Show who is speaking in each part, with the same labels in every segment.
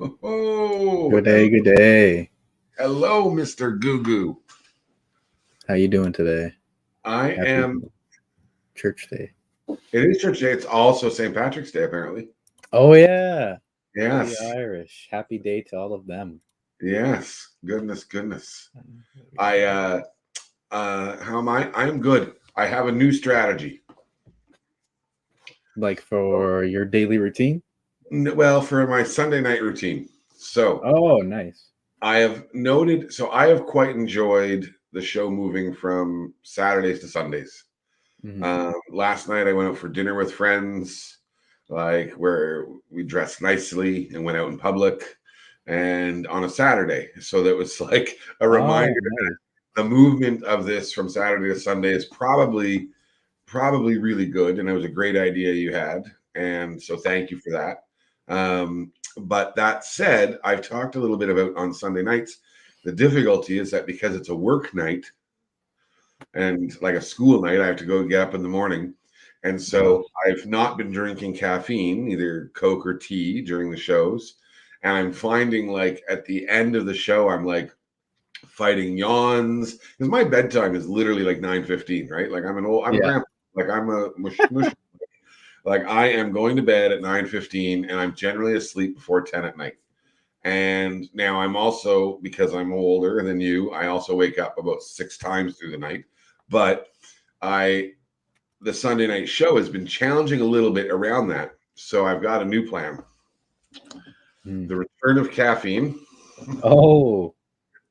Speaker 1: Oh,
Speaker 2: Good day, good day.
Speaker 1: hello, Mr. Goo Goo.
Speaker 2: How you doing today?
Speaker 1: I
Speaker 2: Happy
Speaker 1: am.
Speaker 2: Church Day.
Speaker 1: It is Church Day. It's also St. Patrick's Day, apparently.
Speaker 2: Oh yeah. Go the
Speaker 1: Yes.
Speaker 2: Irish. Happy day to all of them.
Speaker 1: Yes. Goodness. How am I? I'm good. I have a new strategy.
Speaker 2: Like for your daily routine?
Speaker 1: Well, for my Sunday night routine. So
Speaker 2: Oh, nice.
Speaker 1: I have noted, so I have quite enjoyed the show moving from Saturdays to Sundays.
Speaker 2: Hmm.
Speaker 1: Last night I went out for dinner with friends, like where we dressed nicely and went out in public, and on a Saturday. So that was like a reminder.
Speaker 2: Oh, nice.
Speaker 1: The movement of this from Saturday to Sunday is probably really good, and it was a great idea you had, and so thank you for that. But that said, I've talked a little bit about on Sunday nights. The difficulty is that because it's a work night and like a school night, I have to go get up in the morning. And
Speaker 2: Yeah.
Speaker 1: so I've not been drinking caffeine, either Coke or tea during the shows. And I'm finding like at the end of the show, I'm like fighting yawns because my bedtime is literally like 9:15, right? Like I'm a
Speaker 2: Yeah.
Speaker 1: grandpa, like I'm a mush. Like I am going to bed at 9:15 and I'm generally asleep before 10 at night. And now I'm also, because I'm older than you, I also wake up about 6 times through the night. But I the Sunday night show has been challenging a little bit around that. So I've got a new plan.
Speaker 2: Mm.
Speaker 1: The return of caffeine.
Speaker 2: Oh,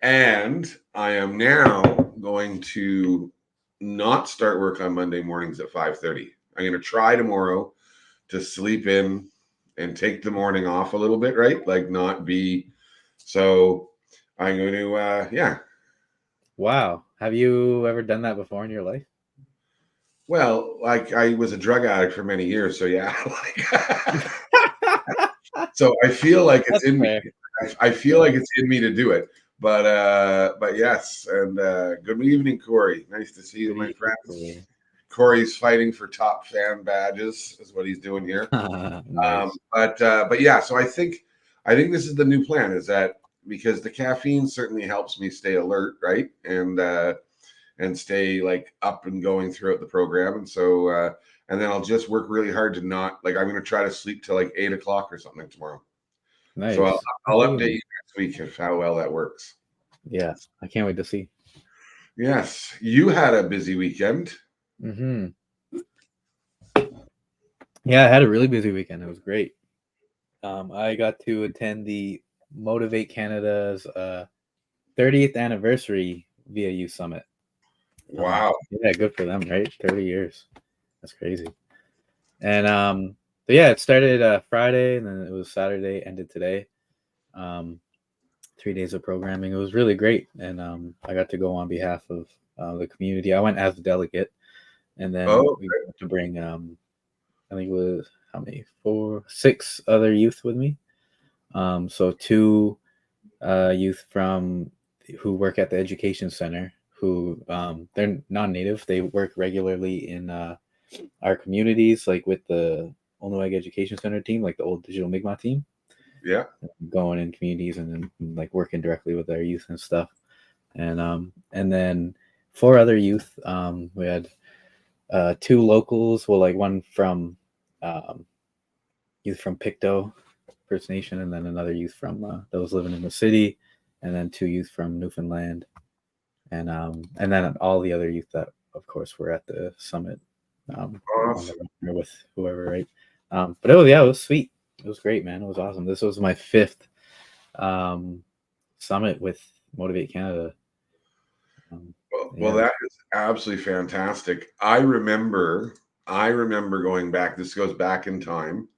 Speaker 1: And I am now going to not start work on Monday mornings at 5:30. I'm going to try tomorrow to sleep in and take the morning off a little bit, right? Like not be so I'm going to yeah.
Speaker 2: wow. Have you ever done that before in your life?
Speaker 1: Well, like I was a drug addict for many years, so yeah. So I feel like it's
Speaker 2: That's
Speaker 1: in me.
Speaker 2: fair.
Speaker 1: I feel
Speaker 2: Yeah.
Speaker 1: like it's in me to do it. But yes, and good evening, Corey. Nice to see you,
Speaker 2: Good
Speaker 1: my
Speaker 2: evening,
Speaker 1: friends.
Speaker 2: Corey.
Speaker 1: Corey's fighting for top fan badges, is what he's doing here.
Speaker 2: Nice.
Speaker 1: But yeah, so I think this is the new plan. Is that because the caffeine certainly helps me stay alert, right, and stay like up and going throughout the program, and so and then I'll just work really hard to not like I'm going to try to sleep till like 8 o'clock or something tomorrow. So I'll,
Speaker 2: Nice. Good
Speaker 1: I'll
Speaker 2: for you,
Speaker 1: update
Speaker 2: man.
Speaker 1: you next week of how well that works.
Speaker 2: Yeah. I can't wait to see.
Speaker 1: Yes, you had a busy weekend.
Speaker 2: Hmm. Yeah, I had a really busy weekend. It was great. I got to attend the Motivate Canada's 30th anniversary VAU summit.
Speaker 1: Wow.
Speaker 2: Yeah, good for them, right? 30 years. That's crazy. And but yeah, it started Friday and then it was Saturday, ended today. Um, 3 days of programming. It was really great, and I got to go on behalf of the community. I went as a delegate, and then
Speaker 1: Oh,
Speaker 2: we got to bring I think it was how many? Four, six other youth with me. So two youth from who work at the education center who they're non-native. They work regularly in our communities, like with the Olneweg Education Center team, like the old Digital Mi'kmaq team,
Speaker 1: yeah.
Speaker 2: going in communities and then like working directly with our youth and stuff. And then four other youth. We had two locals. Well, like one from um, youth from Pictou First Nation, and then another youth from that was living in the city, and then two youth from Newfoundland, and then all the other youth that, of course, were at the summit on the
Speaker 1: Awesome.
Speaker 2: with whoever, right? But it was sweet. It was great, man. It was awesome. This was my fifth um, summit with Motivate Canada.
Speaker 1: Well,
Speaker 2: Yeah.
Speaker 1: that is absolutely fantastic. I remember going back. This goes back in time,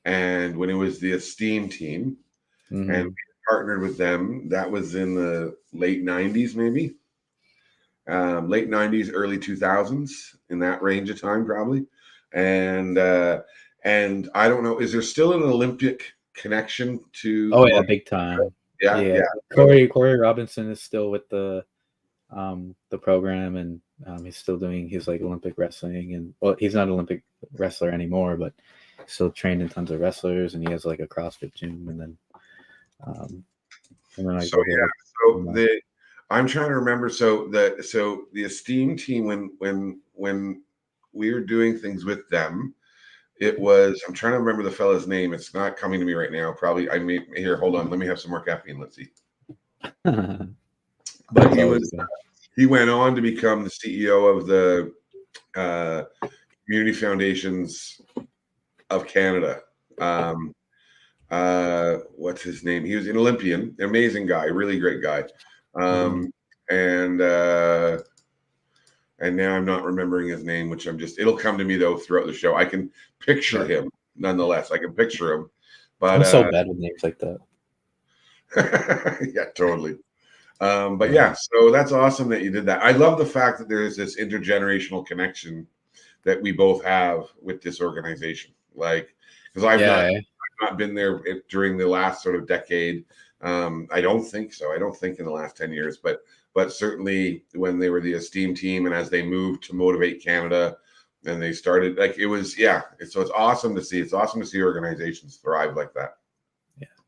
Speaker 1: and when it was the Esteem team, and
Speaker 2: Hmm.
Speaker 1: we partnered with them. That was in the late '90s, maybe late '90s, early 2000s, in that range of time, probably. And and I don't know, is there still an Olympic connection to
Speaker 2: Oh yeah,
Speaker 1: Motivate?
Speaker 2: big time.
Speaker 1: Yeah,
Speaker 2: Yeah,
Speaker 1: yeah. So
Speaker 2: Corey Robinson is still with the program, and he's still doing his like Olympic wrestling, and well, he's not an Olympic wrestler anymore, but still trained in tons of wrestlers, and he has like a CrossFit gym, and then And then I
Speaker 1: So
Speaker 2: go get
Speaker 1: yeah,
Speaker 2: it.
Speaker 1: so I'm trying to remember. So the Esteem team, when we were doing things with them, it was, I'm trying to remember the fella's name. It's not coming to me right now. Probably I may here. Hold on, let me have some more caffeine. Let's see. But
Speaker 2: It's always good.
Speaker 1: he went on to become the CEO of the Community Foundations of Canada. Um, what's his name? He was an Olympian, amazing guy, really great guy. And now I'm not remembering his name, which it'll come to me though throughout the show. I can picture him nonetheless. I can picture him, but
Speaker 2: I'm so bad with names like that.
Speaker 1: yeah, totally. But yeah, so that's awesome that you did that. I love the fact that there's this intergenerational connection that we both have with this organization. Like, because I've not been there during the last sort of decade. I don't think so. I don't think in the last 10 years, but certainly when they were the Esteem team and as they moved to Motivate Canada and they started, like, it was, yeah. So it's awesome to see. It's awesome to see organizations thrive like that.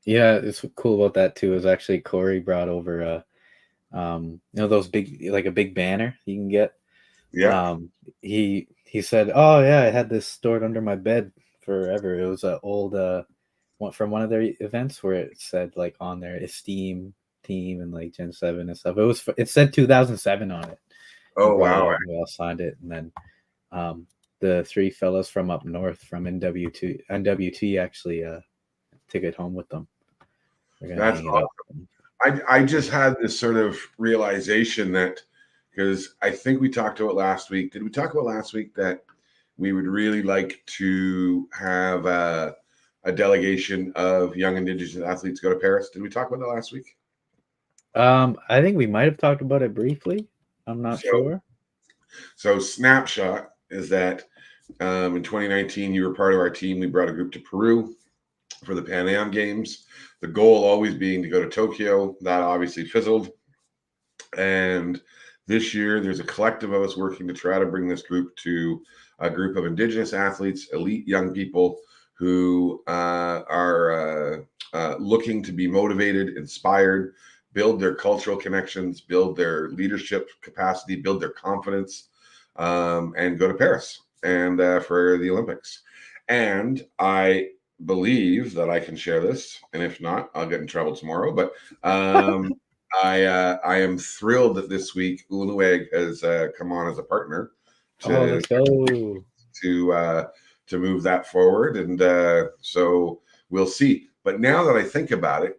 Speaker 2: Yeah, it's cool about that too. Is actually Corey brought over those big, like a big banner you can get.
Speaker 1: Yeah.
Speaker 2: He said, "Oh yeah, I had this stored under my bed forever." It was an old one from one of their events where it said like on their Esteem team and like Gen 7 and stuff. It said 2007 on it. He
Speaker 1: Oh
Speaker 2: brought it
Speaker 1: wow.
Speaker 2: out and we all signed it, and then the three fellas from up north from NWT actually took it home with them. They're gonna
Speaker 1: That's
Speaker 2: hang it up.
Speaker 1: I just had this sort of realization that, because I think we talked about last week. Did we talk about last week that we would really like to have a delegation of young Indigenous athletes go to Paris? Did we talk about that last week?
Speaker 2: I think we might have talked about it briefly. I'm not sure.
Speaker 1: So snapshot is that in 2019 you were part of our team. We brought a group to Peru for the Pan Am Games. The goal always being to go to Tokyo. That obviously fizzled. And this year, there's a collective of us working to try to bring this group to a group of Indigenous athletes, elite young people who are looking to be motivated, inspired, build their cultural connections, build their leadership capacity, build their confidence, and go to Paris and for the Olympics. And I believe that I can share this, and if not, I'll get in trouble tomorrow. But I am thrilled that this week Unueg has come on as a partner
Speaker 2: Let's go.
Speaker 1: to move that forward, and so we'll see. But now that I think about it,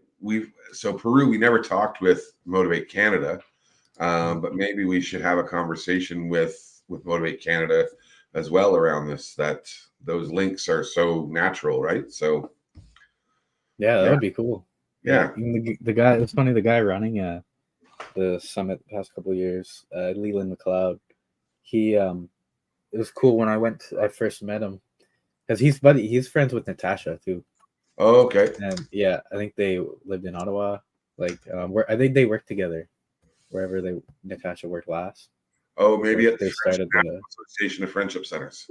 Speaker 1: Peru, we never talked with Motivate Canada, but maybe we should have a conversation with Motivate Canada as well around this. That those links are so natural, right? So
Speaker 2: yeah, that would be cool.
Speaker 1: Yeah.
Speaker 2: The guy, it's funny, the guy running the summit the past couple of years, Leland McLeod, he it was cool when I first met him because he's friends with Natasha too.
Speaker 1: Oh, okay.
Speaker 2: And yeah, I think they lived in Ottawa. Like I think they worked together wherever Natasha worked last.
Speaker 1: Oh, maybe at
Speaker 2: they started the
Speaker 1: Association of Friendship Centers.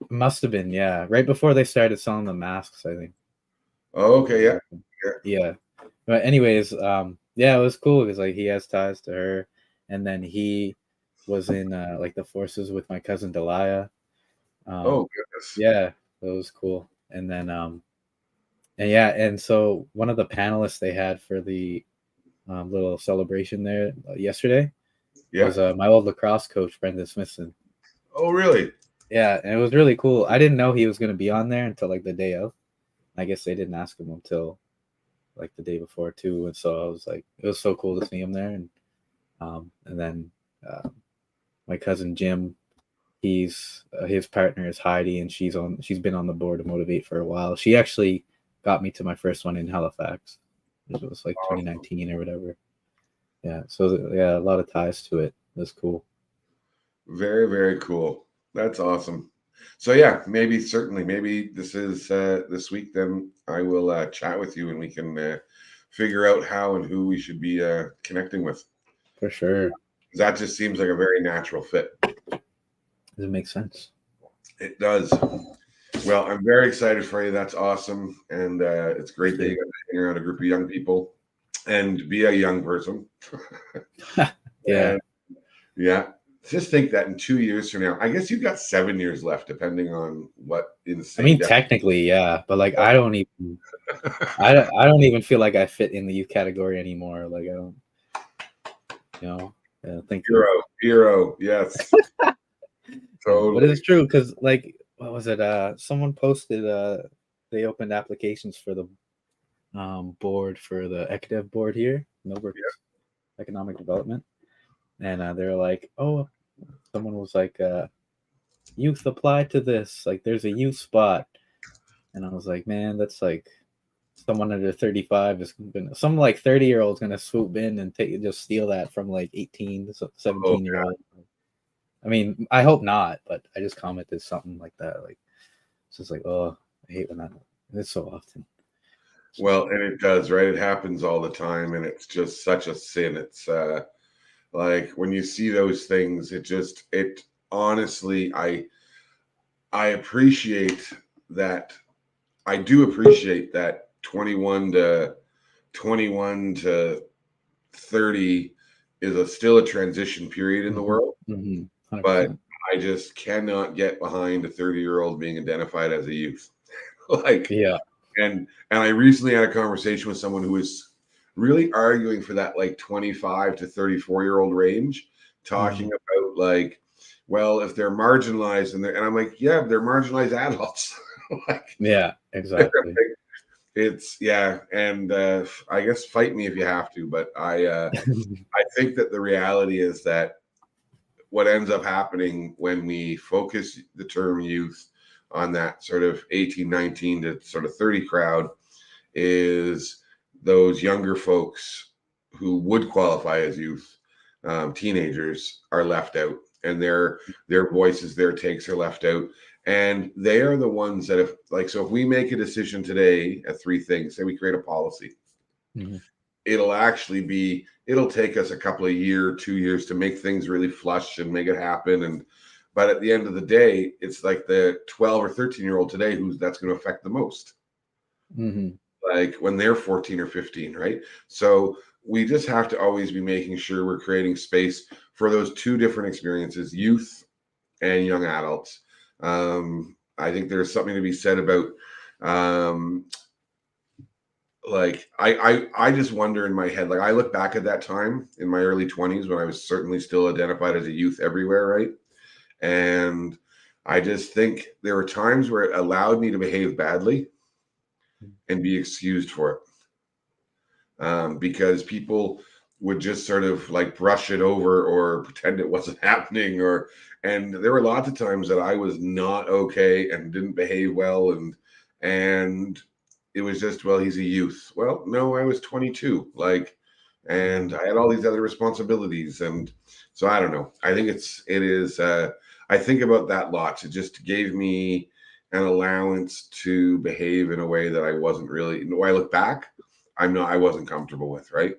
Speaker 2: Must have been, yeah, right before they started selling the masks, I think.
Speaker 1: Oh, okay, yeah.
Speaker 2: Yeah. But anyways, yeah, it was cool because like he has ties to her, and then he was in like the forces with my cousin Delia.
Speaker 1: Oh goodness.
Speaker 2: Yeah, it was cool. And then and yeah, and so one of the panelists they had for the little celebration there yesterday was my old lacrosse coach, Brendan Smithson.
Speaker 1: Oh, really?
Speaker 2: Yeah, and it was really cool. I didn't know he was going to be on there until like the day of. I guess they didn't ask him until like the day before too, and so I was like, it was so cool to see him there. And then my cousin Jim, he's his partner is Heidi, and she's been on the board of Motivate for a while. She actually got me to my first one in Halifax. It was like 2019 or whatever. Yeah, so yeah, a lot of ties to it. It was cool.
Speaker 1: Very, very cool. That's awesome. So yeah, maybe this is this week. Then I will chat with you, and we can figure out how and who we should be connecting with.
Speaker 2: For sure.
Speaker 1: That just seems like a very natural fit.
Speaker 2: Does it make sense?
Speaker 1: It does. Well, I'm very excited for you. That's awesome. And it's great that you
Speaker 2: Appreciate
Speaker 1: got to hang around a group of young people and be a young person.
Speaker 2: it. Yeah.
Speaker 1: And yeah, just think that in 2 years from now, I guess you've got 7 years left, depending on what
Speaker 2: I
Speaker 1: insane
Speaker 2: mean,
Speaker 1: death.
Speaker 2: technically, yeah, but like I don't even feel like I fit in the youth category anymore. Like I don't, you know, think that.
Speaker 1: Hero. Yes,
Speaker 2: Yeah, but
Speaker 1: totally.
Speaker 2: it's true because like what was it? Someone posted they opened applications for the board for the ECDEV board here, Millbrook's Economic Development, and they're like, oh, someone was like, youth apply to this. Like, there's a youth spot, and I was like, man, that's like someone under 35 is gonna some like 30-year-old's gonna swoop in and just steal that from like 18 to
Speaker 1: Oh,
Speaker 2: 17-year-old. I mean, I hope not, but I just commented something like that. Like, it's just like, oh, I hate when that. It's so often.
Speaker 1: well, and it does, right? It happens all the time, and it's just such a sin. It's like when you see those things, it honestly, I appreciate that. I do appreciate that 21 to 30 is still a transition period in the
Speaker 2: Mm-hmm.
Speaker 1: world,
Speaker 2: Mm-hmm.
Speaker 1: but
Speaker 2: 100%.
Speaker 1: I just cannot get behind a 30-year-old being identified as a youth. Like,
Speaker 2: Yeah.
Speaker 1: and I recently had a conversation with someone who was really arguing for that like 25 to 34-year-old range, talking
Speaker 2: Mm-hmm.
Speaker 1: about like, well, if they're marginalized and I'm like, yeah, they're marginalized adults. Like,
Speaker 2: Yeah. Exactly.
Speaker 1: it's yeah, and I guess fight me if you have to, but I think that the reality is that what ends up happening when we focus the term youth on that sort of 18, 19 to sort of 30 crowd is those younger folks who would qualify as youth, teenagers, are left out, and their voices, their takes are left out, and they are the ones that if like so if we make a decision today at three things, say we create a policy,
Speaker 2: Mm-hmm.
Speaker 1: it'll take us a couple of 2 years to make things really flush and make it happen, and but at the end of the day, it's like the 12 or 13-year-old today who's that's going to affect the most,
Speaker 2: Mm-hmm.
Speaker 1: like when they're 14 or 15, right? So we just have to always be making sure we're creating space for those two different experiences, youth and young adults. I think there's something to be said about um, like I just wonder in my head, like I look back at that time in my early 20s when I was certainly still identified as a youth everywhere, right? And I just think there were times where it allowed me to behave badly and be excused for it, because people would just sort of like brush it over or pretend it wasn't happening, or and there were lots of times that I was not okay and didn't behave well, and it was just, well, he's a youth. Well, no, I was 22, like, and I had all these other responsibilities, and so I don't know. I think it is I think about that lots. It just gave me an allowance to behave in a way that I wasn't really, when I look back, I wasn't comfortable with, right?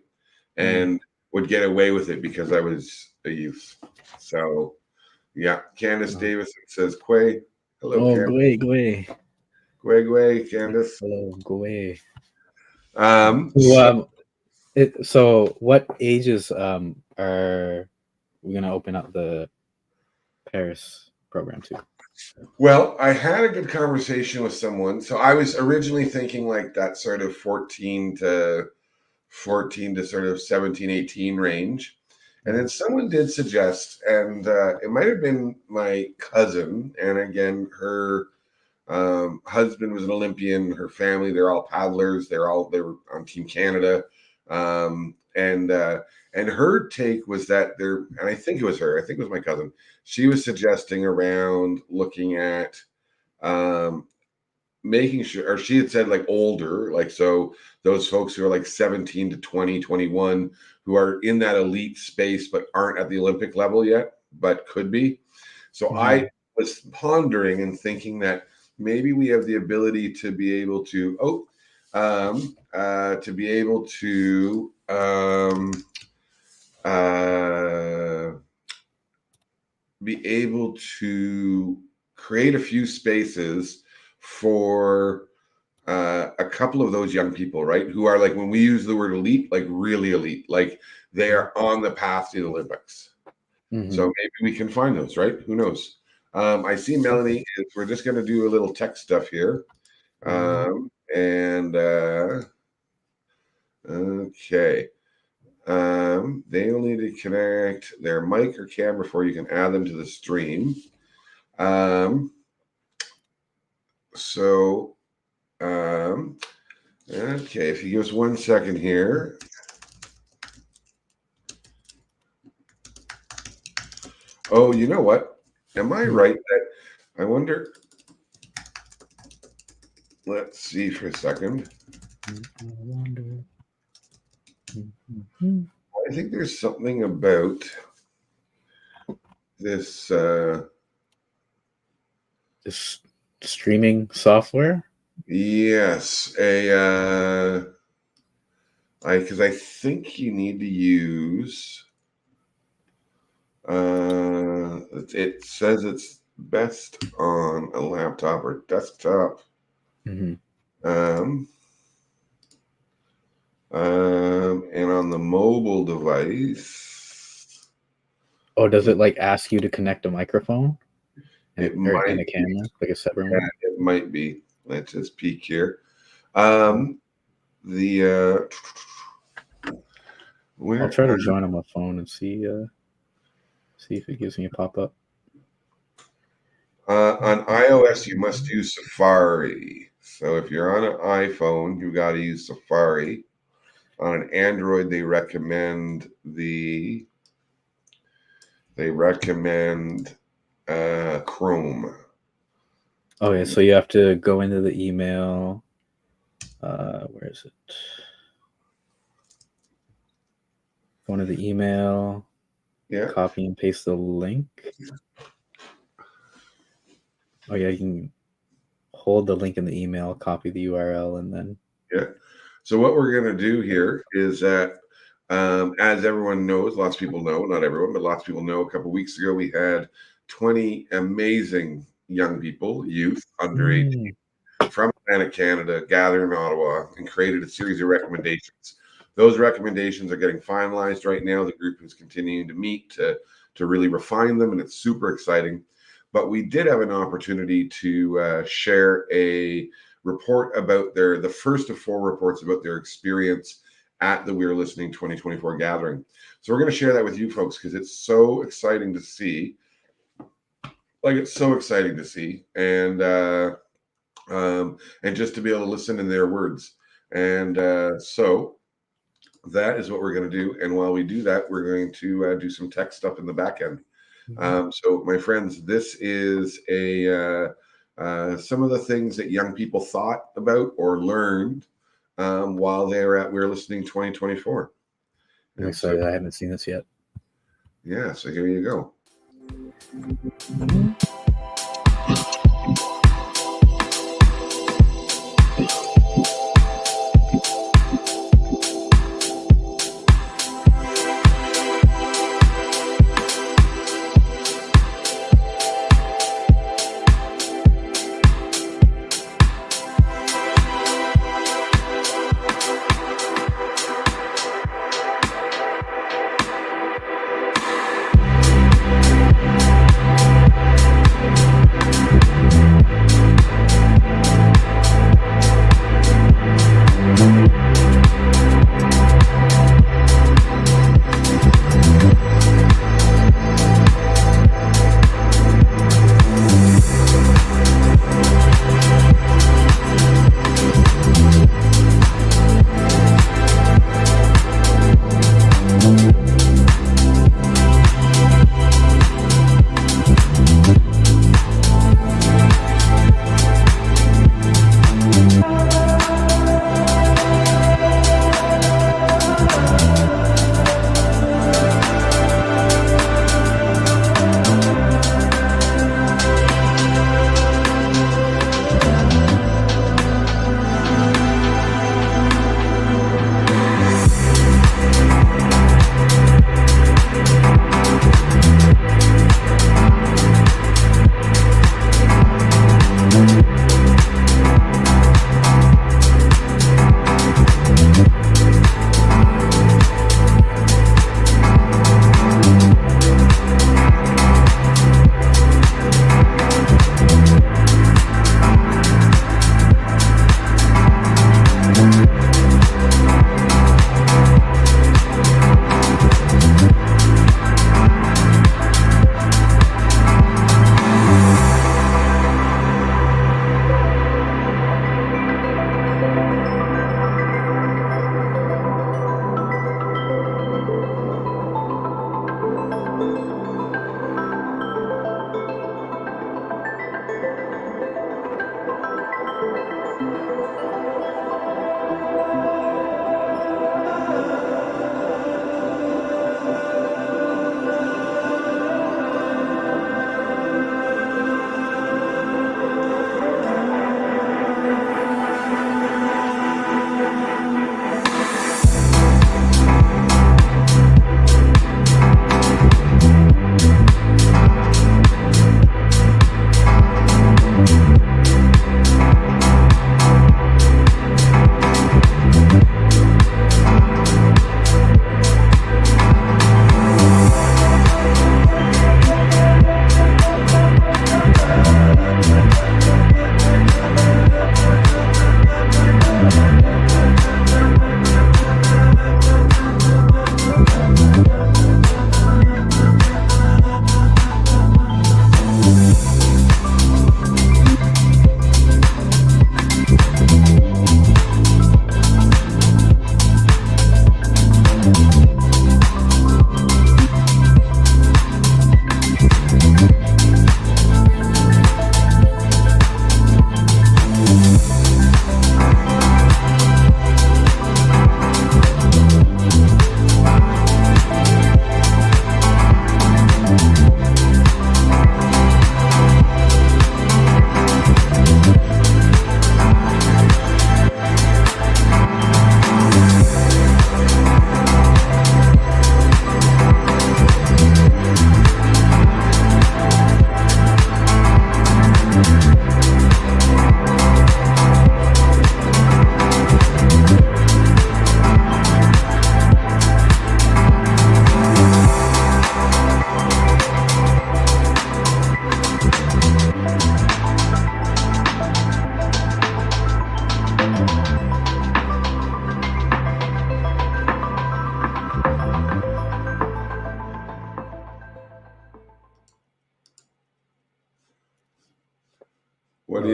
Speaker 2: Mm-hmm.
Speaker 1: And would get away with it because I was a youth. So yeah, Candace
Speaker 2: Oh,
Speaker 1: Davis says Quay. Hello,
Speaker 2: oh,
Speaker 1: Candace.
Speaker 2: go away, go away.
Speaker 1: Quay, Candace.
Speaker 2: Hello, go away. So,
Speaker 1: So
Speaker 2: so what ages are we gonna open up the Paris program to?
Speaker 1: well, I had a good conversation with someone. So I was originally thinking like that sort of 14 to sort of 17, 18 range. And then someone did suggest, and it might have been my cousin. And again, her husband was an Olympian. Her family, they're all paddlers. They were on Team Canada. Um, and uh, and her take was that there, and I think it was her. I think it was my cousin. She was suggesting around looking at um, making sure, or she had said like older, like so those folks who are like 17 to 20, 21, who are in that elite space but aren't at the Olympic level yet, but could be. So I
Speaker 2: Mm-hmm.
Speaker 1: was pondering and thinking that maybe we have the ability to be able to, to be able to, uh, be able to create a few spaces for a couple of those young people, right? Who are like, when we use the word elite, like really elite, like they are on the path to the Olympics. So maybe we can find those, right? Who knows? I see Melanie we're just going to do a little tech stuff here. And okay. They'll need to connect their mic or camera before you can add them to the stream. Okay, if you give us 1 second here. Oh, you know what? Am I right that I wonder? Let's see for a second. I think there's something about this
Speaker 2: this streaming software.
Speaker 1: Yes, because I think you need to use. It says it's best on a laptop or desktop. And on the mobile device.
Speaker 2: Oh, does it like ask you to connect a microphone and a camera, like a separate one?
Speaker 1: It might be. Let's just peek here.
Speaker 2: I'll try to join on my phone and see if it gives me a pop-up.
Speaker 1: On iOS, you must use Safari. So if you're on an iPhone, you got to use Safari. On an Android, they recommend Chrome.
Speaker 2: Oh yeah, so you have to go into the email. Where is it? Go into the email.
Speaker 1: Yeah.
Speaker 2: Copy and paste the link. Oh yeah, you can hold the link in the email, copy the URL, and then.
Speaker 1: Yeah. So what we're going to do here is that, as everyone knows, lots of people know, not everyone, but lots of people know, a couple of weeks ago we had 20 amazing young people, youth under 18, from Atlantic Canada gather in Ottawa and created a series of recommendations. Those recommendations are getting finalized right now. The group is continuing to meet to really refine them, and it's super exciting. But we did have an opportunity to share a report about the first of 4 reports about their experience at the We're Listening 2024 gathering. So we're going to share that with you folks because it's so exciting to see. Like, it's so exciting to see, and just to be able to listen in their words. And so that is what we're going to do. And while we do that, we're going to do some tech stuff in the back end. So my friends, this is some of the things that young people thought about or learned while they were at We're Listening 2024.
Speaker 2: I'm excited. I haven't seen this yet.
Speaker 1: Yeah, so here you go.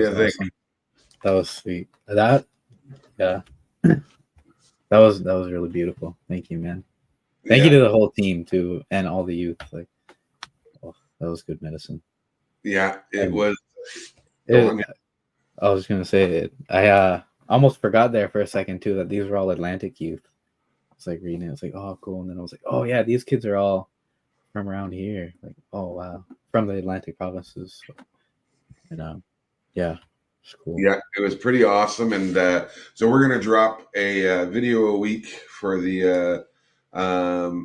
Speaker 1: do you think?
Speaker 2: awesome. That was sweet. Yeah, that was really beautiful. Thank you, man. Thank you
Speaker 1: Yeah,
Speaker 2: to the whole team too, and all the youth. Like, oh, that was good medicine.
Speaker 1: yeah, it
Speaker 2: And
Speaker 1: was. Go
Speaker 2: it,
Speaker 1: on.
Speaker 2: I was gonna say it. I almost forgot there for a second too that these were all Atlantic youth. It's like reading it. It's like, oh, cool. And then I was like, oh yeah, these kids are all from around here. Like, oh wow, from the Atlantic provinces. And yeah, it's cool.
Speaker 1: Yeah, it was pretty awesome. And so we're going to drop a video a week for the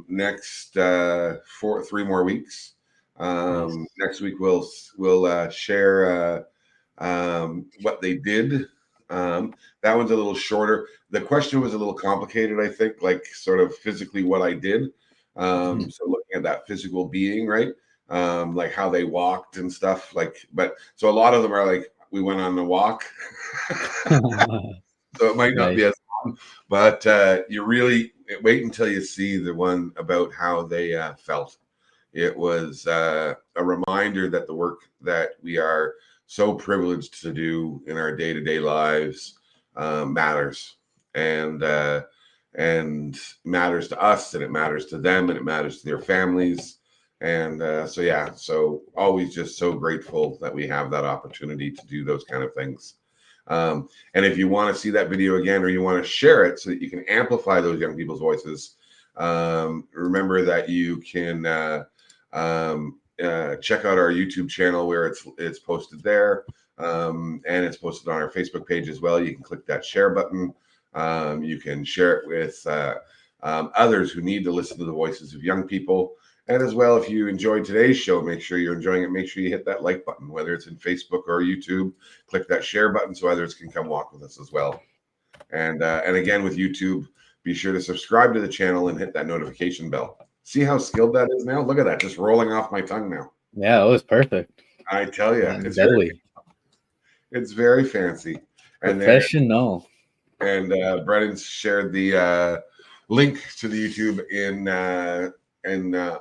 Speaker 1: next 3 more weeks.
Speaker 2: Nice.
Speaker 1: Next week we'll share what they did. That one's a little shorter. The question was a little complicated, I think, like sort of physically what I did. So looking at that physical being, right? Like how they walked and stuff. Like, but so a lot of them are like, we went on a walk. So it might not
Speaker 2: Nice.
Speaker 1: be as long, but you really wait until you see the one about how they felt. It was a reminder that the work that we are so privileged to do in our day-to-day lives matters, and matters to us, and it matters to them, and it matters to their families. And so yeah, so always just so grateful that we have that opportunity to do those kind of things. And if you want to see that video again, or you want to share it so that you can amplify those young people's voices, remember that you can check out our YouTube channel where it's posted there, and it's posted on our Facebook page as well. You can click that share button. You can share it with others who need to listen to the voices of young people. And as well, if you enjoyed today's show, make sure you're enjoying it. Make sure you hit that like button, whether it's in Facebook or YouTube. Click that share button so others can come walk with us as well. And again, with YouTube, be sure to subscribe to the channel and hit that notification bell. See how skilled that is now? Look at that, just rolling off my tongue now.
Speaker 2: Yeah, it was perfect.
Speaker 1: I tell you,
Speaker 2: Deadly.
Speaker 1: it's very fancy. And there,
Speaker 2: Professional.
Speaker 1: and Brennan shared the link to the YouTube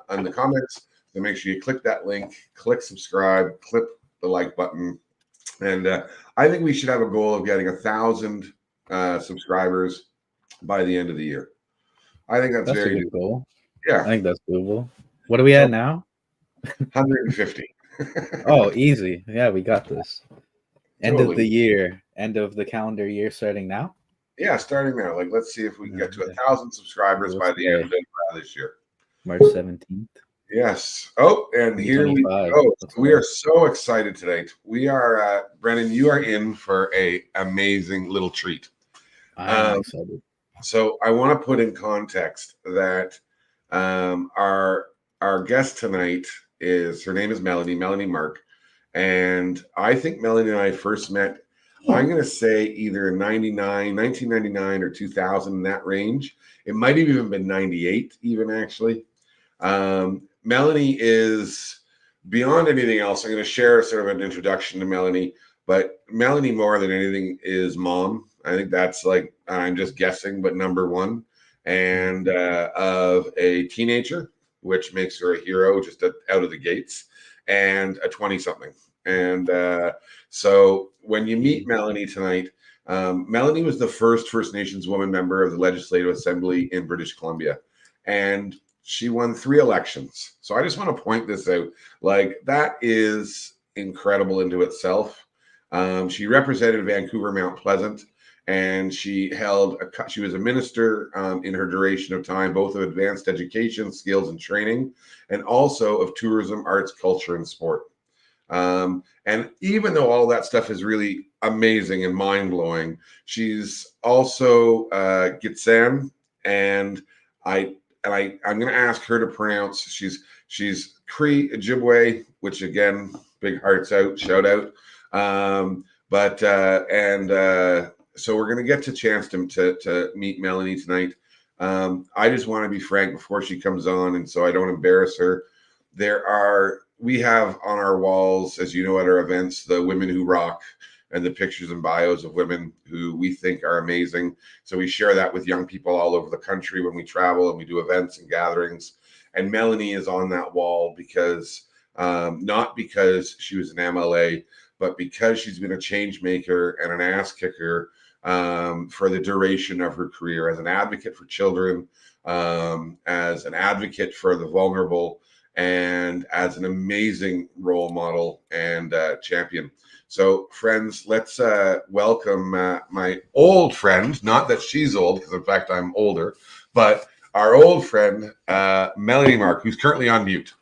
Speaker 1: on the comments. So make sure you click that link, click subscribe, click the like button, and I think we should have a goal of getting 1,000 subscribers by the end of the year. I think that's
Speaker 2: That's a
Speaker 1: very
Speaker 2: good
Speaker 1: doable.
Speaker 2: goal.
Speaker 1: Yeah.
Speaker 2: I think that's doable. What are we at now?
Speaker 1: 150.
Speaker 2: Oh, easy. Yeah, we got this. End of the
Speaker 1: Totally.
Speaker 2: year, end of the calendar year starting now.
Speaker 1: Yeah, starting now. Like, let's see if we can get to 1,000 subscribers by the end of this year.
Speaker 2: March 17th.
Speaker 1: Yes. Oh, and here we
Speaker 2: 2025.
Speaker 1: go. We are so excited today. We are, Brennan, you are in for a amazing little treat.
Speaker 2: I am excited.
Speaker 1: So I want to put in context that our guest tonight her name is Melanie Mark, and I think Melanie and I first met. I'm going to say either 1999 or 2000, in that range. It might have even been 98, even actually. Melanie is beyond anything else. I'm going to share sort of an introduction to Melanie, but Melanie, more than anything, is mom. I think that's like, I'm just guessing, but number one, and of a teenager, which makes her a hero just out of the gates, and a 20-something. And so when you meet Melanie tonight, Melanie was the first First Nations woman member of the Legislative Assembly in British Columbia, and she won 3 elections. So I just want to point this out. Like, that is incredible into itself. She represented Vancouver Mount Pleasant, and she was a minister in her duration of time, both of advanced education, skills, and training, and also of tourism, arts, culture, and sport. And even though all that stuff is really amazing and mind-blowing, she's also Gitsan, and I'm going to ask her to pronounce. She's Cree Ojibwe, which again, big hearts out, shout out. So we're going to get to chance to meet Melanie tonight. I just want to be frank before she comes on, and so I don't embarrass her. We have on our walls, as you know, at our events, the Women Who Rock and the pictures and bios of women who we think are amazing. So we share that with young people all over the country when we travel and we do events and gatherings. And Melanie is on that wall because not because she was an MLA, but because she's been a change maker and an ass kicker for the duration of her career as an advocate for children, as an advocate for the vulnerable, and as an amazing role model and champion. So, friends, let's welcome my old friend. Not that she's old, because in fact I'm older, but our old friend, Melanie Mark, who's currently on mute.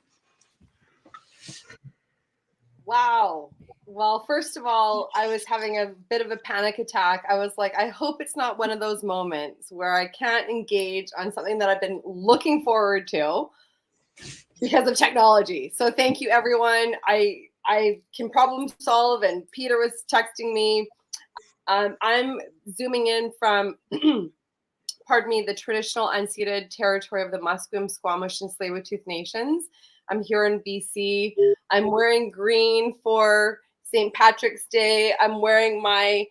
Speaker 3: Wow. Well, first of all, I was having a bit of a panic attack. I was like, I hope it's not one of those moments where I can't engage on something that I've been looking forward to because of technology. So thank you, everyone. I can problem solve, and Peter was texting me. I'm zooming in from, pardon me, the traditional unceded territory of the Musqueam, Squamish, and Tsleil-Waututh Nations. I'm here in BC. I'm wearing green for St. Patrick's Day. I'm wearing my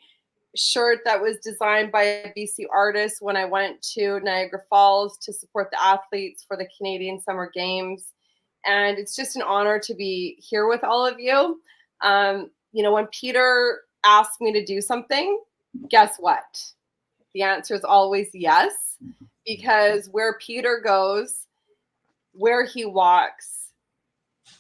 Speaker 3: shirt that was designed by a BC artist when I went to Niagara Falls to support the athletes for the Canadian Summer Games. And it's just an honor to be here with all of you. When Peter asked me to do something, guess what? The answer is always yes, because where Peter goes, where he walks,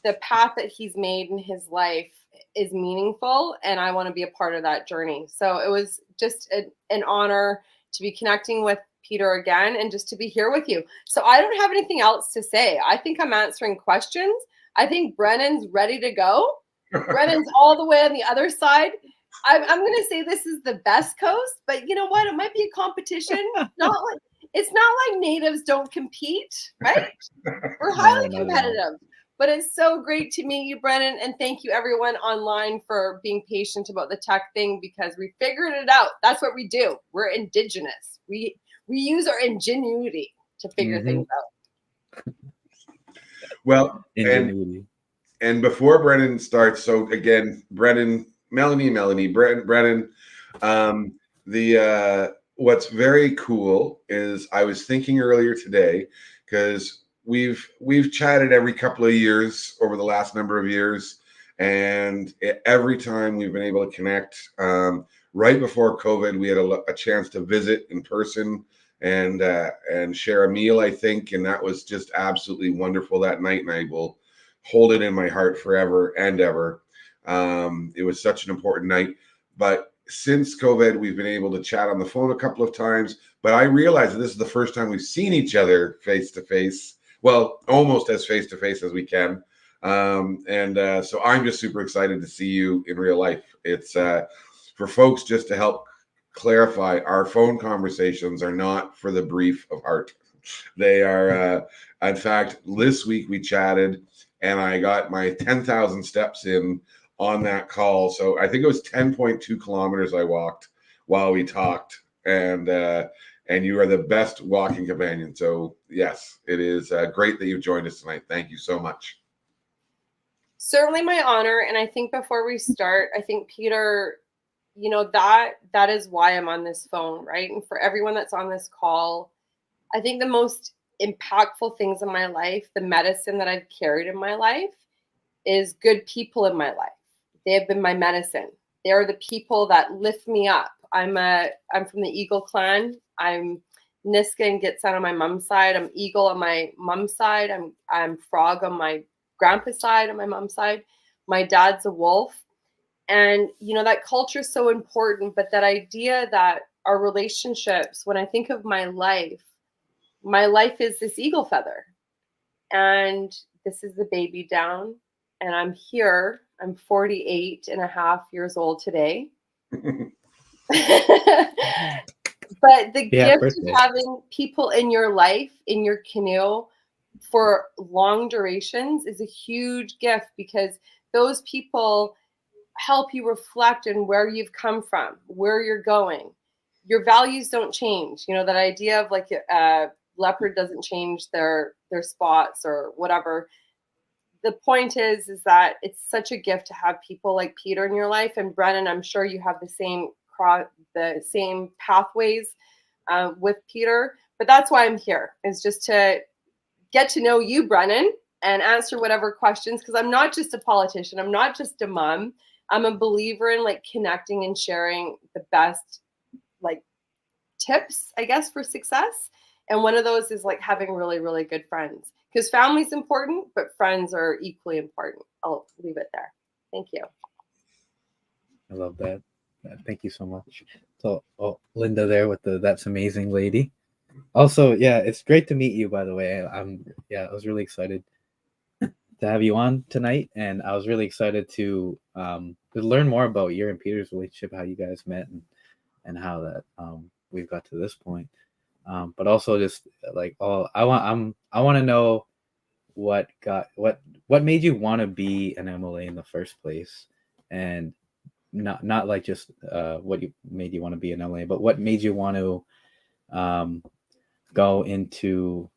Speaker 3: the path that he's made in his life is meaningful, and I want to be a part of that journey. So it was just an honor to be connecting with Peter again and just to be here with you. So I don't have anything else to say. I think I'm answering questions. I think Brennan's ready to go. Brennan's all the way on the other side. I'm going to say this is the best coast, but you know what? It might be a competition. It's not like natives don't compete, right? We're highly competitive. But it's so great to meet you, Brennan, and thank you everyone online for being patient about the tech thing, because we figured it out. That's what we do. We're indigenous. We use our ingenuity to figure things out.
Speaker 1: Well, and before Brennan starts, so again, Melanie, Brennan, what's very cool is I was thinking earlier today, because we've chatted every couple of years over the last number of years, and every time we've been able to connect. Right before COVID, we had a chance to visit in person and share a meal, I think, and that was just absolutely wonderful that night, and I will hold it in my heart forever and ever. It was such an important night. But since COVID, we've been able to chat on the phone a couple of times, but I realized that this is the first time we've seen each other face to face. Well, almost as face to face as we can. So I'm just super excited to see you in real life. It's for folks, just to help clarify, our phone conversations are not for the brief of heart. They are, in fact, this week we chatted and I got my 10,000 steps in on that call. So I think it was 10.2 kilometers I walked while we talked, and you are the best walking companion. So yes, it is great that you've joined us tonight. Thank you so much.
Speaker 3: Certainly my honor. And I think before we start, I think Peter, that is why I'm on this phone, right? And for everyone that's on this call, I think the most impactful things in my life, the medicine that I've carried in my life, is good people in my life. They have been my medicine. They are the people that lift me up. I'm from the Eagle clan. I'm Niska and Gitsan on my mom's side. I'm Eagle on my mom's side. I'm Frog on my grandpa's side, on my mom's side. My dad's a wolf. And, that culture is so important. But that idea that our relationships, when I think of my life is this eagle feather. And this is the baby down. And I'm here. I'm 48 and a half years old today. But the gift of having people in your life, in your canoe, for long durations is a huge gift, because those people help you reflect on where you've come from, where you're going. Your values don't change. That idea of like a leopard doesn't change their spots or whatever. The point is that it's such a gift to have people like Peter in your life. And Brennan, I'm sure you have the same pathways with Peter. But that's why I'm here, is just to get to know you, Brennan, and answer whatever questions, because I'm not just a politician. I'm not just a mom. I'm a believer in like connecting and sharing the best like tips, I guess, for success. And one of those is like having really, really good friends, because family's important, but friends are equally important. I'll leave it there. Thank you.
Speaker 2: I love that. Thank you so much. So, Linda there with the "That's amazing" lady. Also, yeah, it's great to meet you. By the way, I was really excited to have you on tonight, and I was really excited to learn more about your and Peter's relationship, how you guys met, and how that we've got to this point. But also just like I want to know what made you want to be an MLA in the first place, and not like just what you made you want to be an MLA, but what made you want to go into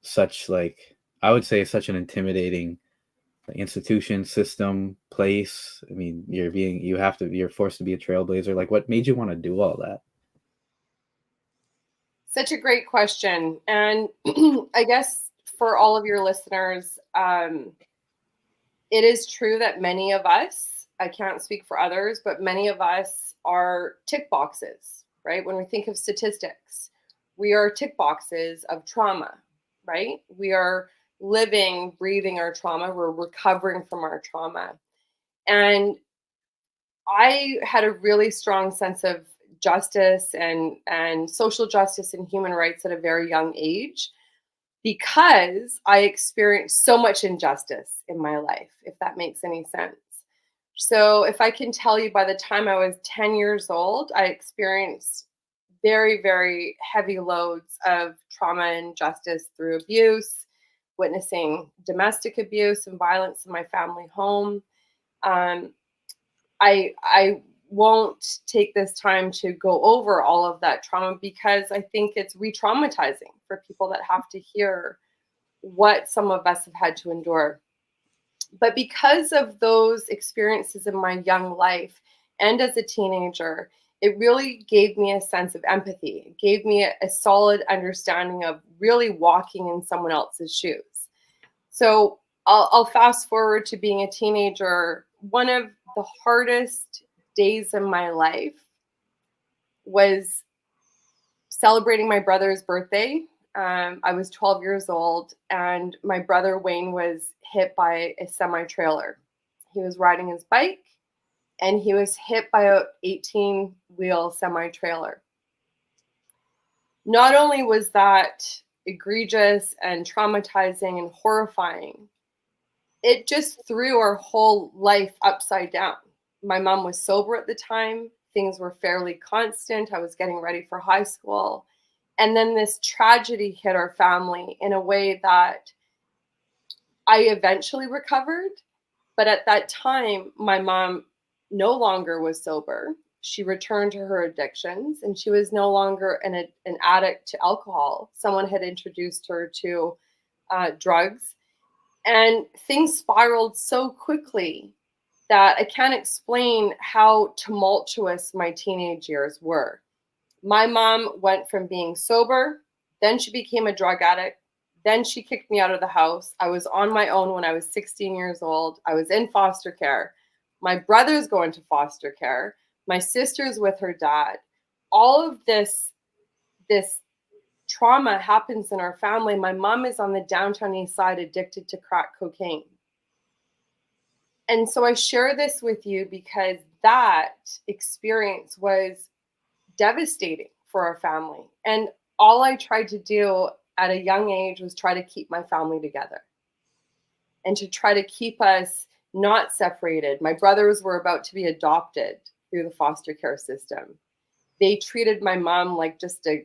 Speaker 2: such, like, I would say, such an intimidating institution, system, place. I mean, you're forced to be a trailblazer. Like, what made you want to do all that?
Speaker 3: Such a great question. And I guess for all of your listeners, it is true that many of us, I can't speak for others, but many of us are tick boxes, right? When we think of statistics, we are tick boxes of trauma, right? We are living, breathing our trauma. We're recovering from our trauma. And I had a really strong sense of justice and social justice and human rights at a very young age, because I experienced so much injustice in my life, if that makes any sense. So if I can tell you, by the time I was 10 years old, I experienced very, very heavy loads of trauma and injustice through abuse, witnessing domestic abuse and violence in my family home. Um, I won't take this time to go over all of that trauma, because I think it's re-traumatizing for people that have to hear what some of us have had to endure. But because of those experiences in my young life and as a teenager, it really gave me a sense of empathy. It gave me a solid understanding of really walking in someone else's shoes. So I'll fast forward to being a teenager. One of the hardest days in my life was celebrating my brother's birthday. I was 12 years old, and my brother Wayne was hit by a semi trailer. He was riding his bike, and he was hit by a 18-wheel semi trailer. Not only was that egregious and traumatizing and horrifying, it just threw our whole life upside down. My mom was sober at the time. Things were fairly constant. I was getting ready for high school. And then this tragedy hit our family in a way that I eventually recovered. But at that time, my mom no longer was sober. She returned to her addictions, and she was no longer an addict to alcohol. Someone had introduced her to drugs. And things spiraled so quickly that I can't explain how tumultuous my teenage years were. My mom went from being sober, then she became a drug addict, then she kicked me out of the house. I was on my own when I was 16 years old. I was in foster care. My brother's going to foster care. My sister's with her dad. All of this trauma happens in our family. My mom is on the downtown east side, addicted to crack cocaine. And so I share this with you because that experience was devastating for our family. And all I tried to do at a young age was try to keep my family together and to try to keep us not separated. My brothers were about to be adopted through the foster care system. They treated my mom like just a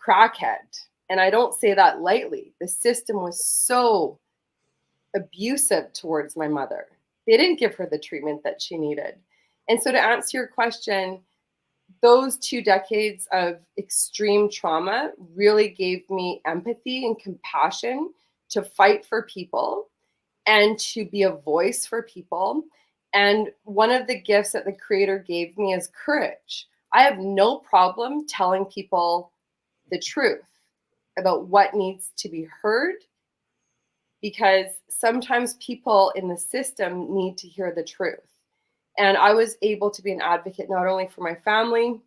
Speaker 3: crackhead. And I don't say that lightly. The system was so abusive towards my mother. They didn't give her the treatment that she needed. And so, to answer your question, those 2 decades of extreme trauma really gave me empathy and compassion to fight for people and to be a voice for people. And one of the gifts that the Creator gave me is courage. I have no problem telling people the truth about what needs to be heard, because sometimes people in the system need to hear the truth. And I was able to be an advocate not only for my family,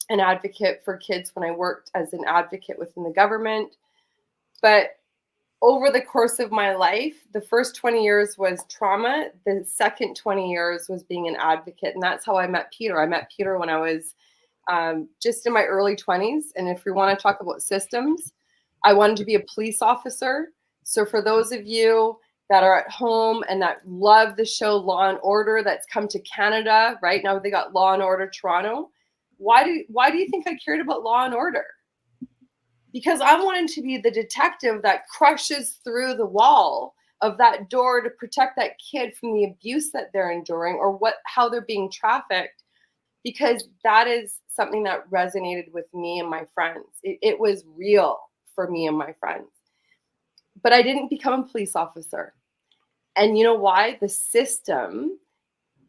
Speaker 3: an advocate for kids when I worked as an advocate within the government, but over the course of my life, the first 20 years was trauma. The second 20 years was being an advocate. And that's how I met Peter. I met Peter when I was just in my early 20s. And if we want to talk about systems, I wanted to be a police officer. So for those of you that are at home and that love the show Law and Order that's come to Canada, right now they got Law and Order Toronto. Why do you think I cared about Law and Order? Because I wanted to be the detective that crushes through the wall of that door to protect that kid from the abuse that they're enduring or how they're being trafficked, because that is something that resonated with me and my friends. It was real for me and my friends. But I didn't become a police officer. And you know why? The system,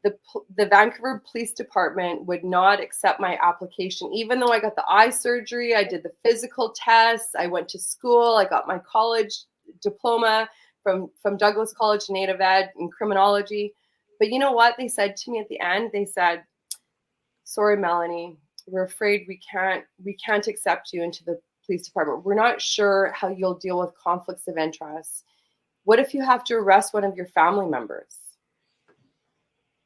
Speaker 3: the Vancouver Police Department would not accept my application, even though I got the eye surgery, I did the physical tests, I went to school, I got my college diploma from Douglas College Native Ed in criminology. But you know what they said to me at the end? They said, "Sorry, Melanie, we're afraid we can't accept you into the police department. We're not sure how you'll deal with conflicts of interest. What if you have to arrest one of your family members?"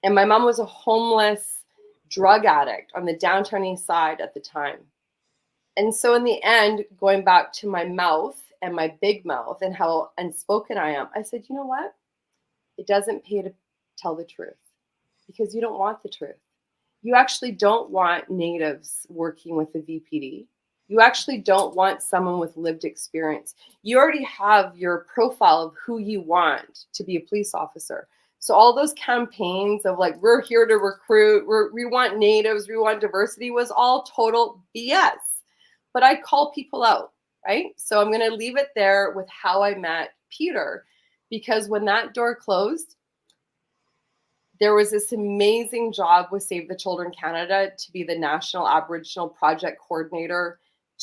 Speaker 3: And my mom was a homeless drug addict on the downtown east side at the time. And so in the end, going back to my mouth and my big mouth and how unspoken I am, I said, you know what? It doesn't pay to tell the truth because you don't want the truth. You actually don't want natives working with the VPD. You actually don't want someone with lived experience. You already have your profile of who you want to be a police officer. So all those campaigns of like, we're here to recruit, we want natives, we want diversity was all total BS. But I call people out, right? So I'm going to leave it there with how I met Peter, because when that door closed, there was this amazing job with Save the Children Canada to be the National Aboriginal Project Coordinator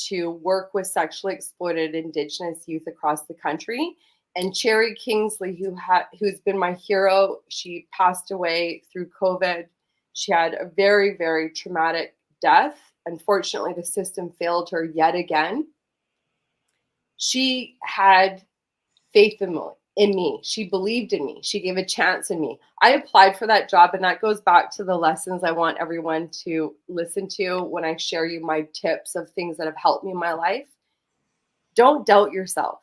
Speaker 3: to work with sexually exploited Indigenous youth across the country. And Cherry Kingsley, who's been my hero, she passed away through COVID. She had a very, very traumatic death. Unfortunately, the system failed her yet again. She had faith in me. She believed in me. She gave a chance in me. I applied for that job, and that goes back to the lessons I want everyone to listen to when I share you my tips of things that have helped me in my life. Don't doubt yourself.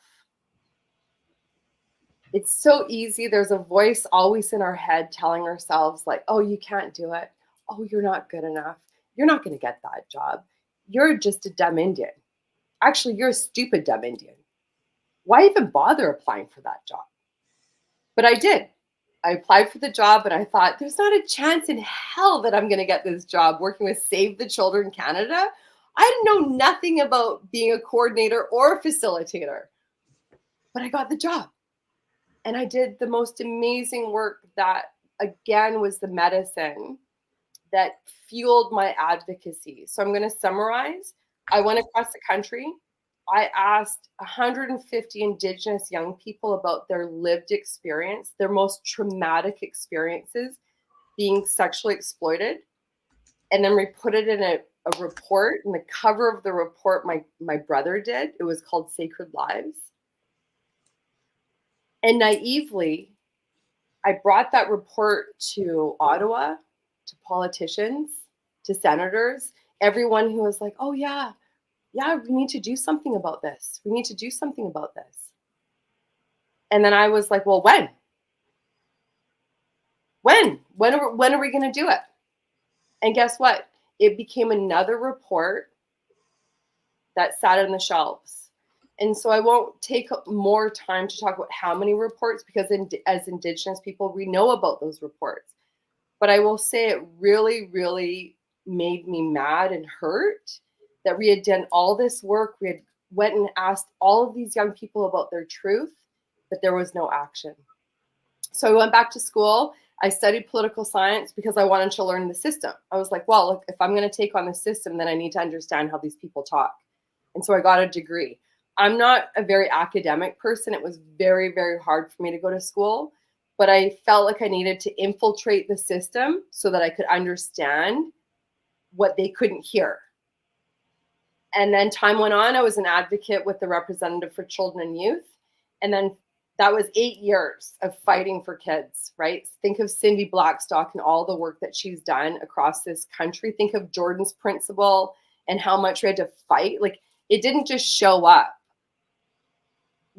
Speaker 3: It's so easy. There's a voice always in our head telling ourselves like, oh, you can't do it. Oh, you're not good enough. You're not going to get that job. You're just a dumb Indian. Actually, you're a stupid dumb Indian. Why even bother applying for that job? But I did. I applied for the job and I thought, there's not a chance in hell that I'm going to get this job working with Save the Children Canada. I know nothing about being a coordinator or a facilitator, but I got the job. And I did the most amazing work that, again, was the medicine that fueled my advocacy. So I'm going to summarize. I went across the country. I asked 150 Indigenous young people about their lived experience, their most traumatic experiences being sexually exploited. And then we put it in a report. And the cover of the report, my brother did. It was called Sacred Lives. And naively, I brought that report to Ottawa, to politicians, to senators, everyone who was like, oh, yeah, we need to do something about this. We need to do something about this. And then I was like, well, when? When are we going to do it? And guess what? It became another report that sat on the shelves. And so I won't take more time to talk about how many reports, because as Indigenous people, we know about those reports. But I will say it really, really made me mad and hurt that we had done all this work. We had went and asked all of these young people about their truth, but there was no action. So I went back to school. I studied political science because I wanted to learn the system. I was like, well, look, if I'm going to take on the system, then I need to understand how these people talk. And so I got a degree. I'm not a very academic person. It was very, very hard for me to go to school. but I felt like I needed to infiltrate the system so that I could understand what they couldn't hear. And then time went on. I was an advocate with the representative for children and youth. And then that was 8 years of fighting for kids, right? Think of Cindy Blackstock and all the work that she's done across this country. Think of Jordan's principle and how much we had to fight. Like, it didn't just show up.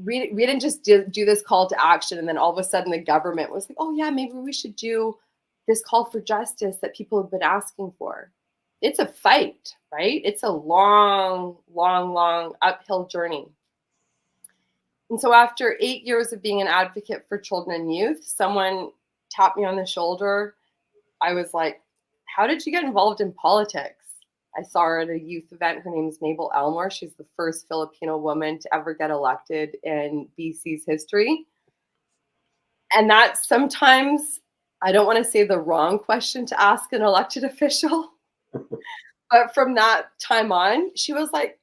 Speaker 3: We didn't just do this call to action and then all of a sudden the government was like, oh yeah, maybe we should do this call for justice that people have been asking for. It's a fight, right? It's a long, long, long uphill journey. And so after 8 years of being an advocate for children and youth, someone tapped me on the shoulder. I was like, how did you get involved in politics? I saw her at a youth event. Her name is Mabel Elmore. She's the first Filipino woman to ever get elected in BC's history. And that's sometimes, I don't want to say the wrong question to ask an elected official. But from that time on, she was like,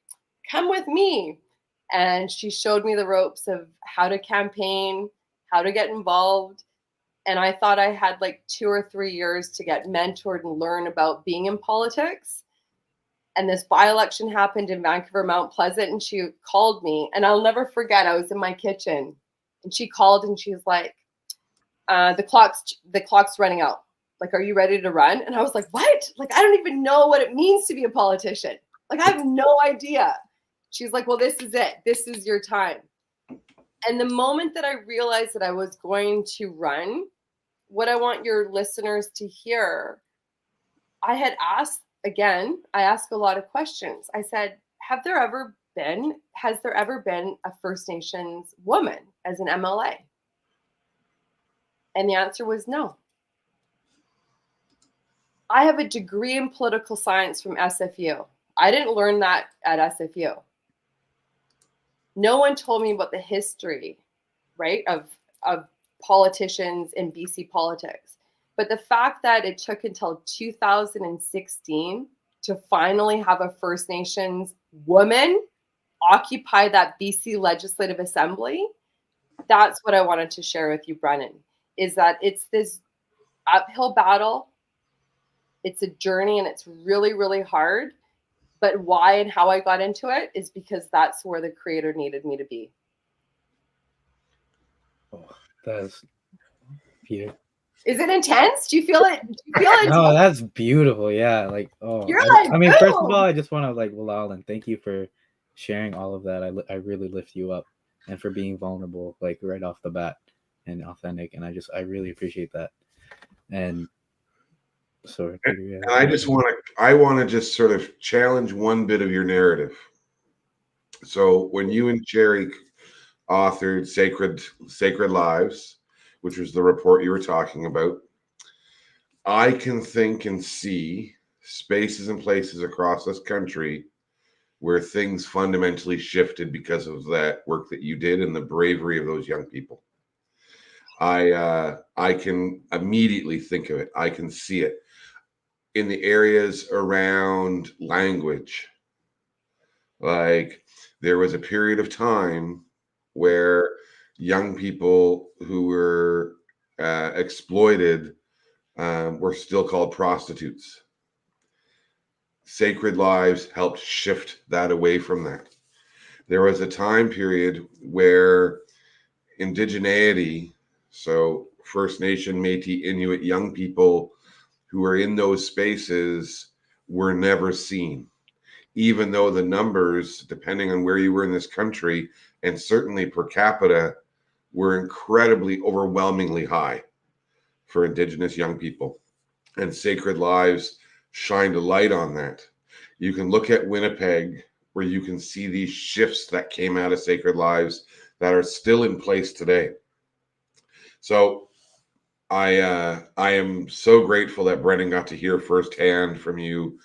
Speaker 3: come with me. And she showed me the ropes of how to campaign, how to get involved. And I thought I had like 2 or 3 years to get mentored and learn about being in politics. And this by-election happened in Vancouver, Mount Pleasant, and she called me. And I'll never forget, I was in my kitchen. And she called and she was like, the clock's running out. Like, are you ready to run? And I was like, what? Like, I don't even know what it means to be a politician. Like, I have no idea. She's like, well, this is it. This is your time. And the moment that I realized that I was going to run, what I want your listeners to hear, I had asked, again, I ask a lot of questions. I said, has there ever been a First Nations woman as an MLA? And the answer was no. I have a degree in political science from SFU. I didn't learn that at SFU. No one told me about the history, right, of politicians in BC politics. But the fact that it took until 2016 to finally have a First Nations woman occupy that BC Legislative Assembly, that's what I wanted to share with you, Brennan, is that it's this uphill battle. It's a journey and it's really, really hard. But why and how I got into it is because that's where the creator needed me to be.
Speaker 2: Oh, that's beautiful.
Speaker 3: Is it intense? Do you feel it?
Speaker 2: No, that's beautiful. Yeah, like, oh,
Speaker 3: You're like,
Speaker 2: I mean,
Speaker 3: boom.
Speaker 2: first of all, I just want to like, Bilal, and thank you for sharing all of that. I really lift you up, and for being vulnerable, like right off the bat, and authentic. And I really appreciate that. And sorry, Peter, yeah.
Speaker 1: And I want to just sort of challenge one bit of your narrative. So when you and Jerry authored Sacred Lives, which was the report you were talking about, I can think and see spaces and places across this country where things fundamentally shifted because of that work that you did and the bravery of those young people. I can immediately think of it. I can see it in the areas around language. Like, there was a period of time where young people who were exploited were still called prostitutes. Sacred Lives helped shift that away from that. There was a time period where indigeneity, so First Nation, Métis, Inuit young people who were in those spaces, were never seen, even though the numbers, depending on where you were in this country, and certainly per capita, were incredibly, overwhelmingly high for Indigenous young people. And Sacred Lives shined a light on that. You can look at Winnipeg, where you can see these shifts that came out of Sacred Lives that are still in place today. So I am so grateful that Brennan got to hear firsthand from you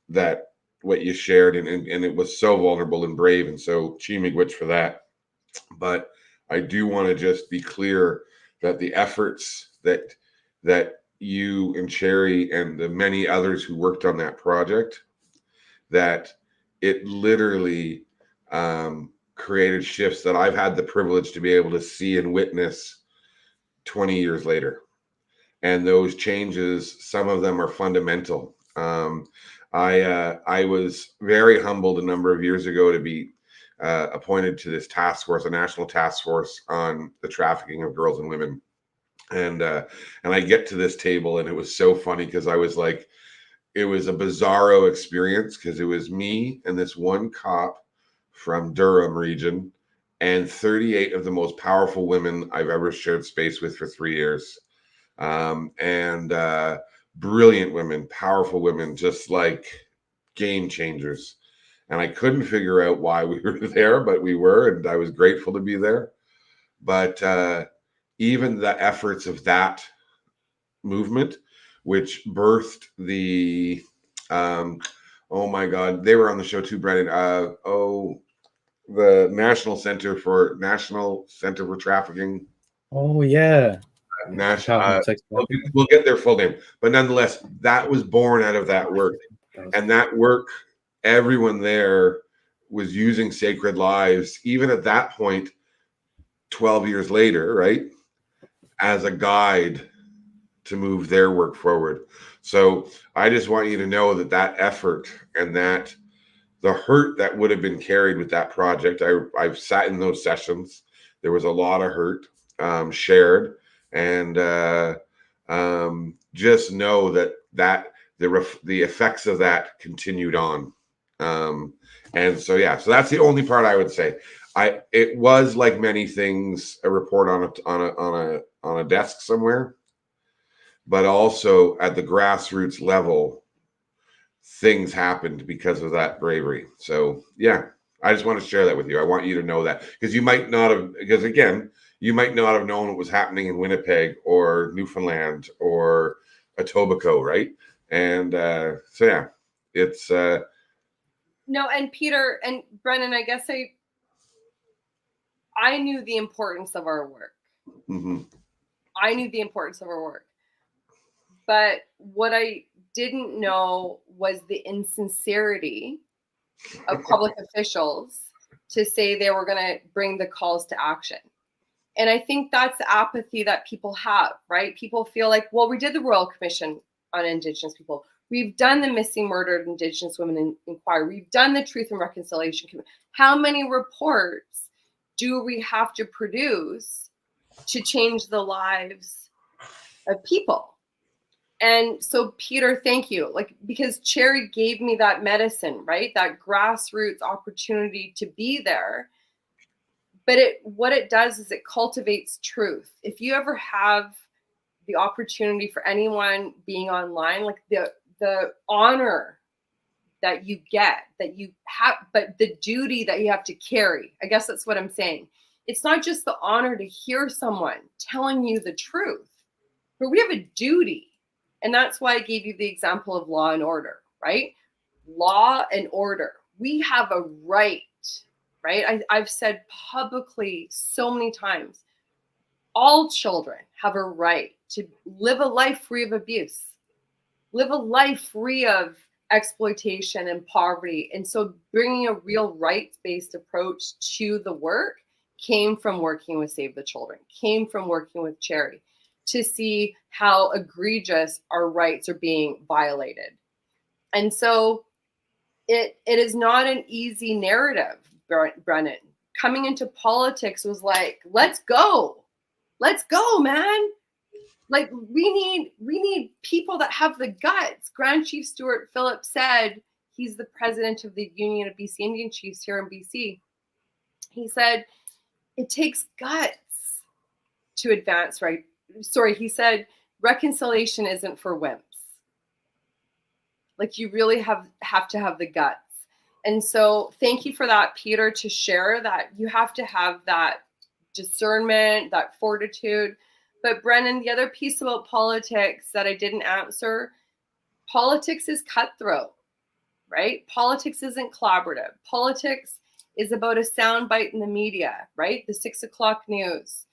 Speaker 1: that what you shared, and it was so vulnerable and brave, and so chimigwich for that. But I do want to just be clear that the efforts that you and Cherry and the many others who worked on that project, that it literally created shifts that I've had the privilege to be able to see and witness 20 years later. And those changes, some of them are fundamental. I was very humbled a number of years ago to be appointed to this task force, a national task force on the trafficking of girls and women. And I get to this table, and it was so funny because I was like, it was a bizarro experience because it was me and this one cop from Durham region and 38 of the most powerful women I've ever shared space with for 3 years. And brilliant women, powerful women, just like game changers. And I couldn't figure out why we were there, but we were, and I was grateful to be there. But even the efforts of that movement, which birthed the, oh my God, they were on the show too, Brennan. The National Center for Trafficking.
Speaker 2: Oh yeah.
Speaker 1: National, we'll get their full name, but nonetheless, that was born out of that work. And that work, everyone there was using Sacred Lives, even at that point, 12 years later, right, as a guide to move their work forward. So I just want you to know that that effort and that the hurt that would have been carried with that project, I've sat in those sessions. There was a lot of hurt shared, and just know that the effects of that continued on. And so yeah, so that's the only part I would say. It was like many things, a report on a desk somewhere, but also at the grassroots level, things happened because of that bravery. So yeah, I just want to share that with you. I want you to know that because you might not have, because again, you might not have known what was happening in Winnipeg or Newfoundland or Etobicoke, right? And so yeah, it's
Speaker 3: no. And Peter and Brennan, I guess I knew the importance of our work.
Speaker 1: mm-hmm.
Speaker 3: I knew the importance of our work, but what I didn't know was the insincerity of public officials to say they were going to bring the calls to action. And I think that's the apathy that people have, right? People feel like, well, we did the Royal Commission on Indigenous People. We've done the Missing Murdered Indigenous Women Inquiry. We've done the Truth and Reconciliation Commission. How many reports do we have to produce to change the lives of people? And so, Peter, thank you. Like, because Cherry gave me that medicine, right? That grassroots opportunity to be there. But what it does is it cultivates truth. If you ever have the opportunity for anyone being online, like the honor that you get, that you have, but the duty that you have to carry, I guess that's what I'm saying. It's not just the honor to hear someone telling you the truth, but we have a duty. And that's why I gave you the example of law and order, right? Law and order. We have a right, right? I've said publicly so many times, all children have a right to live a life free of abuse, live a life free of exploitation and poverty. And so bringing a real rights-based approach to the work came from working with Save the Children, came from working with Cherry, to see how egregious our rights are being violated. And so it is not an easy narrative, Brennan. Coming into politics was like, let's go, man. Like we need people that have the guts. Grand Chief Stuart Phillips said, he's the president of the Union of BC Indian Chiefs here in BC. He said, it takes guts to advance right. Sorry, he said, reconciliation isn't for wimps. Like you really have to have the guts. And so thank you for that, Peter, to share that you have to have that discernment, that fortitude. But Brennan, the other piece about politics that I didn't answer, politics is cutthroat, right? Politics isn't collaborative. Politics is about a soundbite in the media, right? The 6 o'clock news.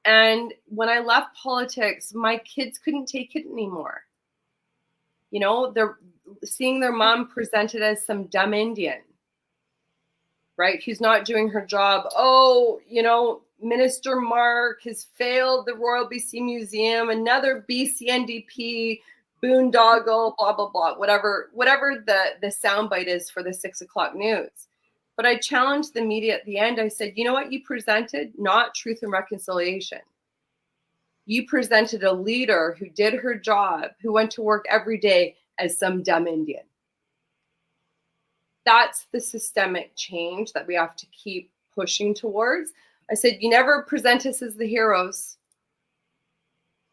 Speaker 3: And when I left politics, my kids couldn't take it anymore. You know, they're seeing their mom presented as some dumb Indian, right? Who's not doing her job. Oh, you know, Minister Mark has failed the Royal BC Museum, another BC NDP boondoggle, blah, blah, blah, whatever the soundbite is for the 6 o'clock news. But I challenged the media at the end. I said, you know what you presented? Not truth and reconciliation. You presented a leader who did her job, who went to work every day as some dumb Indian. That's the systemic change that we have to keep pushing towards. I said, you never present us as the heroes.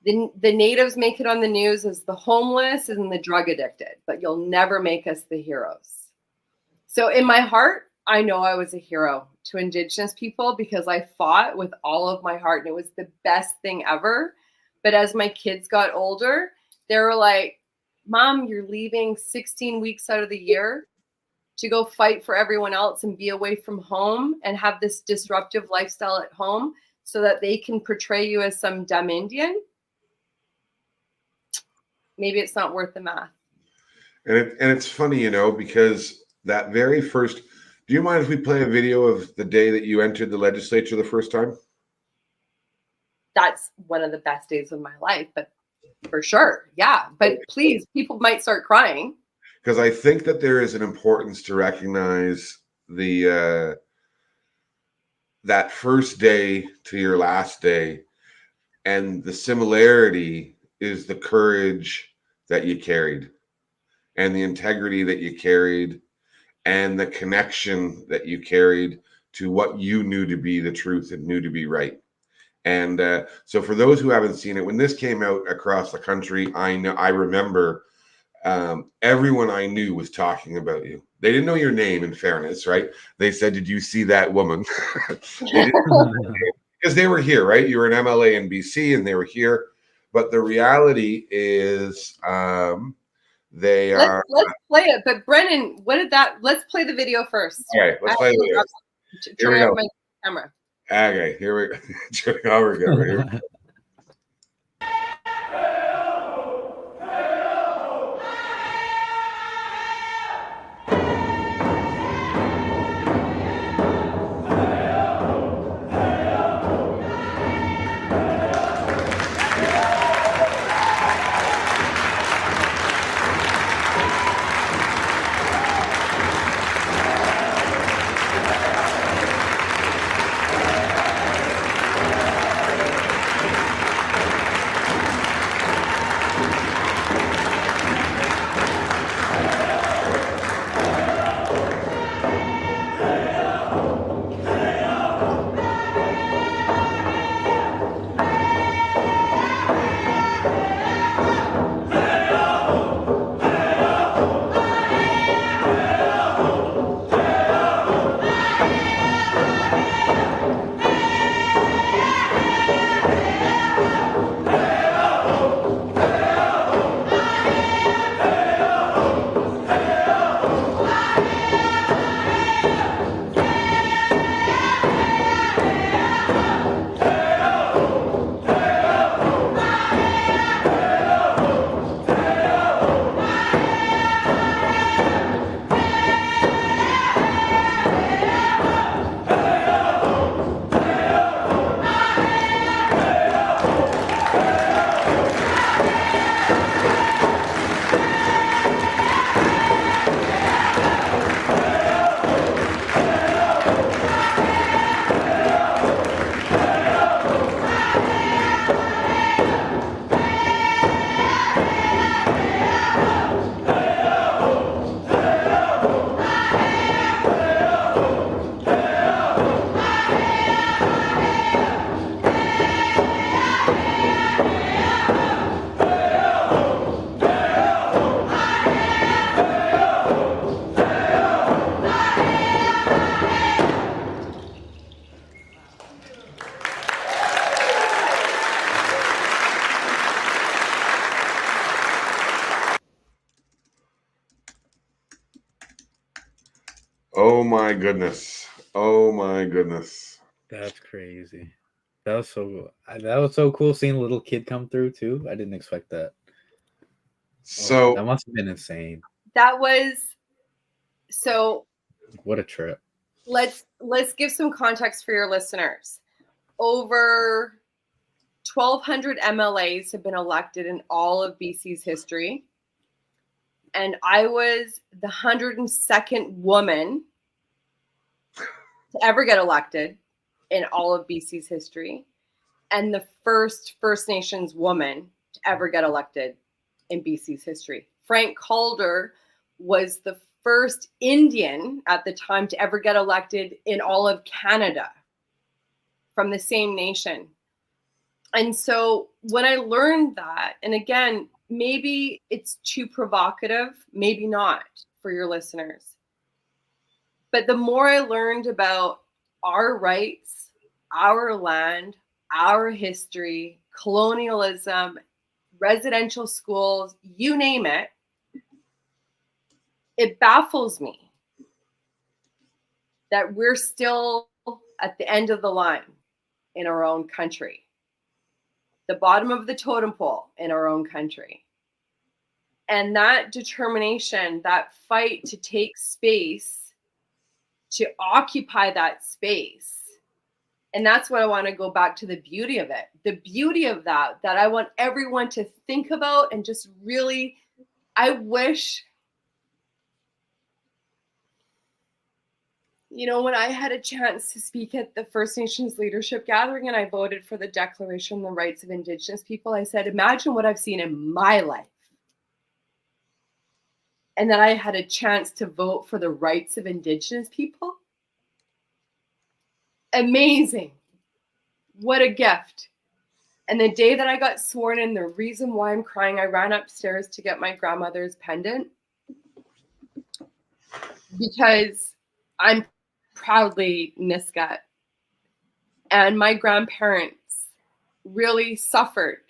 Speaker 3: The natives make it on the news as the homeless and the drug addicted, but you'll never make us the heroes. So in my heart, I know I was a hero to Indigenous people because I fought with all of my heart and it was the best thing ever. But as my kids got older, they were like, Mom, you're leaving 16 weeks out of the year to go fight for everyone else and be away from home and have this disruptive lifestyle at home so that they can portray you as some dumb Indian. Maybe it's not worth the math.
Speaker 1: And it's funny, you know, because that very first, do you mind if we play a video of the day that you entered the legislature the first time?
Speaker 3: That's one of the best days of my life, but for sure. Yeah. But please, people might start crying.
Speaker 1: Because I think that there is an importance to recognize the that first day to your last day, and the similarity is the courage that you carried, and the integrity that you carried, and the connection that you carried to what you knew to be the truth and knew to be right. And so, for those who haven't seen it, when this came out across the country, I remember. Everyone I knew was talking about you. They didn't know your name, in fairness, right? They said, did you see that woman? Because they were here, right? You were an MLA in BC and they were here. But the reality is they are.
Speaker 3: Let's play it. But Brennan, let's play the video first.
Speaker 1: Okay, let's play the video. Here we go.
Speaker 3: My camera.
Speaker 1: Okay, here we go. Here we go. Here we go. Oh my goodness. Oh my goodness.
Speaker 2: That's crazy. That was so cool seeing a little kid come through too. I didn't expect that.
Speaker 1: So
Speaker 2: that must have been insane.
Speaker 3: That was so.
Speaker 2: What a trip.
Speaker 3: Let's give some context for your listeners. over 1,200 MLAs have been elected in all of BC's history. And I was the 102nd woman to ever get elected in all of BC's history, and the first First Nations woman to ever get elected in BC's history. Frank Calder was the first Indian at the time to ever get elected in all of Canada from the same nation. And so when I learned that, and again, maybe it's too provocative, maybe not for your listeners, but the more I learned about our rights, our land, our history, colonialism, residential schools, you name it, it baffles me that we're still at the end of the line in our own country, the bottom of the totem pole in our own country. And that determination, that fight to take space, to occupy that space. And that's what I want to go back to, the beauty of it. The beauty of that I want everyone to think about and just really, I wish, you know, when I had a chance to speak at the First Nations Leadership Gathering and I voted for the Declaration on the Rights of Indigenous People, I said, imagine what I've seen in my life. And that I had a chance to vote for the rights of Indigenous people. Amazing. What a gift. And the day that I got sworn in, the reason why I'm crying, I ran upstairs to get my grandmother's pendant because I'm proudly Nisga'a. And my grandparents really suffered,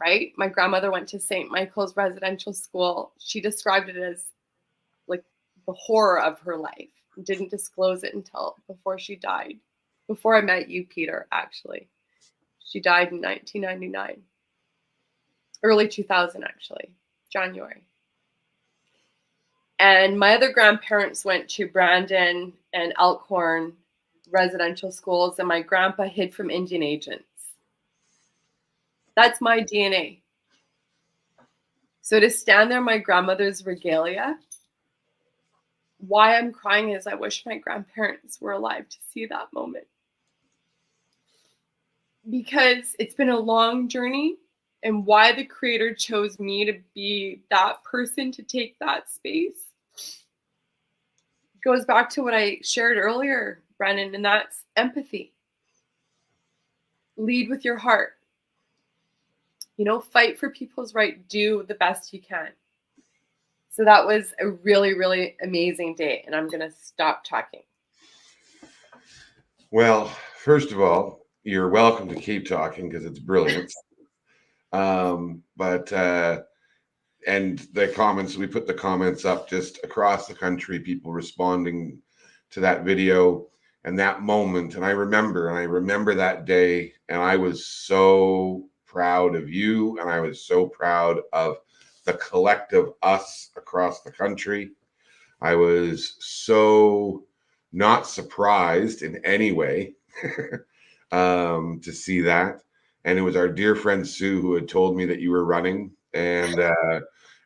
Speaker 3: right? My grandmother went to St. Michael's Residential School. She described it as like the horror of her life. Didn't disclose it until before she died. Before I met you, Peter, actually. She died in 1999. Early 2000, actually. January. And my other grandparents went to Brandon and Elkhorn residential schools, and my grandpa hid from Indian agents. That's my DNA. So to stand there, my grandmother's regalia, why I'm crying is I wish my grandparents were alive to see that moment. Because it's been a long journey, and why the Creator chose me to be that person to take that space goes back to what I shared earlier, Brennan, and that's empathy. Lead with your heart. You know, fight for people's right. Do the best you can. So that was a really, really amazing day, and I'm going to stop talking.
Speaker 1: Well, first of all, you're welcome to keep talking because it's brilliant. And the comments, we put the comments up just across the country, people responding to that video and that moment. And I remember that day, and I was so proud of you, and I was so proud of the collective us across the country. I was so not surprised in any way to see that. And it was our dear friend Sue who had told me that you were running, and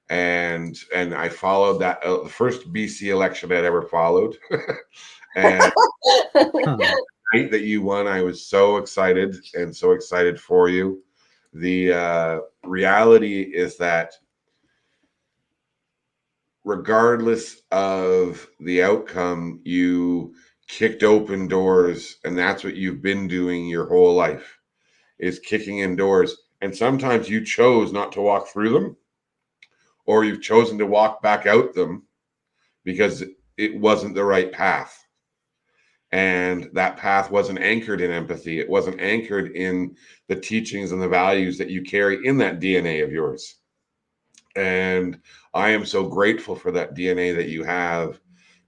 Speaker 1: I followed that the first BC election I'd ever followed. And the night that you won, I was so excited and so excited for you. The reality is that regardless of the outcome, you kicked open doors, and that's what you've been doing your whole life, is kicking in doors. And sometimes you chose not to walk through them, or you've chosen to walk back out them because it wasn't the right path. And that path wasn't anchored in empathy. It wasn't anchored in the teachings and the values that you carry in that DNA of yours. And I am so grateful for that DNA that you have,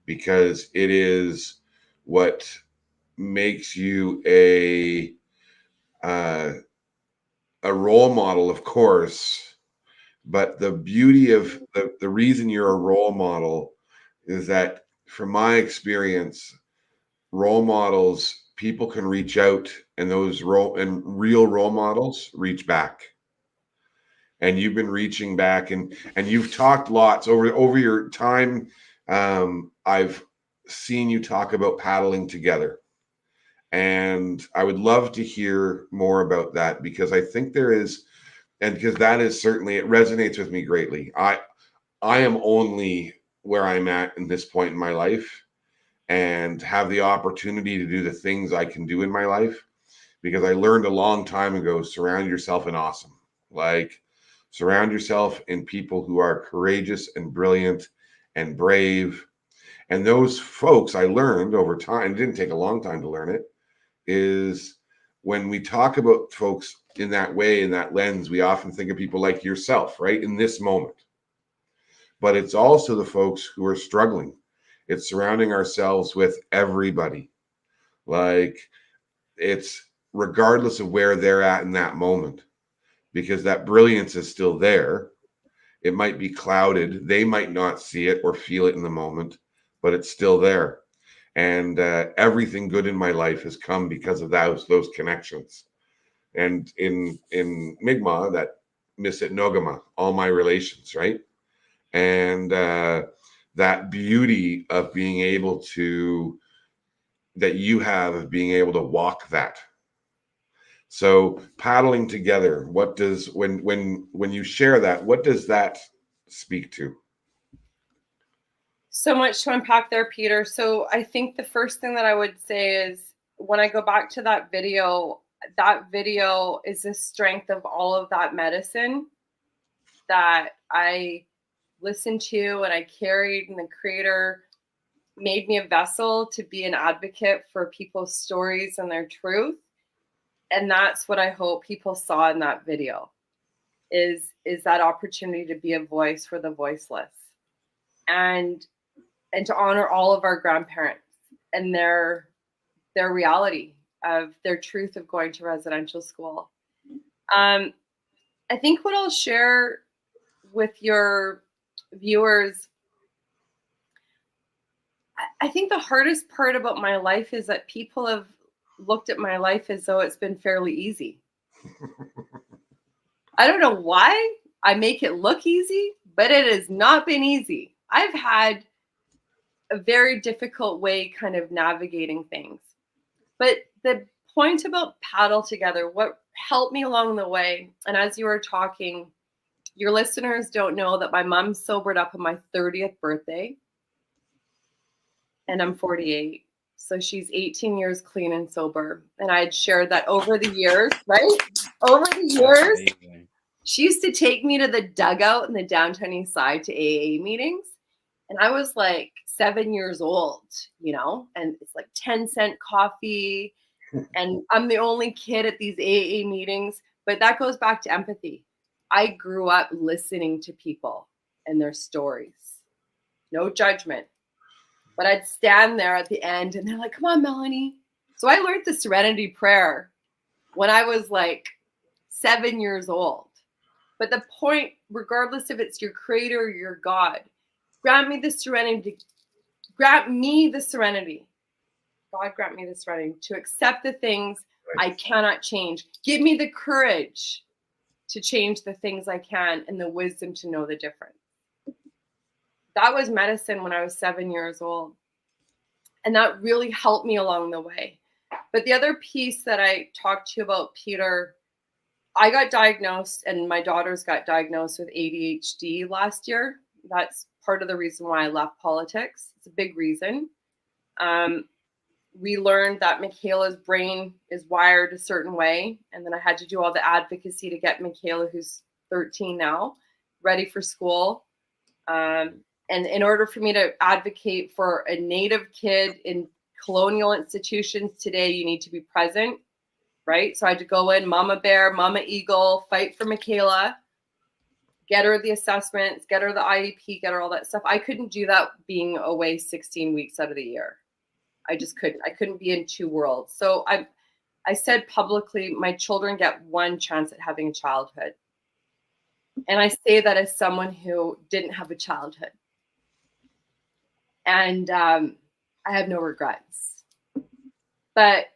Speaker 1: because it is what makes you a role model, of course. But the beauty of the reason you're a role model is that, from my experience, role models people can reach out, and those real role models reach back. And you've been reaching back, and you've talked lots over your time. I've seen you talk about paddling together, and I would love to hear more about that, because I think there is, and because that is certainly, it resonates with me greatly. I am only where I'm at in this point in my life, and have the opportunity to do the things I can do in my life because I learned a long time ago, surround yourself in awesome. Like, surround yourself in people who are courageous and brilliant and brave. And those folks, I learned over time, it didn't take a long time to learn it, is when we talk about folks in that way, in that lens, we often think of people like yourself, right, in this moment. But it's also the folks who are struggling. It's surrounding ourselves with everybody. Like, it's regardless of where they're at in that moment, because that brilliance is still there. It might be clouded. They might not see it or feel it in the moment, but it's still there. And everything good in my life has come because of those connections. And in Mi'kmaq, that Misit Nogama, all my relations, right? And that beauty of being able to, that you have, of being able to walk that. So paddling together, what does, when you share that, what does that speak to?
Speaker 3: So much to unpack there, Peter. So I think the first thing that I would say is, when I go back to that video is the strength of all of that medicine that I listened to and I carried, and the creator made me a vessel to be an advocate for people's stories and their truth. And that's what I hope people saw in that video, is that opportunity to be a voice for the voiceless, and to honor all of our grandparents and their reality of their truth of going to residential school. I think what I'll share with your viewers, I think the hardest part about my life is that people have looked at my life as though it's been fairly easy. I don't know why I make it look easy, but it has not been easy. I've had a very difficult way kind of navigating things. But the point about paddle together, what helped me along the way, and as you were talking, your listeners don't know that my mom sobered up on my 30th birthday, and I'm 48. So she's 18 years clean and sober. And I had shared that over the years, right? Over the years, she used to take me to the dugout in the downtown east side to AA meetings. And I was like 7 years old, and it's like 10-cent coffee. And I'm the only kid at these AA meetings. But that goes back to empathy. I grew up listening to people and their stories. No judgment. But I'd stand there at the end and they're like, come on, Melanie. So I learned the Serenity Prayer when I was like 7 years old. But the point, regardless if it's your creator or your God, grant me the serenity. Grant me the serenity. God, grant me the serenity to accept the things I cannot change. Give me the courage to change the things I can, and the wisdom to know the difference. That was medicine when I was 7 years old. And that really helped me along the way. But the other piece that I talked to you about, Peter, I got diagnosed, and my daughters got diagnosed with ADHD last year. That's part of the reason why I left politics. It's a big reason. We learned that Michaela's brain is wired a certain way. And then I had to do all the advocacy to get Michaela, who's 13 now, ready for school. And in order for me to advocate for a Native kid in colonial institutions today, you need to be present, right? So I had to go in, Mama Bear, Mama Eagle, fight for Michaela, get her the assessments, get her the IEP, get her all that stuff. I couldn't do that being away 16 weeks out of the year. I just couldn't. I couldn't be in two worlds. So I said publicly, my children get one chance at having a childhood. And I say that as someone who didn't have a childhood. And I have no regrets. But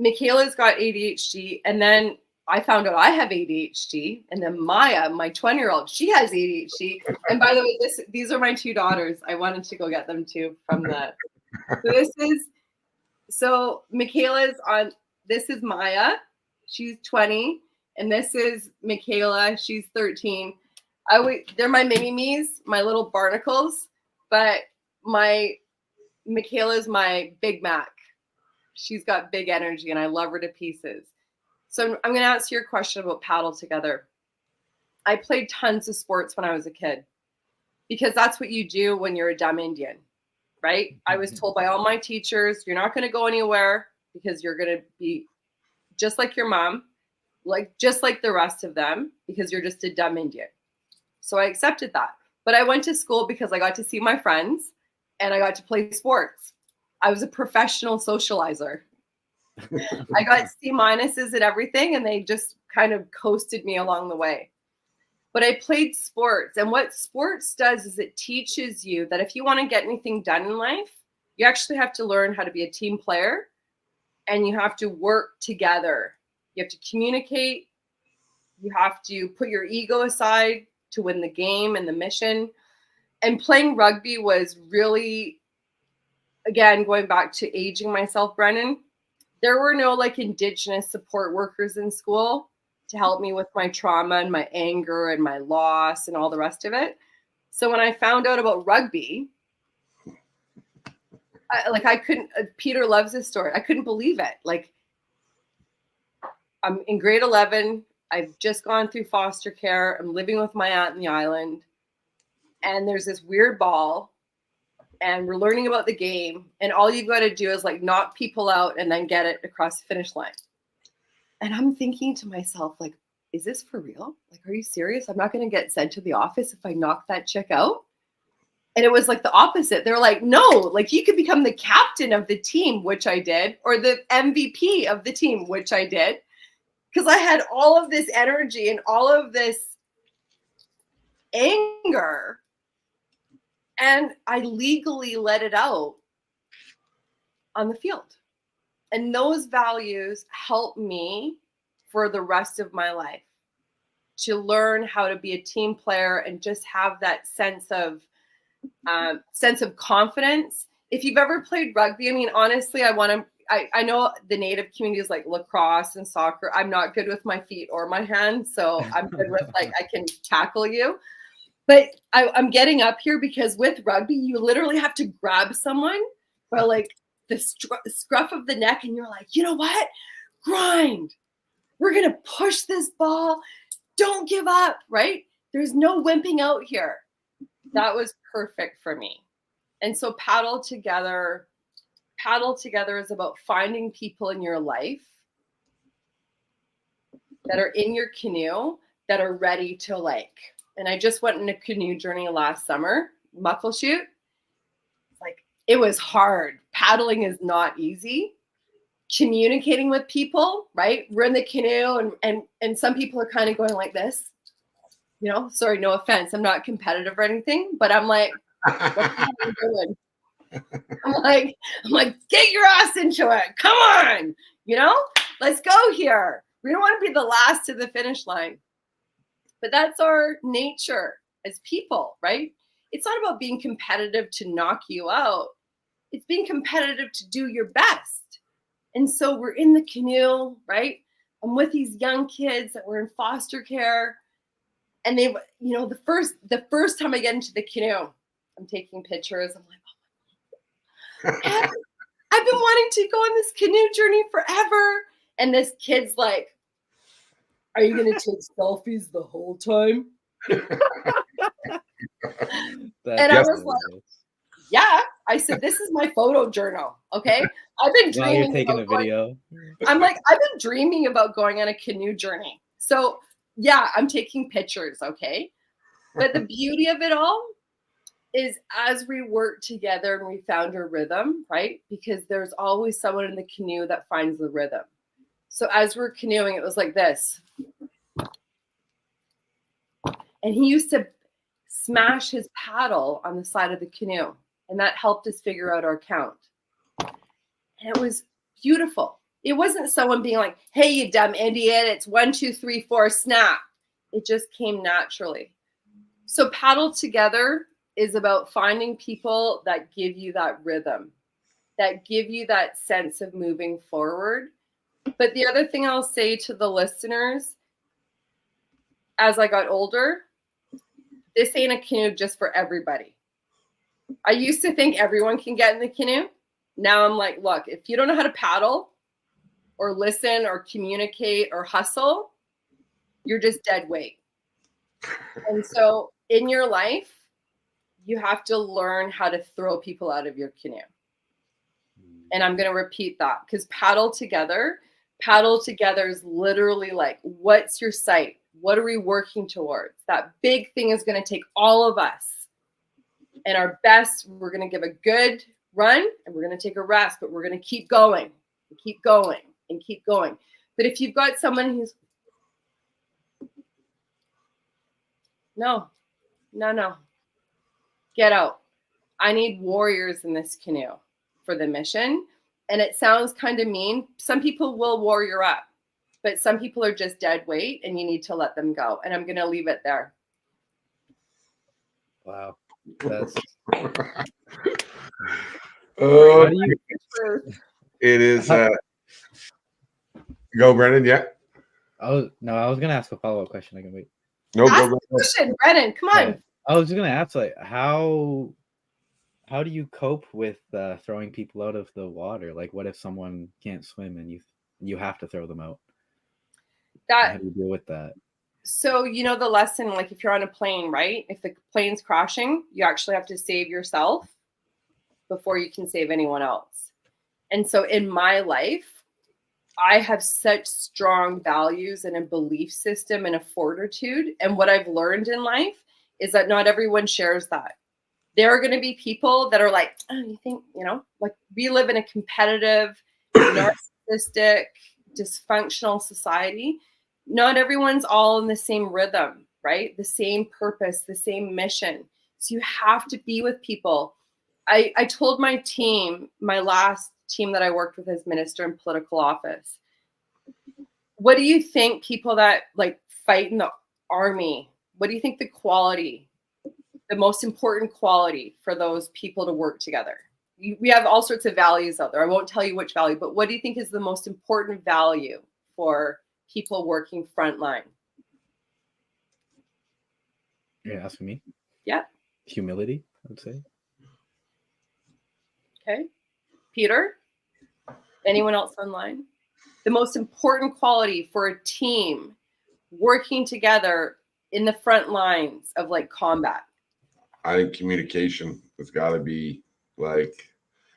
Speaker 3: Michaela's got ADHD, and then I found out I have ADHD, and then Maya, my 20-year-old, she has ADHD. And by the way, these are my two daughters. I wanted to go get them too from the. So Michaela's on. This is Maya, she's 20, and this is Michaela, she's 13. They're my mini-me's, my little barnacles, but Michaela's my Big Mac. She's got big energy, and I love her to pieces. So I'm going to answer your question about paddle together. I played tons of sports when I was a kid because that's what you do when you're a dumb Indian, right? I was told by all my teachers, you're not going to go anywhere because you're going to be just like your mom, just like the rest of them, because you're just a dumb Indian. So I accepted that. But I went to school because I got to see my friends and I got to play sports. I was a professional socializer. I got C- at everything, and they just kind of coasted me along the way. But I played sports, and what sports does is it teaches you that if you want to get anything done in life, you actually have to learn how to be a team player, and you have to work together. You have to communicate. You have to put your ego aside to win the game and the mission. And playing rugby was really, again, going back to aging myself, Brennan, there were no Indigenous support workers in school to help me with my trauma and my anger and my loss and all the rest of it. So when I found out about rugby, I couldn't, Peter loves this story. I couldn't believe it. I'm in grade 11. I've just gone through foster care. I'm living with my aunt in the island. And there's this weird ball. And we're learning about the game. And all you've got to do is knock people out and then get it across the finish line. And I'm thinking to myself, is this for real? Are you serious? I'm not going to get sent to the office if I knock that chick out. And it was the opposite. They're like, no, you could become the captain of the team, which I did, or the MVP of the team, which I did. Because I had all of this energy and all of this anger, and I legally let it out on the field. And those values help me for the rest of my life to learn how to be a team player and just have that sense of confidence. If you've ever played rugby, I mean, honestly, I know the Native communities like lacrosse and soccer. I'm not good with my feet or my hands, so I'm good with I can tackle you. But I'm getting up here because with rugby, you literally have to grab someone by the scruff of the neck, and you're like, you know what? Grind. We're gonna push this ball. Don't give up, right? There's no wimping out here. That was perfect for me. And so paddle together is about finding people in your life that are in your canoe that are ready to and I just went on a canoe journey last summer, Muckleshoot. It was hard. Paddling is not easy. Communicating with people, right? We're in the canoe and some people are kind of going like this, sorry, no offense. I'm not competitive or anything, but I'm like, what are you doing? I'm like, get your ass into it. Come on. Let's go here. We don't want to be the last to the finish line. But that's our nature as people, right? It's not about being competitive to knock you out. It's being competitive to do your best. And so we're in the canoe, right? I'm with these young kids that were in foster care. And they, the first time I get into the canoe, I'm taking pictures. I'm like, oh my God. I've been wanting to go on this canoe journey forever. And this kid's like, are you going to take selfies the whole time? And I was like, yeah. I said, this is my photo journal. Okay. I've been dreaming.
Speaker 2: While you're taking a video.
Speaker 3: I'm like, I've been dreaming about going on a canoe journey. So yeah, I'm taking pictures. Okay. But the beauty of it all is as we work together and we found a rhythm, right? Because there's always someone in the canoe that finds the rhythm. So as we're canoeing, it was like this. And he used to smash his paddle on the side of the canoe. And that helped us figure out our count. And it was beautiful. It wasn't someone being like, hey, you dumb idiot, it's 1, 2, 3, 4, snap. It just came naturally. So paddle together is about finding people that give you that rhythm, that give you that sense of moving forward. But the other thing I'll say to the listeners, as I got older, this ain't a canoe just for everybody. I used to think everyone can get in the canoe. Now I'm like, look, if you don't know how to paddle or listen or communicate or hustle, you're just dead weight. And so in your life, you have to learn how to throw people out of your canoe. And I'm going to repeat that, because paddle together is literally like, what's your sight? What are we working towards? That big thing is going to take all of us and our best. We're going to give a good run and we're going to take a rest, but we're going to keep going and keep going and keep going. But if you've got someone who's no, get out. I need warriors in this canoe for the mission. And it sounds kind of mean. Some people will warrior up, but some people are just dead weight and you need to let them go. And I'm going to leave it there.
Speaker 2: Wow. That's
Speaker 1: Oh,
Speaker 2: how do you
Speaker 1: it is. Go, Brennan. Yeah.
Speaker 2: I was gonna ask a follow-up question. I can wait.
Speaker 1: No,
Speaker 3: Ask
Speaker 1: go.
Speaker 3: the question, Brennan. Come on.
Speaker 2: Yeah. I was just gonna ask, like, how do you cope with throwing people out of the water? Like, what if someone can't swim and you have to throw them out? How do you deal with that?
Speaker 3: So, you know, the lesson, like if you're on a plane, right? If the plane's crashing, you actually have to save yourself before you can save anyone else. And so in my life, I have such strong values and a belief system and a fortitude. And what I've learned in life is that not everyone shares that. There are going to be people that are like, oh, you think, you know, like we live in a competitive, narcissistic, dysfunctional society. Not everyone's all in the same rhythm, right? The same purpose, the same mission. So you have to be with people. I told my team, my last team that I worked with as minister in political office, what do you think people that like fight in the army, what do you think the most important quality for those people to work together? We have all sorts of values out there. I won't tell you which value, but what do you think is the most important value for people working frontline?
Speaker 2: You're asking me?
Speaker 3: Yeah.
Speaker 2: Humility, I would say.
Speaker 3: Okay. Peter? Anyone else online? The most important quality for a team working together in the front lines of like combat?
Speaker 1: I think communication has got to be like,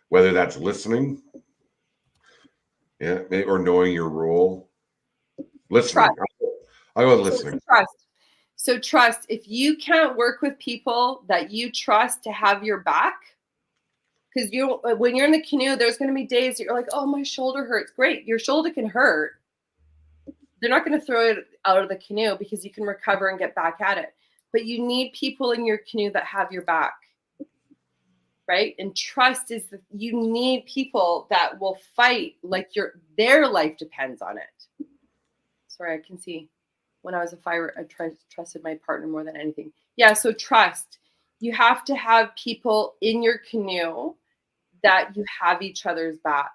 Speaker 1: whether that's listening, yeah, or knowing your role. Listening. I go with listening.
Speaker 3: So trust. If you can't work with people that you trust to have your back, because when you're in the canoe, there's going to be days that you're like, oh, my shoulder hurts. Great. Your shoulder can hurt. They're not going to throw it out of the canoe because you can recover and get back at it. But you need people in your canoe that have your back, right? And trust is that you need people that will fight like their life depends on it. Sorry, I can see when I was a fighter, I trusted my partner more than anything. Yeah, so trust. You have to have people in your canoe that you have each other's back.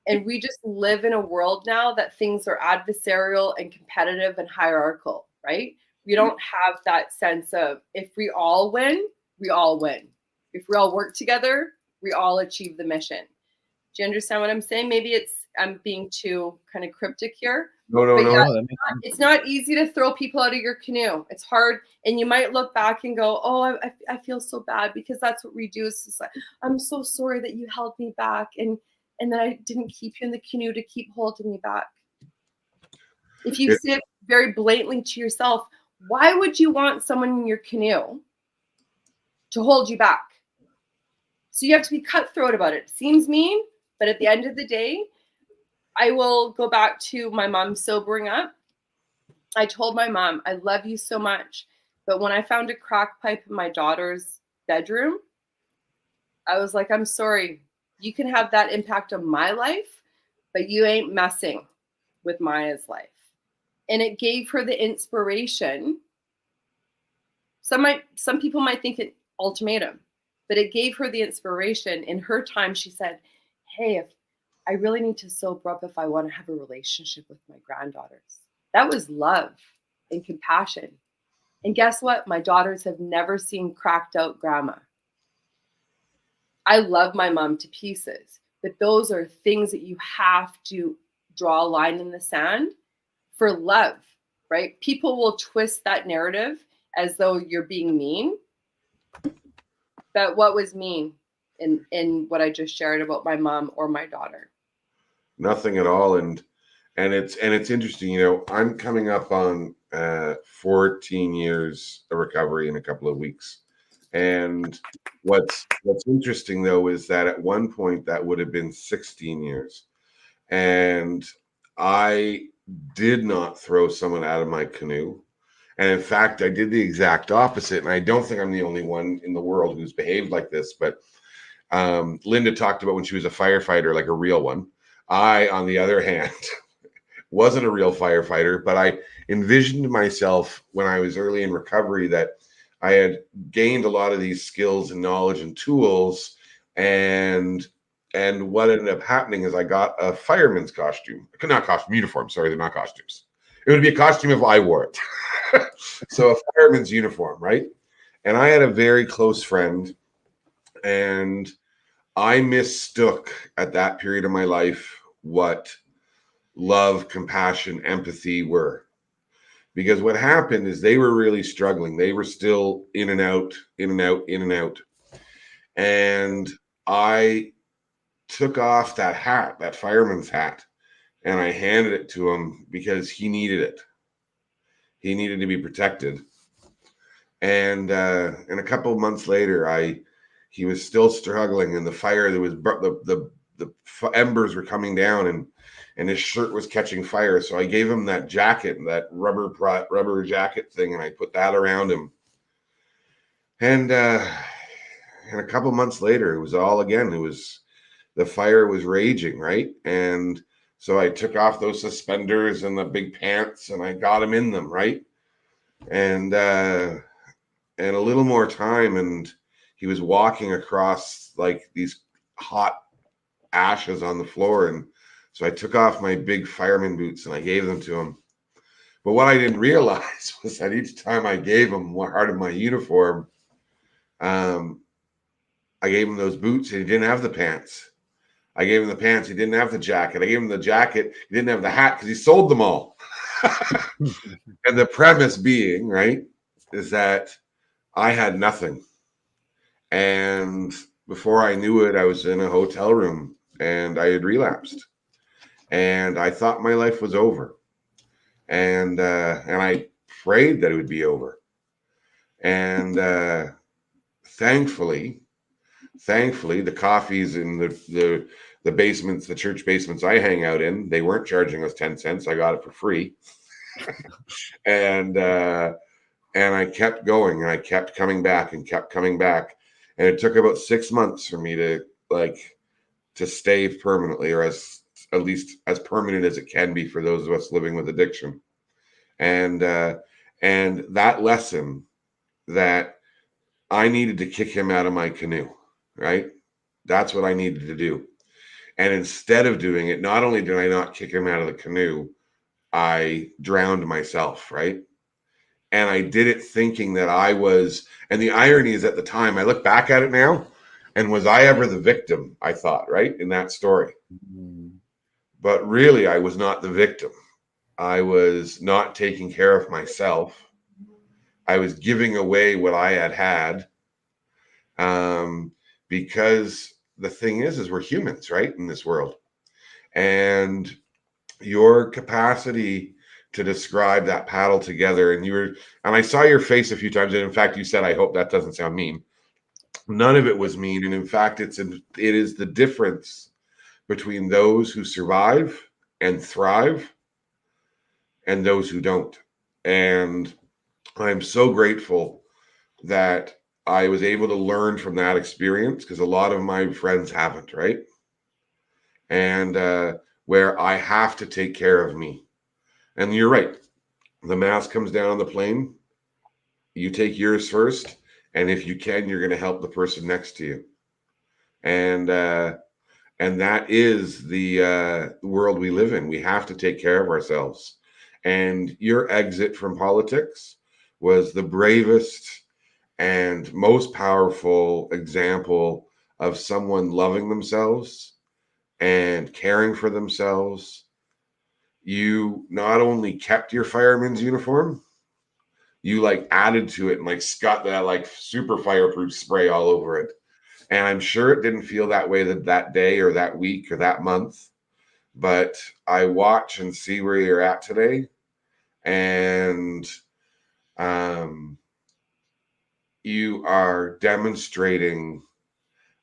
Speaker 3: And we just live in a world now that things are adversarial and competitive and hierarchical, right? We don't have that sense of if we all win, we all win. If we all work together, we all achieve the mission. Do you understand what I'm saying? Maybe I'm being too kind of cryptic here.
Speaker 1: No.
Speaker 3: It's not easy to throw people out of your canoe. It's hard. And you might look back and go, oh, I feel so bad, because that's what we do. It's just like, I'm so sorry that you held me back. And then I didn't keep you in the canoe to keep holding you back. If you say it very blatantly to yourself, why would you want someone in your canoe to hold you back? So you have to be cutthroat about it. It seems mean, but at the end of the day, I will go back to my mom sobering up. I told my mom, I love you so much. But when I found a crack pipe in my daughter's bedroom, I was like, I'm sorry. You can have that impact on my life, but you ain't messing with Maya's life. And it gave her the inspiration. Some people might think it ultimatum, but it gave her the inspiration. In her time, she said, hey, if I really need to sober up if I want to have a relationship with my granddaughters. That was love and compassion. And guess what? My daughters have never seen cracked out grandma. I love my mom to pieces, but those are things that you have to draw a line in the sand for love, right? People will twist that narrative as though you're being mean. But what was mean in what I just shared about my mom or my daughter?
Speaker 1: Nothing at all. And it's interesting, you know, I'm coming up on 14 years of recovery in a couple of weeks. And what's interesting though is that at one point that would have been 16 years. And I did not throw someone out of my canoe. And in fact, I did the exact opposite. And I don't think I'm the only one in the world who's behaved like this. But Linda talked about when she was a firefighter, like a real one. I, on the other hand, wasn't a real firefighter, but I envisioned myself when I was early in recovery that I had gained a lot of these skills and knowledge and tools. And what ended up happening is I got a fireman's costume, not costume, uniform. Sorry, they're not costumes. It would be a costume if I wore it. So a fireman's uniform, right? And I had a very close friend, and I mistook at that period of my life what love, compassion, empathy were. Because what happened is they were really struggling. They were still in and out, in and out, in and out. And I took off that hat, that fireman's hat, and I handed it to him because he needed it. He needed to be protected. And a couple of months later, he was still struggling, and the fire, there was the embers were coming down, and his shirt was catching fire. So I gave him that jacket, that rubber jacket thing, and I put that around him. And a couple months later, it was all again. The fire was raging, right? And so I took off those suspenders and the big pants, and I got him in them, right? And a little more time, and he was walking across like these hot ashes on the floor. And so I took off my big fireman boots and I gave them to him. But what I didn't realize was that each time I gave him part of my uniform, I gave him those boots and he didn't have the pants. I gave him the pants, he didn't have the jacket. I gave him the jacket, he didn't have the hat because he sold them all. And the premise being, right, is that I had nothing. And before I knew it, I was in a hotel room and I had relapsed. And I thought my life was over. And I prayed that it would be over. And thankfully, the coffees in the basements, the church basements I hang out in, they weren't charging us 10 cents. I got it for free. And I kept going, and I kept coming back and kept coming back. And it took about 6 months for me to stay permanently, or at least as permanent as it can be for those of us living with addiction. And that lesson that I needed to kick him out of my canoe, right? That's what I needed to do. And instead of doing it, not only did I not kick him out of the canoe, I drowned myself, right? And I did it thinking that I was, and the irony is at the time, I look back at it now, and was I ever the victim, I thought, right, in that story. But really, I was not the victim. I was not taking care of myself. I was giving away what I had. Because the thing is we're humans, right, in this world. And your capacity to describe that paddle together, and I saw your face a few times, and in fact, you said, I hope that doesn't sound mean. None of it was mean. And in fact, it is the difference between those who survive and thrive and those who don't. And I'm so grateful that I was able to learn from that experience, because a lot of my friends haven't, right? And where I have to take care of me. And you're right. The mask comes down on the plane. You take yours first. And if you can, you're going to help the person next to you. And that is the world we live in. We have to take care of ourselves. And your exit from politics was the bravest and most powerful example of someone loving themselves and caring for themselves. You not only kept your fireman's uniform, you like added to it and like got that like super fireproof spray all over it. And I'm sure it didn't feel that way that day or that week or that month, but I watch and see where you're at today. And you are demonstrating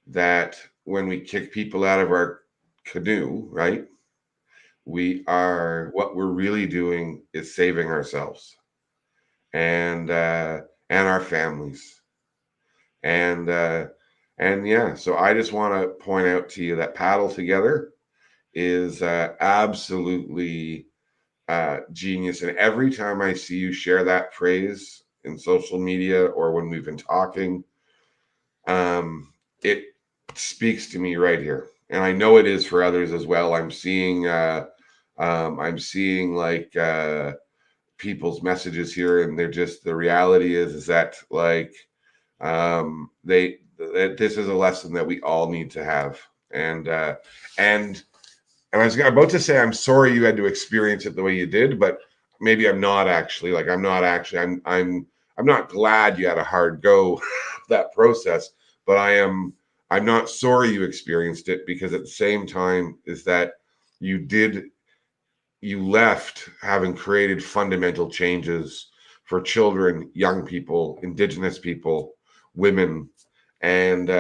Speaker 1: that when we kick people out of our canoe, right? What we're really doing is saving ourselves and our families. And yeah, so I just want to point out to you that Paddle Together is absolutely genius. And every time I see you share that phrase in social media or when we've been talking, it speaks to me right here. And I know it is for others as well. I'm seeing like people's messages here, and they're just, the reality is that like this is a lesson that we all need to have. And I was about to say, I'm sorry you had to experience it the way you did, but maybe I'm not actually. Like, I'm not actually. I'm not glad you had a hard go that process, but I'm not sorry you experienced it, because at the same time is that you left having created fundamental changes for children, young people, Indigenous people, women, and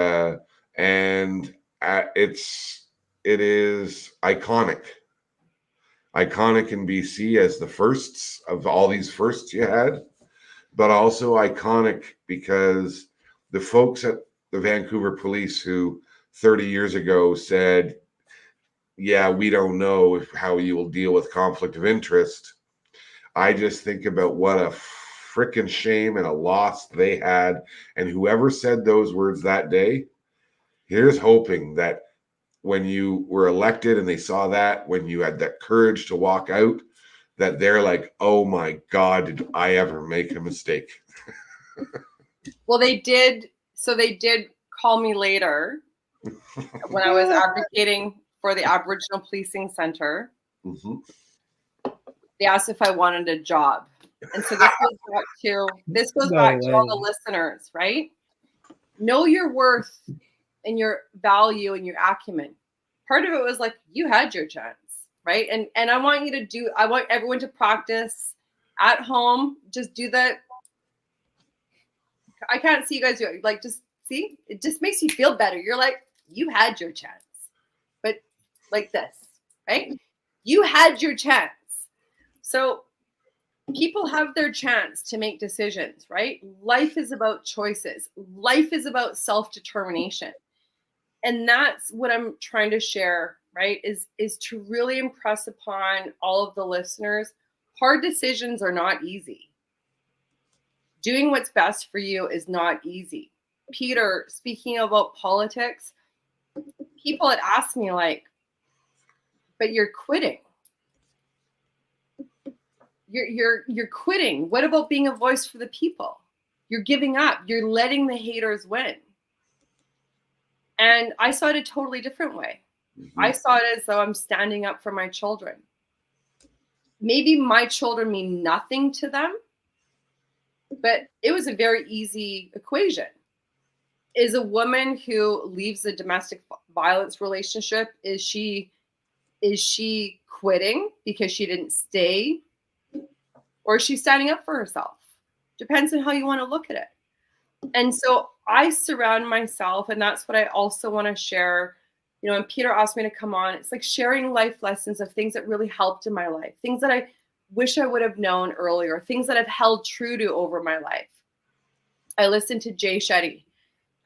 Speaker 1: it is iconic in BC as the firsts of all these firsts you had, but also iconic because the folks at the Vancouver Police who 30 years ago said, yeah, we don't know how you will deal with conflict of interest. I just think about what a freaking shame and a loss they had. And whoever said those words that day, here's hoping that when you were elected and they saw that, when you had that courage to walk out, that they're like, oh my God, did I ever make a mistake?
Speaker 3: Well, they did. So they did call me later when I was advocating for the Aboriginal Policing Center.
Speaker 1: Mm-hmm.
Speaker 3: They asked if I wanted a job. And so this goes back to all the listeners, right? Know your worth and your value and your acumen. Part of it was like, you had your chance, right? And I want everyone to practice at home. Just do that. I can't see you guys do it. Like, just see, it just makes you feel better. You're like, you had your chance, but like this, right? You had your chance. So people have their chance to make decisions, right? Life is about choices. Life is about self-determination. And that's what I'm trying to share, right? Is to really impress upon all of the listeners, hard decisions are not easy. Doing what's best for you is not easy. Peter, speaking about politics, people had asked me like, but you're quitting. You're quitting. What about being a voice for the people? You're giving up. You're letting the haters win. And I saw it a totally different way. Mm-hmm. I saw it as though I'm standing up for my children. Maybe my children mean nothing to them, but it was a very easy equation. Is a woman who leaves a domestic violence relationship, is she quitting because she didn't stay? Or is she standing up for herself? Depends on how you want to look at it. And so I surround myself, and that's what I also want to share. You know, and Peter asked me to come on. It's like sharing life lessons of things that really helped in my life, things that I wish I would have known earlier, things that I've held true to over my life. I listened to Jay Shetty,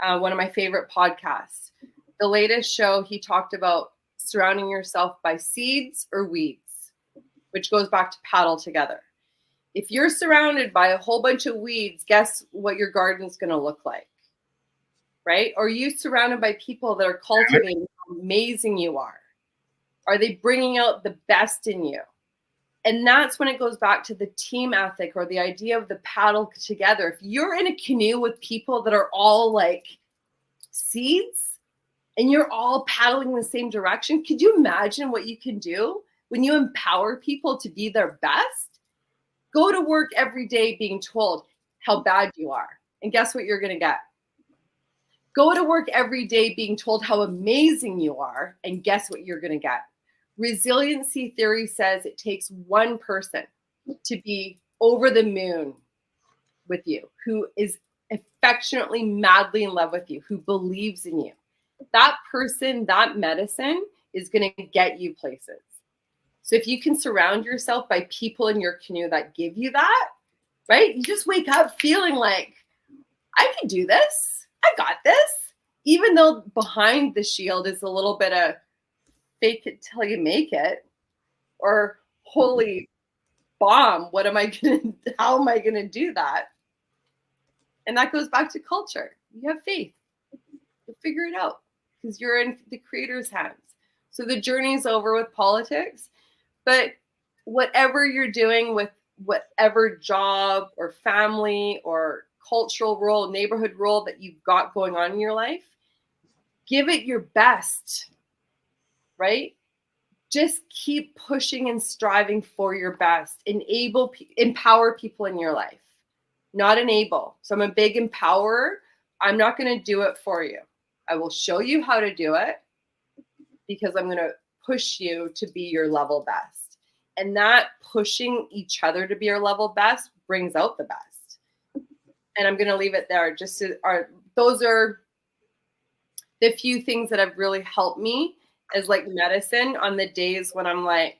Speaker 3: one of my favorite podcasts. The latest show, he talked about surrounding yourself by seeds or weeds, which goes back to paddle together. If you're surrounded by a whole bunch of weeds, guess what your garden's going to look like, right? Or are you surrounded by people that are cultivating how amazing you are? Are they bringing out the best in you? And that's when it goes back to the team ethic or the idea of the paddle together. If you're in a canoe with people that are all like seeds and you're all paddling in the same direction, could you imagine what you can do when you empower people to be their best? Go to work every day being told how bad you are. And guess what you're going to get? Go to work every day being told how amazing you are. And guess what you're going to get? Resiliency theory says it takes one person to be over the moon with you, who is affectionately, madly in love with you, who believes in you. That person, that medicine is going to get you places. So if you can surround yourself by people in your canoe that give you that, right? You just wake up feeling like, I can do this. I got this. Even though behind the shield is a little bit of fake it till you make it, or holy bomb, how am I going to do that? And that goes back to culture. You have faith. You'll figure it out because you're in the creator's hands. So the journey is over with politics, but whatever you're doing with whatever job or family or cultural role, neighborhood role that you've got going on in your life, give it your best. Right? Just keep pushing and striving for your best. Empower people in your life, not enable. So I'm a big empowerer. I'm not going to do it for you. I will show you how to do it because I'm going to push you to be your level best. And that pushing each other to be your level best brings out the best. And I'm going to leave it there. Those are the few things that have really helped me as like medicine on the days when I'm like,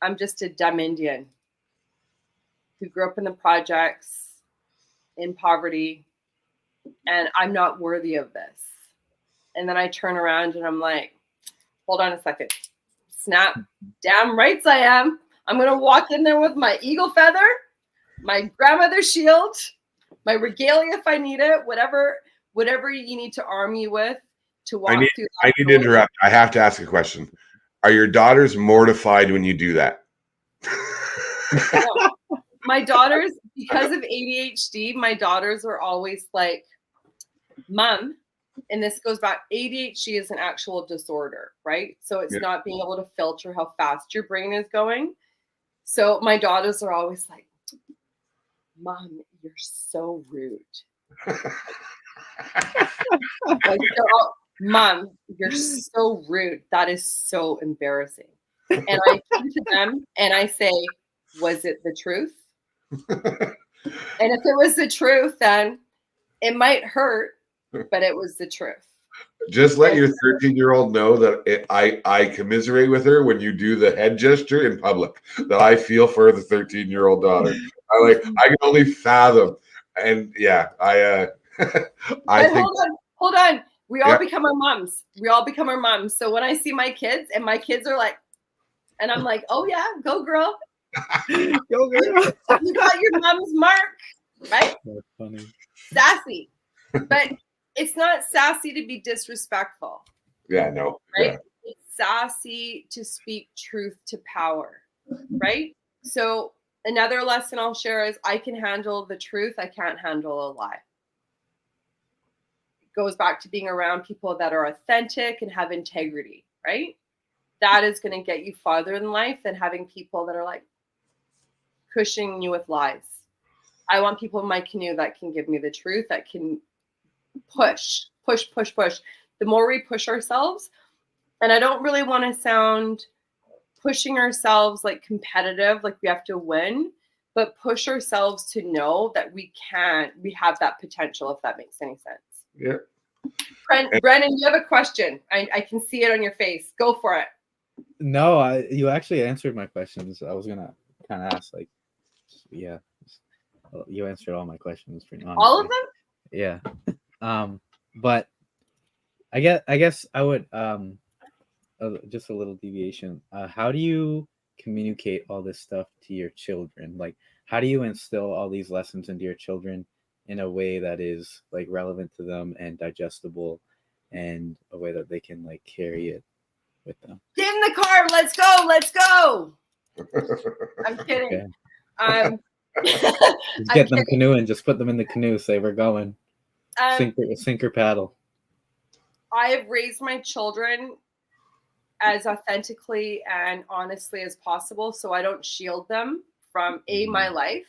Speaker 3: I'm just a dumb Indian who grew up in the projects, in poverty, and I'm not worthy of this. And then I turn around and I'm like, hold on a second. Snap. Damn rights I am. I'm going to walk in there with my eagle feather, my grandmother's shield, my regalia if I need it, whatever you need to arm you with.
Speaker 1: I need to interrupt. I have to ask a question. Are your daughters mortified when you do that?
Speaker 3: No. My daughters, because of ADHD, my daughters are always like, Mom, and this goes back, ADHD is an actual disorder, right? So it's not being able to filter how fast your brain is going. So my daughters are always like, Mom, you're so rude. Mom, you're so rude. That is so embarrassing. And I turn to them and I say, was it the truth? And if it was the truth, then it might hurt, but it was the truth.
Speaker 1: Just let your 13-year-old know that I commiserate with her when you do the head gesture in public, that I feel for the 13-year-old daughter. I can only fathom. And yeah, I think.
Speaker 3: Hold on. We all become our moms. So when I see my kids and my kids are like, and I'm like, oh yeah, go girl. Go girl. You got your mom's mark, right?
Speaker 2: That's funny.
Speaker 3: Sassy. But it's not sassy to be disrespectful.
Speaker 1: Yeah, no.
Speaker 3: Right?
Speaker 1: Yeah.
Speaker 3: It's sassy to speak truth to power. Right? So another lesson I'll share is I can handle the truth. I can't handle a lie. Goes back to being around people that are authentic and have integrity, right? That is going to get you farther in life than having people that are like cushioning you with lies. I want people in my canoe that can give me the truth, that can push. The more we push ourselves, and I don't really want to sound pushing ourselves like competitive, like we have to win, but push ourselves to know that we have that potential, if that makes any sense.
Speaker 1: Yeah.
Speaker 3: Brennan, you have a question. I can see it on your face. Go for it.
Speaker 2: No, you actually answered my questions. I was gonna kind of ask, like, yeah, you answered all my questions pretty honestly.
Speaker 3: All of them?
Speaker 2: Yeah. But I guess I would just a little deviation. How do you communicate all this stuff to your children? Like, how do you instill all these lessons into your children in a way that is like relevant to them and digestible, and a way that they can like carry it with them?
Speaker 3: Get in the car. Let's go. Let's go. I'm kidding.
Speaker 2: Okay. Just get them canoeing. Just put them in the canoe. Say we're going. Sink or paddle.
Speaker 3: I have raised my children as authentically and honestly as possible, so I don't shield them from my life.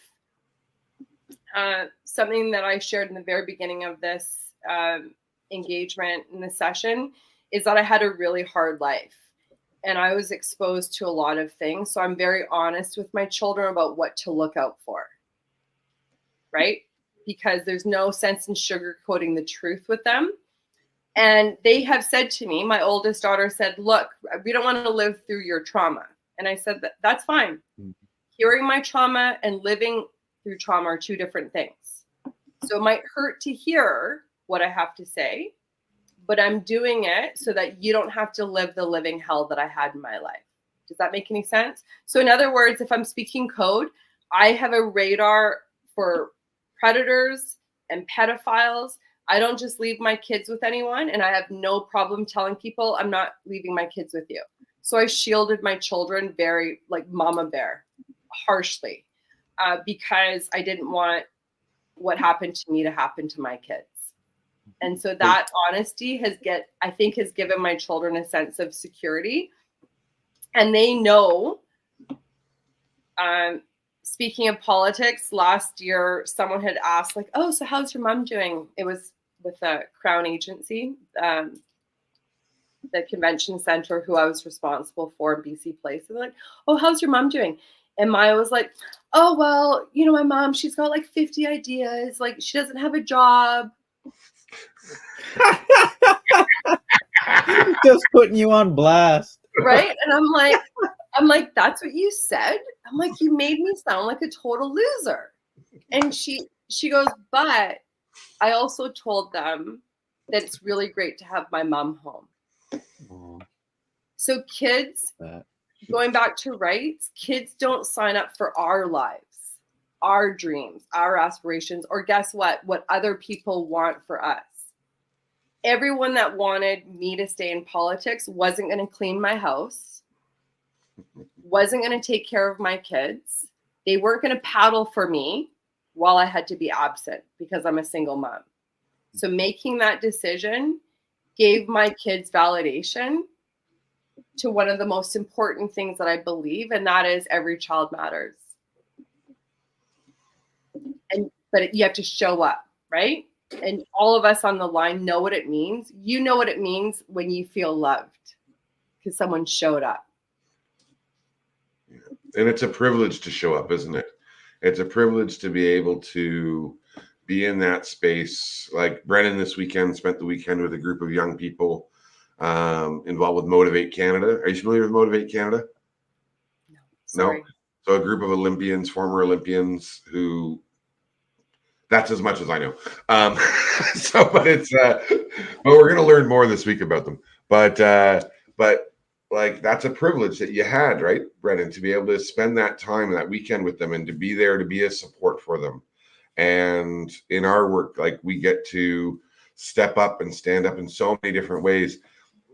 Speaker 3: Something that I shared in the very beginning of this engagement in the session is that I had a really hard life, and I was exposed to a lot of things. So I'm very honest with my children about what to look out for, right? Because there's no sense in sugarcoating the truth with them. And they have said to me, my oldest daughter said, look, we don't want to live through your trauma. And I said, that's fine. Mm-hmm. Hearing my trauma and living through trauma are two different things. So it might hurt to hear what I have to say, but I'm doing it so that you don't have to live the living hell that I had in my life. Does that make any sense? So in other words, if I'm speaking code, I have a radar for predators and pedophiles. I don't just leave my kids with anyone, and I have no problem telling people I'm not leaving my kids with you. So I shielded my children very like mama bear, harshly, because I didn't want what happened to me to happen to my kids. And so that honesty has given my children a sense of security. And they know, speaking of politics, last year, someone had asked like, oh, so how's your mom doing? It was with a Crown agency, the convention center who I was responsible for in BC Place. And they're like, oh, how's your mom doing? And Maya was like, oh, well, my mom, she's got like 50 ideas. Like she doesn't have a job.
Speaker 2: Just putting you on blast.
Speaker 3: Right. And I'm like, that's what you said? I'm like, you made me sound like a total loser. And she goes, but I also told them that it's really great to have my mom home. Aww. So kids, going back to rights, kids don't sign up for our lives, our dreams, our aspirations, or guess what other people want for us. Everyone that wanted me to stay in politics wasn't going to clean my house, wasn't going to take care of my kids. They weren't going to paddle for me while I had to be absent because I'm a single mom. So making that decision gave my kids validation to one of the most important things that I believe, and that is every child matters. But you have to show up, right? And all of us on the line know what it means. You know what it means when you feel loved because someone showed up.
Speaker 1: And it's a privilege to show up, isn't it? It's a privilege to be able to be in that space. Like Brennan this weekend spent the weekend with a group of young people involved with Motivate Canada. Are you familiar with Motivate Canada?
Speaker 3: No. Sorry.
Speaker 1: No? So a group of Olympians, former Olympians who, that's as much as I know. But we're going to learn more this week about them. But like that's a privilege that you had, right, Brennan, to be able to spend that time, that weekend with them and to be there to be a support for them. And in our work, like we get to step up and stand up in so many different ways.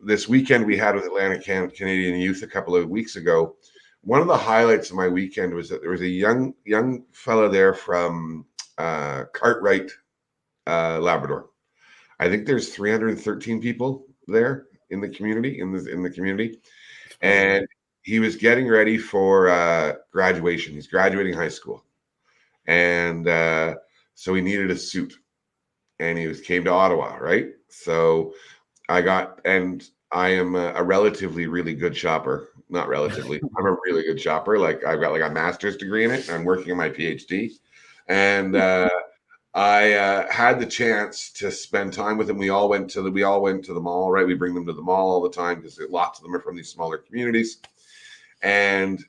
Speaker 1: This weekend we had with Atlantic Canadian Youth a couple of weeks ago. One of the highlights of my weekend was that there was a young fella there from Cartwright, Labrador. I think there's 313 people there in the community, and he was getting ready for graduation. He's graduating high school, and so he needed a suit, and he came to Ottawa, right? So I am a relatively really good shopper. Not relatively, I'm a really good shopper. Like I've got like a master's degree in it. I'm working on my PhD, and I had the chance to spend time with him. We all went to the mall, right? We bring them to the mall all the time because lots of them are from these smaller communities. And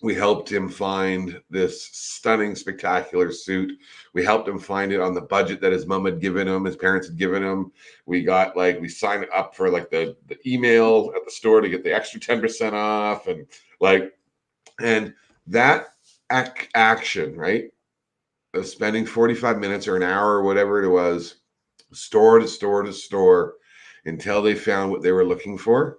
Speaker 1: We helped him find this stunning, spectacular suit. We helped him find it on the budget that his mom had given him, his parents had given him. We got like, we signed up for like the email at the store to get the extra 10% off. And like, and that action, right, of spending 45 minutes or an hour or whatever it was, store to store to store until they found what they were looking for.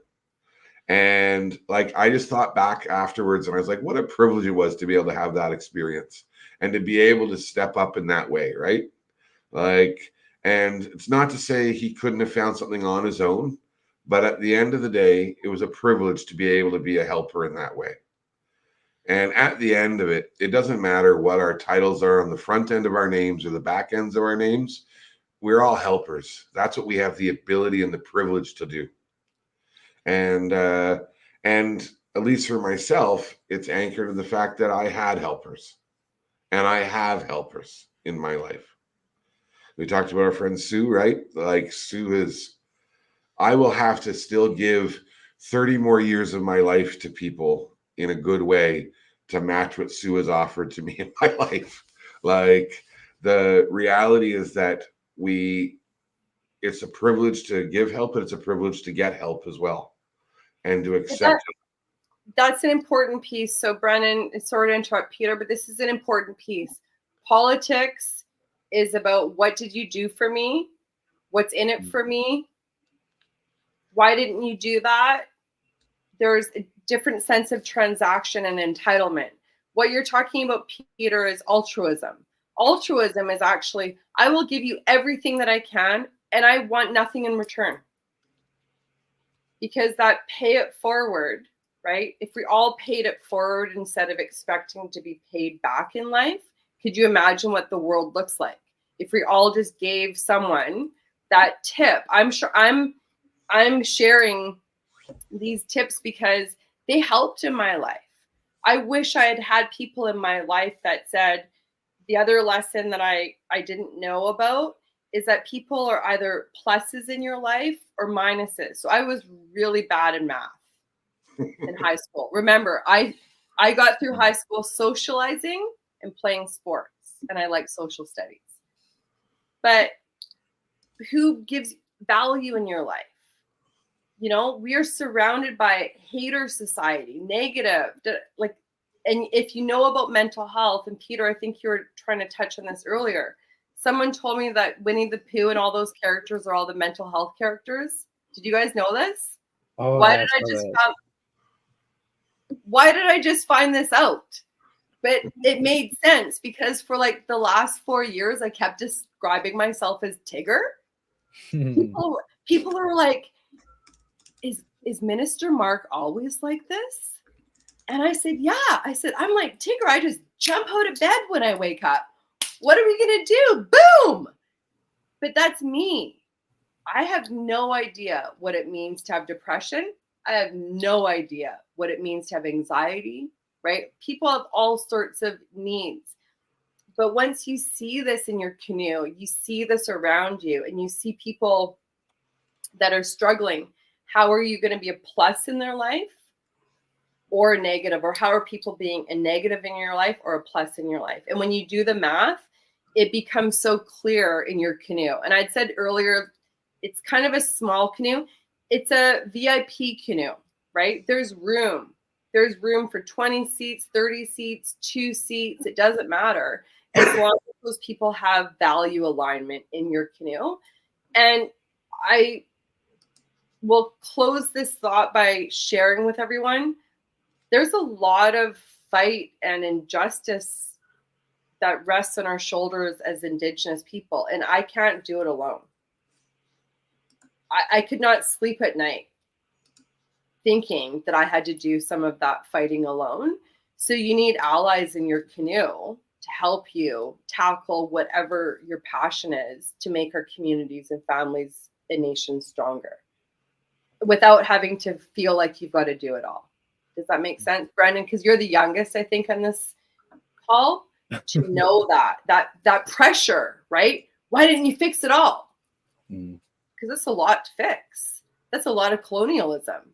Speaker 1: And like, I just thought back afterwards and I was like, what a privilege it was to be able to have that experience and to be able to step up in that way. Right. Like, and it's not to say he couldn't have found something on his own, but at the end of the day, it was a privilege to be able to be a helper in that way. And at the end of it, it doesn't matter what our titles are on the front end of our names or the back ends of our names. We're all helpers. That's what we have the ability and the privilege to do. And at least for myself, it's anchored in the fact that I had helpers and I have helpers in my life. We talked about our friend Sue, right? Like, Sue is, I will have to still give 30 more years of my life to people in a good way to match what Sue has offered to me in my life. Like, the reality is that it's a privilege to give help, but it's a privilege to get help as well. And to accept
Speaker 3: that's an important piece. So Brennan, sorry to interrupt Peter, but this is an important piece. Politics is about, what did you do for me? What's in it for me? Why didn't you do that? There's a different sense of transaction and entitlement. What you're talking about, Peter, is altruism. Altruism is actually, I will give you everything that I can and I want nothing in return. Because that pay it forward, right? If we all paid it forward instead of expecting to be paid back in life, could you imagine what the world looks like? If we all just gave someone that tip. I'm sure I'm sharing these tips because they helped in my life. I wish I had had people in my life that said, the other lesson that I didn't know about is that people are either pluses in your life or minuses. So I was really bad in math in high school. Remember, I got through high school socializing and playing sports, and I like social studies. But who gives value in your life? You know, we are surrounded by hater society, negative, like, and if you know about mental health, and Peter, I think you were trying to touch on this earlier. Someone told me that Winnie the Pooh and all those characters are all the mental health characters. Did you guys know this?
Speaker 2: Oh,
Speaker 3: Why did I just find this out? But it made sense because for like the last 4 years, I kept describing myself as Tigger. People are like, is Minister Mark always like this? And I said, yeah. I said, I'm like Tigger. I just jump out of bed when I wake up. What are we going to do? Boom. But that's me. I have no idea what it means to have depression. I have no idea what it means to have anxiety, right? People have all sorts of needs. But once you see this in your canoe, you see this around you, and you see people that are struggling, how are you going to be a plus in their life or a negative? Or how are people being a negative in your life or a plus in your life? And when you do the math, it becomes so clear in your canoe. And I'd said earlier, it's kind of a small canoe. It's a VIP canoe, right? There's room. There's room for 20 seats, 30 seats, 2 seats. It doesn't matter. As long as those people have value alignment in your canoe. And I will close this thought by sharing with everyone. There's a lot of fight and injustice that rests on our shoulders as Indigenous people. And I can't do it alone. I could not sleep at night thinking that I had to do some of that fighting alone. So you need allies in your canoe to help you tackle whatever your passion is to make our communities and families and nations stronger without having to feel like you've got to do it all. Does that make sense, Brendan? Because you're the youngest, I think, on this call, to know that pressure, right? Why didn't you fix it all? Because it's a lot to fix. That's a lot of colonialism.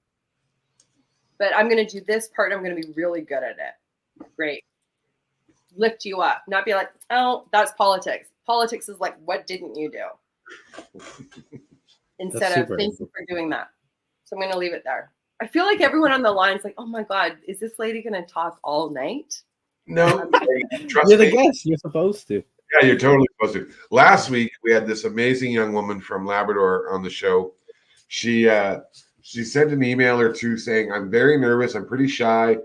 Speaker 3: But I'm going to do this part. I'm going to be really good at it. Great. Lift you up, not be like, oh, that's politics. Politics is like, what didn't you do? Instead of thank you for doing that. So I'm going to leave it there. I feel like everyone on the line is like, oh my God, is this lady going to talk all night?
Speaker 1: No,
Speaker 2: trust you're the guest. You're supposed to.
Speaker 1: Yeah, you're totally supposed to. Last week, we had this amazing young woman from Labrador on the show. She sent an email or two saying, I'm very nervous. I'm pretty shy.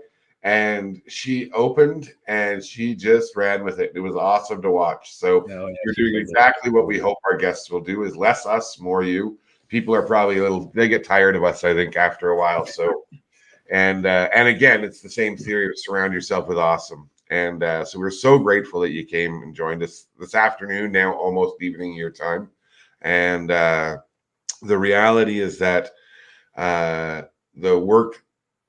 Speaker 1: And she opened and she just ran with it. It was awesome to watch. So you're doing exactly what we hope our guests will do, is less us, more you. People are probably they get tired of us, I think, after a while. So, and again, it's the same theory of surround yourself with awesome. And so we're so grateful that you came and joined us this afternoon, now almost evening your time. And the reality is that the work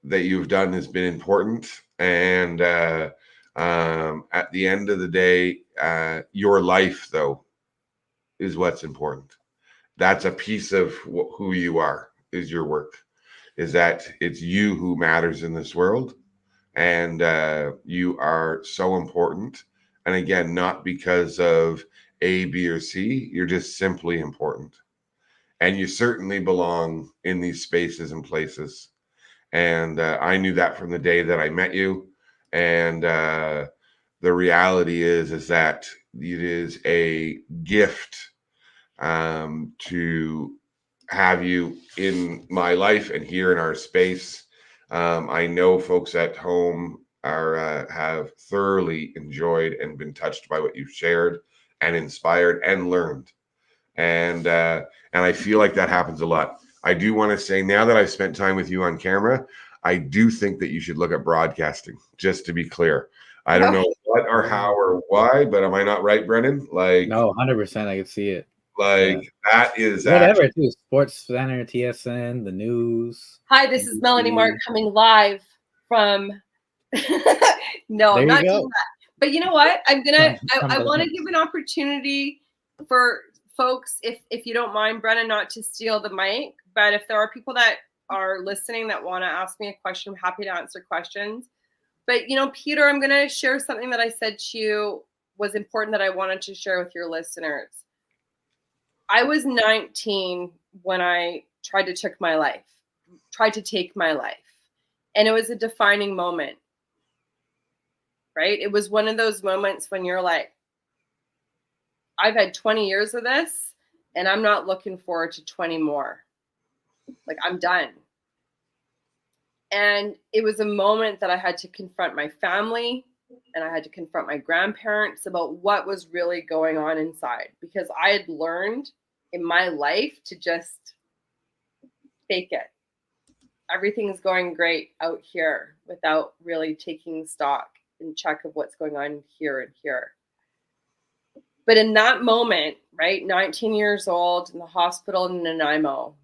Speaker 1: that you've done has been important. And at the end of the day, your life, though, is what's important. That's a piece of who you are, is your work, is that it's you who matters in this world. And you are so important. And again, not because of A, B, or C, you're just simply important. And you certainly belong in these spaces and places. And I knew that from the day that I met you. And the reality is that it is a gift to have you in my life and here in our space. I know folks at home have thoroughly enjoyed and been touched by what you've shared and inspired and learned. And I feel like that happens a lot. I do want to say, now that I've spent time with you on camera, I do think that you should look at broadcasting, just to be clear. I don't know what or how or why, but am I not right, Brennan? Like,
Speaker 2: no, 100%. I can see it.
Speaker 1: Like that is
Speaker 2: whatever too. Sports Center, TSN, the news.
Speaker 3: Hi, this is Melanie Mark coming live from. No, I'm not doing that. But you know what? I want to give an opportunity for folks, if you don't mind, Brennan, not to steal the mic. But if there are people that are listening that want to ask me a question, I'm happy to answer questions. But Peter, I'm going to share something that I said to you was important that I wanted to share with your listeners. I was 19 when I tried to take my life. And it was a defining moment, right? It was one of those moments when you're like, I've had 20 years of this and I'm not looking forward to 20 more. Like, I'm done. And it was a moment that I had to confront my family and I had to confront my grandparents about what was really going on inside, because I had learned in my life to just fake it. Everything's going great out here without really taking stock and check of what's going on here and here. But in that moment, right, 19 years old in the hospital in Nanaimo,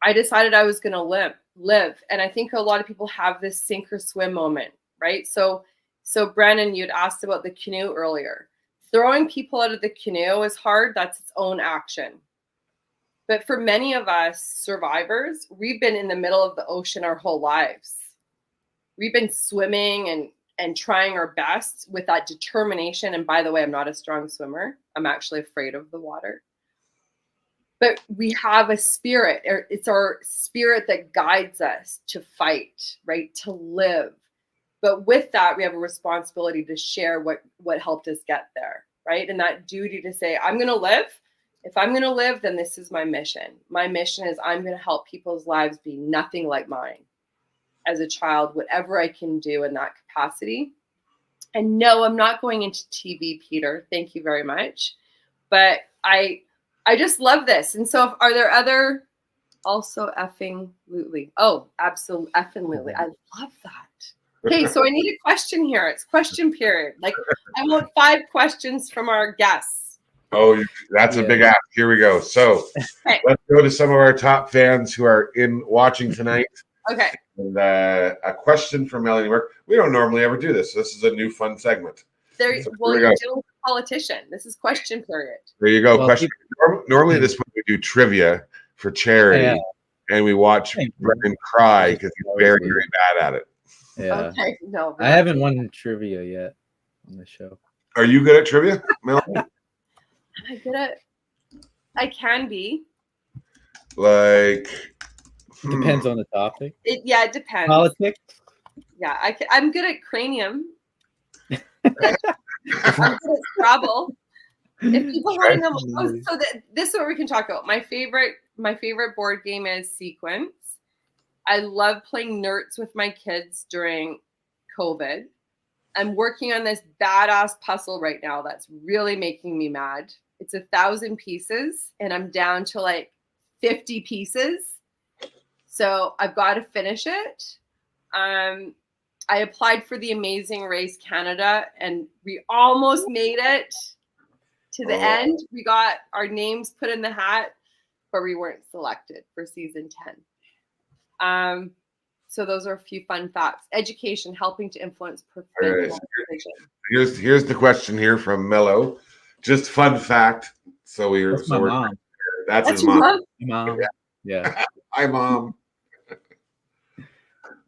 Speaker 3: I decided I was going to live. And I think a lot of people have this sink or swim moment, right? So Brennan, you'd asked about the canoe earlier. Throwing people out of the canoe is hard. That's its own action. But for many of us survivors, we've been in the middle of the ocean our whole lives. We've been swimming and trying our best with that determination. And by the way, I'm not a strong swimmer. I'm actually afraid of the water. But we have a spirit. It's our spirit that guides us to fight, right? To live. But with that, we have a responsibility to share what helped us get there, right? And that duty to say, I'm going to live. If I'm going to live, then this is my mission. My mission is I'm going to help people's lives be nothing like mine as a child, whatever I can do in that capacity. And no, I'm not going into TV, Peter. Thank you very much. But I just love this. And so are there other also effing lutely? Oh, absolutely effing lutely. I love that. Okay, so I need a question here. It's question period. Like, I want 5 questions from our guests.
Speaker 1: Oh, that's a big ask. Here we go. So let's go to some of our top fans who are watching tonight.
Speaker 3: Okay.
Speaker 1: And a question from Melanie Mark. We don't normally ever do this. This is a new fun segment.
Speaker 3: You're dealing with a politician. This is question period.
Speaker 1: There you go. Well, question. Normally this one we do trivia for charity, and we watch Brendan cry because he's very, very bad at it.
Speaker 2: Yeah.
Speaker 3: Okay, no.
Speaker 2: I haven't won trivia yet on the show.
Speaker 1: Are you good at trivia, Melanie?
Speaker 3: Am I good at? I can be.
Speaker 1: Like,
Speaker 2: It depends on the topic.
Speaker 3: It depends.
Speaker 2: Politics.
Speaker 3: Yeah, I'm good at cranium. I'm good at Scrabble. If people want to know, so this is what we can talk about. My favorite board game is Sequence. I love playing Nerds with my kids during COVID. I'm working on this badass puzzle right now that's really making me mad. It's 1,000 pieces, and I'm down to like 50 pieces. So I've got to finish it. I applied for the Amazing Race Canada, and we almost made it to the end. We got our names put in the hat, but we weren't selected for season 10. So those are a few fun facts. Education, helping to influence provincial decisions.
Speaker 1: Here's the question here from Mello. Just fun fact.
Speaker 2: That's my mom.
Speaker 1: That's his mom.
Speaker 2: Mom. Yeah.
Speaker 1: Hi, Mom.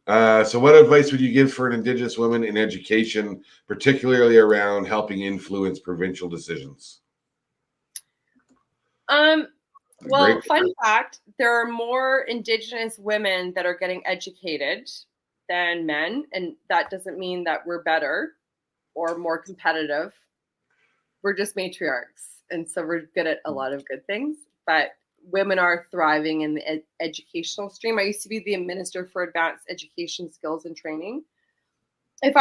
Speaker 1: So what advice would you give for an Indigenous woman in education, particularly around helping influence provincial decisions?
Speaker 3: Well, fun fact, there are more Indigenous women that are getting educated than men, and that doesn't mean that we're better or more competitive. We're just matriarchs, and so we're good at a lot of good things, but women are thriving in the educational stream. I used to be the Minister for Advanced Education Skills and Training. If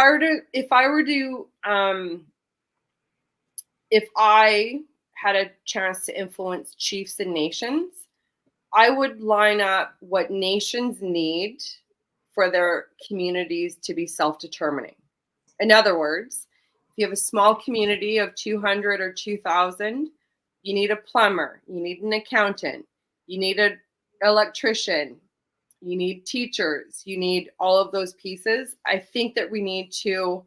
Speaker 3: I had a chance to influence chiefs and nations, I would line up what nations need for their communities to be self-determining. In other words, if you have a small community of 200 or 2,000, you need a plumber, you need an accountant, you need an electrician, you need teachers, you need all of those pieces. I think that we need to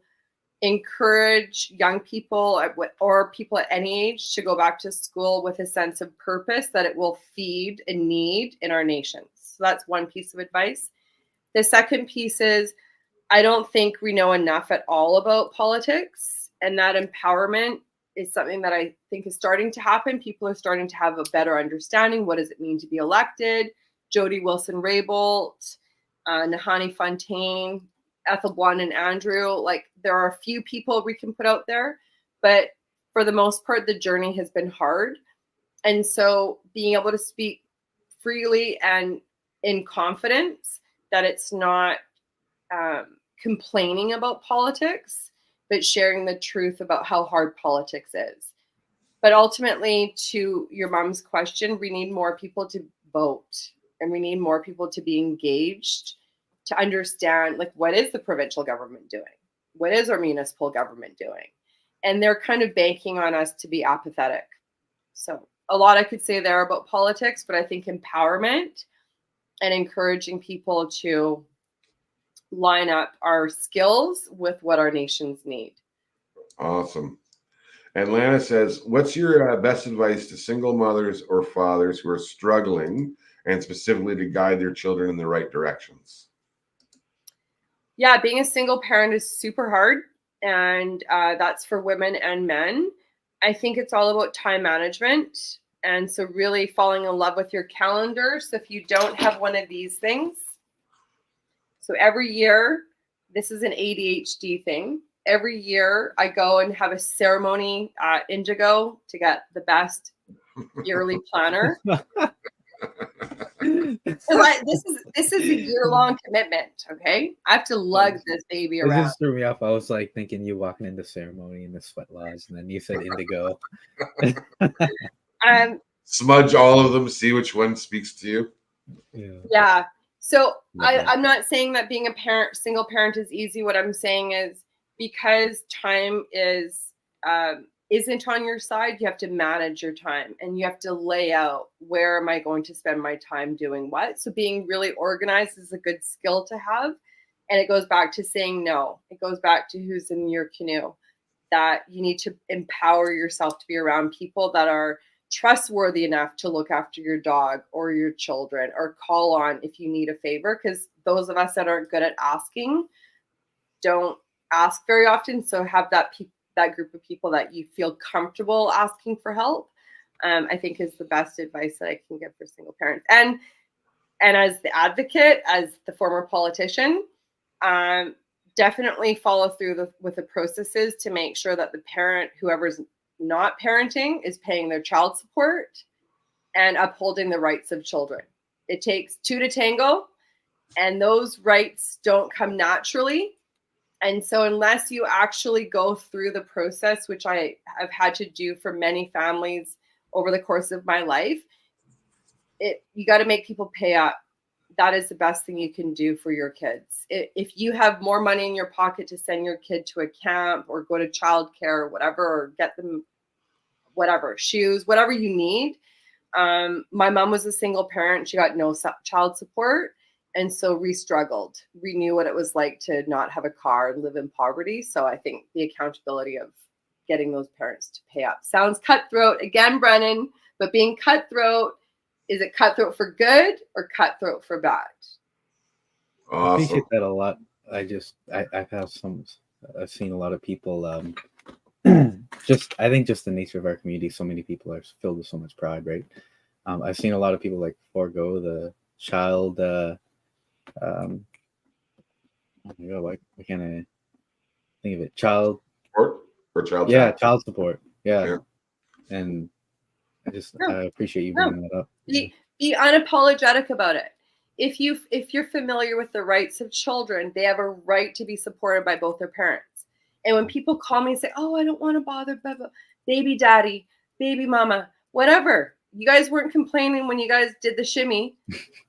Speaker 3: encourage young people or people at any age to go back to school with a sense of purpose that it will feed a need in our nations. So that's one piece of advice. The second piece is, I don't think we know enough at all about politics, and that empowerment is something that I think is starting to happen. People are starting to have a better understanding. What does it mean to be elected? Jody Wilson-Raybould, Nahanni Fontaine, Ethel Blond and Andrew, like there are a few people we can put out there, but for the most part, the journey has been hard. And so being able to speak freely and in confidence that it's not complaining about politics, but sharing the truth about how hard politics is. But ultimately, to your mom's question, we need more people to vote, and we need more people to be engaged, to understand, like, what is the provincial government doing? What is our municipal government doing? And they're kind of banking on us to be apathetic. So a lot I could say there about politics, but I think empowerment and encouraging people to line up our skills with what our nations need.
Speaker 1: Awesome. And Lana says, what's your best advice to single mothers or fathers who are struggling, and specifically to guide their children in the right directions?
Speaker 3: Yeah, being a single parent is super hard, and that's for women and men. I think it's all about time management, and so really falling in love with your calendar. So if you don't have one of these things, so every year, this is an ADHD thing. Every year I go and have a ceremony at Indigo to get the best yearly planner. This is a year-long commitment, okay? I have to lug this baby around.
Speaker 2: It just threw me off. I was like thinking you walking into ceremony in the sweat lodge, and then you said Indigo.
Speaker 1: Smudge all of them, see which one speaks to you.
Speaker 3: Yeah. So I'm not saying that being a single parent is easy. What I'm saying is, because time isn't on your side, you have to manage your time, and you have to lay out, where am I going to spend my time doing what? So being really organized is a good skill to have. And it goes back to saying no. It goes back to who's in your canoe, that you need to empower yourself to be around people that are trustworthy enough to look after your dog or your children, or call on if you need a favor. Because those of us that aren't good at asking don't ask very often. So have that group of people that you feel comfortable asking for help, I think is the best advice that I can give for single parents. And as the advocate, as the former politician, definitely follow through with the processes to make sure that the parent, whoever's not parenting, is paying their child support and upholding the rights of children. It takes two to tango, and those rights don't come naturally. And so unless you actually go through the process, which I have had to do for many families over the course of my life, you got to make people pay up. That is the best thing you can do for your kids. If you have more money in your pocket to send your kid to a camp or go to childcare or whatever, or get them whatever, shoes, whatever you need. My mom was a single parent. She got no child support. And so struggled. We knew what it was like to not have a car and live in poverty. So I think the accountability of getting those parents to pay up sounds cutthroat again, Brennan, but being cutthroat, is it cutthroat for good or cutthroat for bad?
Speaker 1: Awesome.
Speaker 2: I appreciate that a lot. I've seen a lot of people, I think just the nature of our community, so many people are filled with so much pride, right? I've seen a lot of people like forego the child, oh my God, why can't I think of it? Child
Speaker 1: support or child
Speaker 2: yeah,
Speaker 1: tax?
Speaker 2: child support. Yeah.
Speaker 1: Yeah.
Speaker 2: And I appreciate you bringing that up.
Speaker 3: Be unapologetic about it. If you're familiar with the rights of children, they have a right to be supported by both their parents. And when people call me and say, "Oh, I don't want to bother baby daddy, baby mama, whatever," you guys weren't complaining when you guys did the shimmy.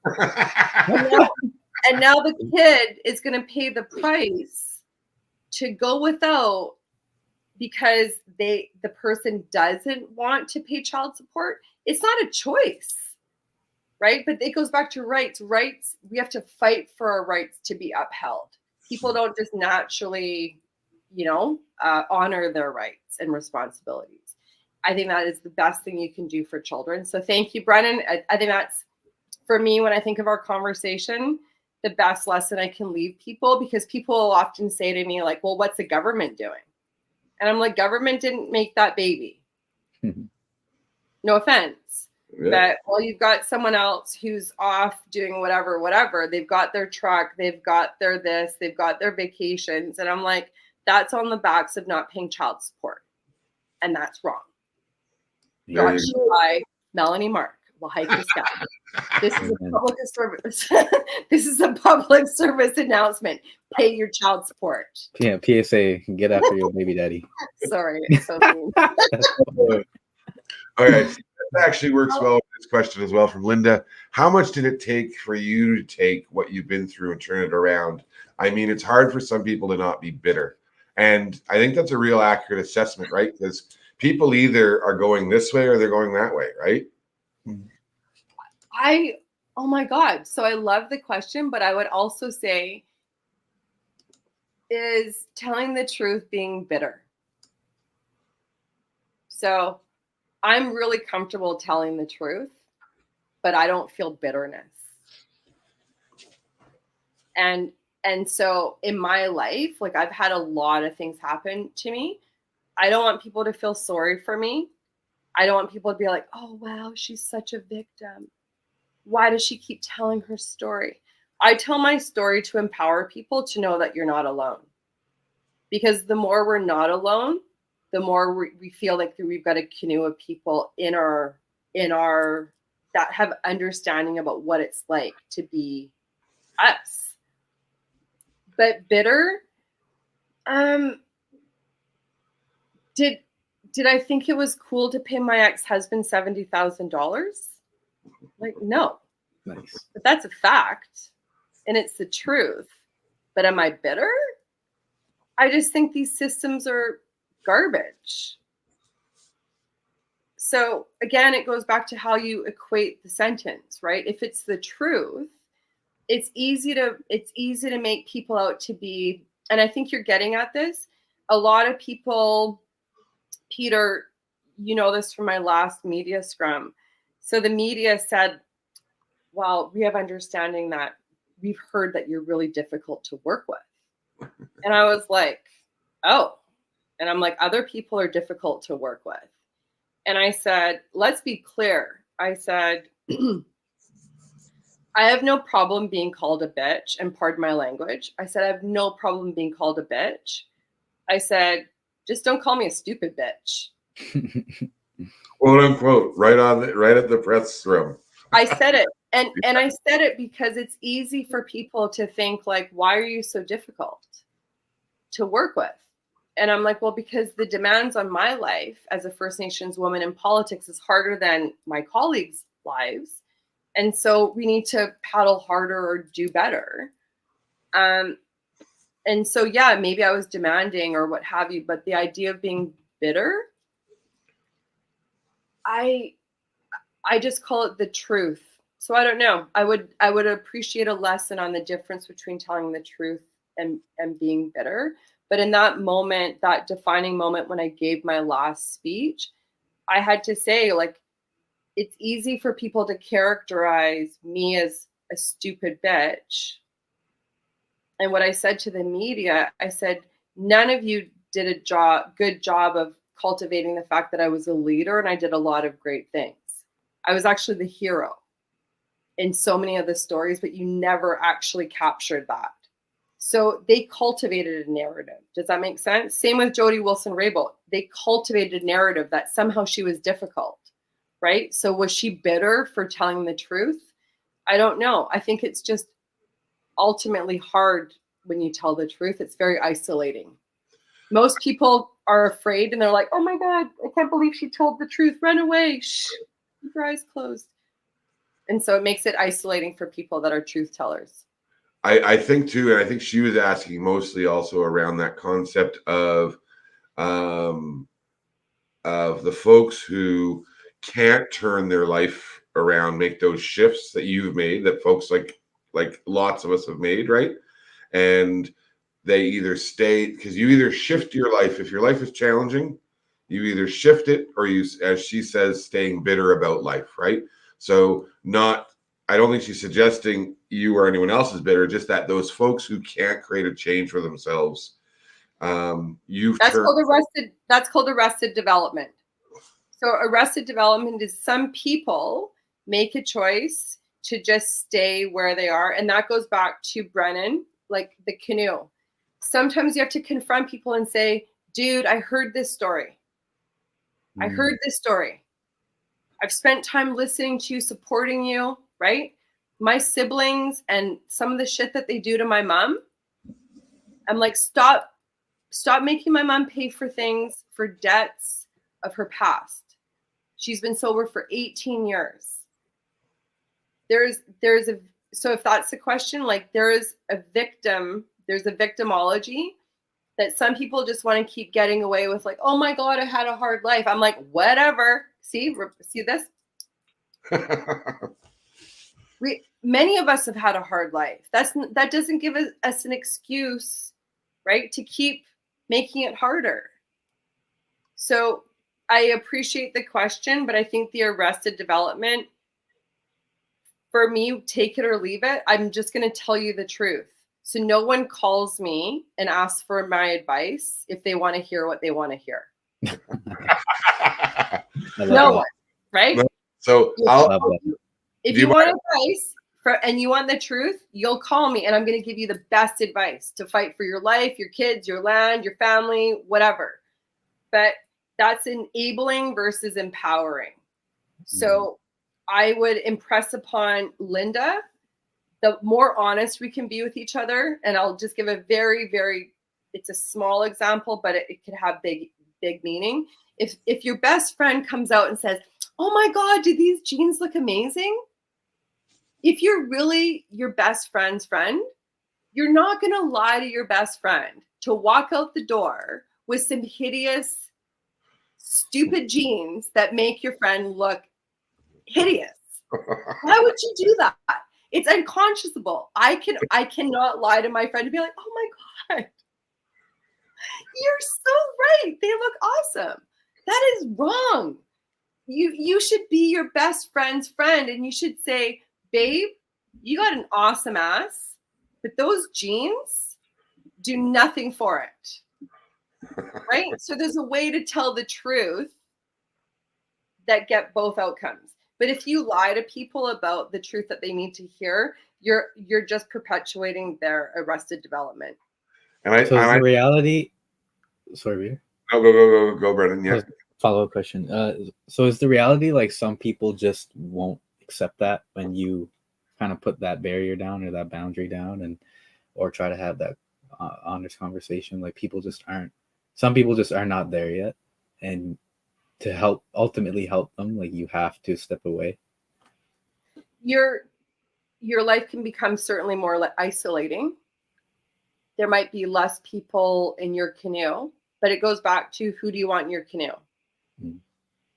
Speaker 3: and now the kid is going to pay the price to go without because the person doesn't want to pay child support. It's not a choice, right? But it goes back to rights. Rights, we have to fight for our rights to be upheld. People don't just naturally, honor their rights and responsibilities. I think that is the best thing you can do for children. So thank you, Brennan. I think that's, for me, when I think of our conversation, the best lesson I can leave people, because people often say to me like, well, what's the government doing? And I'm like, government didn't make that baby. No offense. Yeah. But, you've got someone else who's off doing whatever. They've got their truck. They've got their this. They've got their vacations. And I'm like, that's on the backs of not paying child support. And that's wrong. Brought to you by Melanie Mark. We'll hike the sky. This is a public service. This is a public service announcement. Pay your child support.
Speaker 2: Yeah, PSA, get after your baby daddy.
Speaker 3: Sorry, it's so mean.
Speaker 1: All right, that actually works well with this question as well from Linda. How much did it take for you to take what you've been through and turn it around? I mean, it's hard for some people to not be bitter. And I think that's a real accurate assessment, right? Because people either are going this way or they're going that way, right?
Speaker 3: Oh my God. So I love the question, but I would also say, is telling the truth being bitter? So I'm really comfortable telling the truth, but I don't feel bitterness. And so in my life, like, I've had a lot of things happen to me. I don't want people to feel sorry for me. I don't want people to be like, oh, wow, she's such a victim. Why does she keep telling her story? I tell my story to empower people to know that you're not alone. Because the more we're not alone, the more we feel like we've got a canoe of people in our that have understanding about what it's like to be us. But bitter, did I think it was cool to pay my ex-husband $70,000? Like, no.
Speaker 2: Nice.
Speaker 3: But that's a fact, and it's the truth. But am I bitter? I just think these systems are garbage. So again, it goes back to how you equate the sentence, right? If it's the truth, it's easy to make people out to be, and I think you're getting at this. A lot of people, Peter, you know this from my last media scrum. So the media said, well, we have understanding that we've heard that you're really difficult to work with. And I was like, oh. And I'm like, other people are difficult to work with. And I said, let's be clear. I said, I have no problem being called a bitch, and pardon my language. I said, I have no problem being called a bitch. I said, just don't call me a stupid bitch.
Speaker 1: Quote unquote, right at the press room.
Speaker 3: I said it. And I said it because it's easy for people to think like, why are you so difficult to work with? And I'm like, well, because the demands on my life as a First Nations woman in politics is harder than my colleagues' lives. And so we need to paddle harder or do better. And so, yeah, maybe I was demanding or what have you, but the idea of being bitter, I just call it the truth. So I don't know. I would appreciate a lesson on the difference between telling the truth and being bitter. But in that moment, that defining moment when I gave my last speech, I had to say, like, it's easy for people to characterize me as a stupid bitch. And what I said to the media, I said, none of you did a good job of cultivating the fact that I was a leader and I did a lot of great things. I was actually the hero in so many of the stories, but you never actually captured that. So they cultivated a narrative. Does that make sense? Same with Jody Wilson-Raybould. They cultivated a narrative that somehow she was difficult, right? So was she bitter for telling the truth? I don't know. I think it's just ultimately hard when you tell the truth. It's very isolating. Most people are afraid and they're like, oh my God, I can't believe she told the truth. Run away. Shh. Keep your eyes closed. And so it makes it isolating for people that are truth tellers.
Speaker 1: I think too, and I think she was asking mostly also around that concept of the folks who can't turn their life around, make those shifts that you've made, that folks like lots of us have made, right? And they either stay, because you either shift your life. If your life is challenging, you either shift it, or you, as she says, staying bitter about life, right? So I don't think she's suggesting you or anyone else is bitter, just that those folks who can't create a change for themselves, that's
Speaker 3: called arrested development. So arrested development is some people make a choice to just stay where they are. And that goes back to Brennan, like the canoe. Sometimes you have to confront people and say, dude, I heard this story. I heard this story. I've spent time listening to you, supporting you, right? My siblings and some of the shit that they do to my mom. I'm like, stop making my mom pay for things, for debts of her past. She's been sober for 18 years. So if that's the question, like there's a victimology that some people just want to keep getting away with, like, oh my God, I had a hard life. I'm like, whatever. See this? Many of us have had a hard life. That doesn't give us an excuse, right, to keep making it harder. So I appreciate the question, but I think the arrested development, for me, take it or leave it. I'm just going to tell you the truth. So no one calls me and asks for my advice if they want to hear what they want to hear. No one, right?
Speaker 1: So
Speaker 3: if you want advice and you want the truth, you'll call me and I'm going to give you the best advice to fight for your life, your kids, your land, your family, whatever. But that's enabling versus empowering. So I would impress upon Linda, the more honest we can be with each other. And I'll just give a very, very, it's a small example, but it could have big meaning. If your best friend comes out and says, oh my God, do these jeans look amazing? If you're really your best friend's friend, you're not going to lie to your best friend to walk out the door with some hideous, stupid jeans that make your friend look hideous. Why would you do that? It's unconscionable. I cannot lie to my friend and be like, oh my God, you're so right. They look awesome. That is wrong. You should be your best friend's friend and you should say, babe, you got an awesome ass, but those jeans, do nothing for it. Right? So there's a way to tell the truth that get both outcomes. But if you lie to people about the truth that they need to hear, you're just perpetuating their arrested development.
Speaker 2: So is the reality? Sorry, Peter.
Speaker 1: Go, Brendan. Yeah.
Speaker 2: Follow-up question. So is the reality like some people just won't accept that when you kind of put that barrier down or that boundary down, and or try to have that honest conversation? Like some people just are not there yet, and to ultimately help them, like you have to step away.
Speaker 3: Your life can become certainly more isolating. There might be less people in your canoe, but it goes back to, who do you want in your canoe?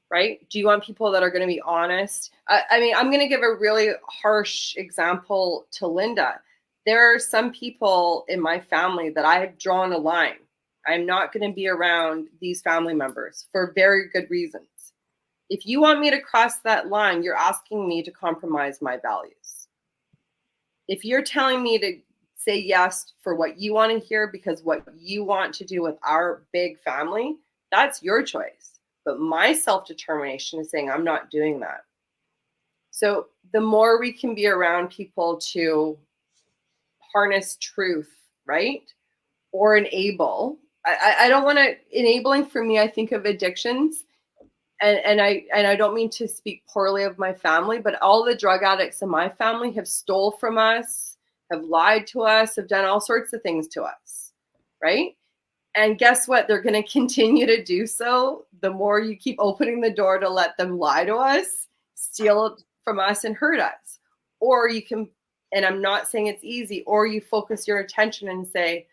Speaker 3: Right? Do you want people that are going to be honest? I mean, I'm going to give a really harsh example to Linda. There are some people in my family that I have drawn a line. I'm not going to be around these family members for very good reasons. If you want me to cross that line, you're asking me to compromise my values. If you're telling me to say yes for what you want to hear because what you want to do with our big family, that's your choice. But my self-determination is saying I'm not doing that. So the more we can be around people to harness truth, right? Or enable. I don't want to, enabling for me, I think of addictions. And I don't mean to speak poorly of my family, but all the drug addicts in my family have stole from us, have lied to us, have done all sorts of things to us, right? And guess what? They're going to continue to do so. The more you keep opening the door to let them lie to us, steal from us, and hurt us. Or you can, and I'm not saying it's easy, or you focus your attention and say,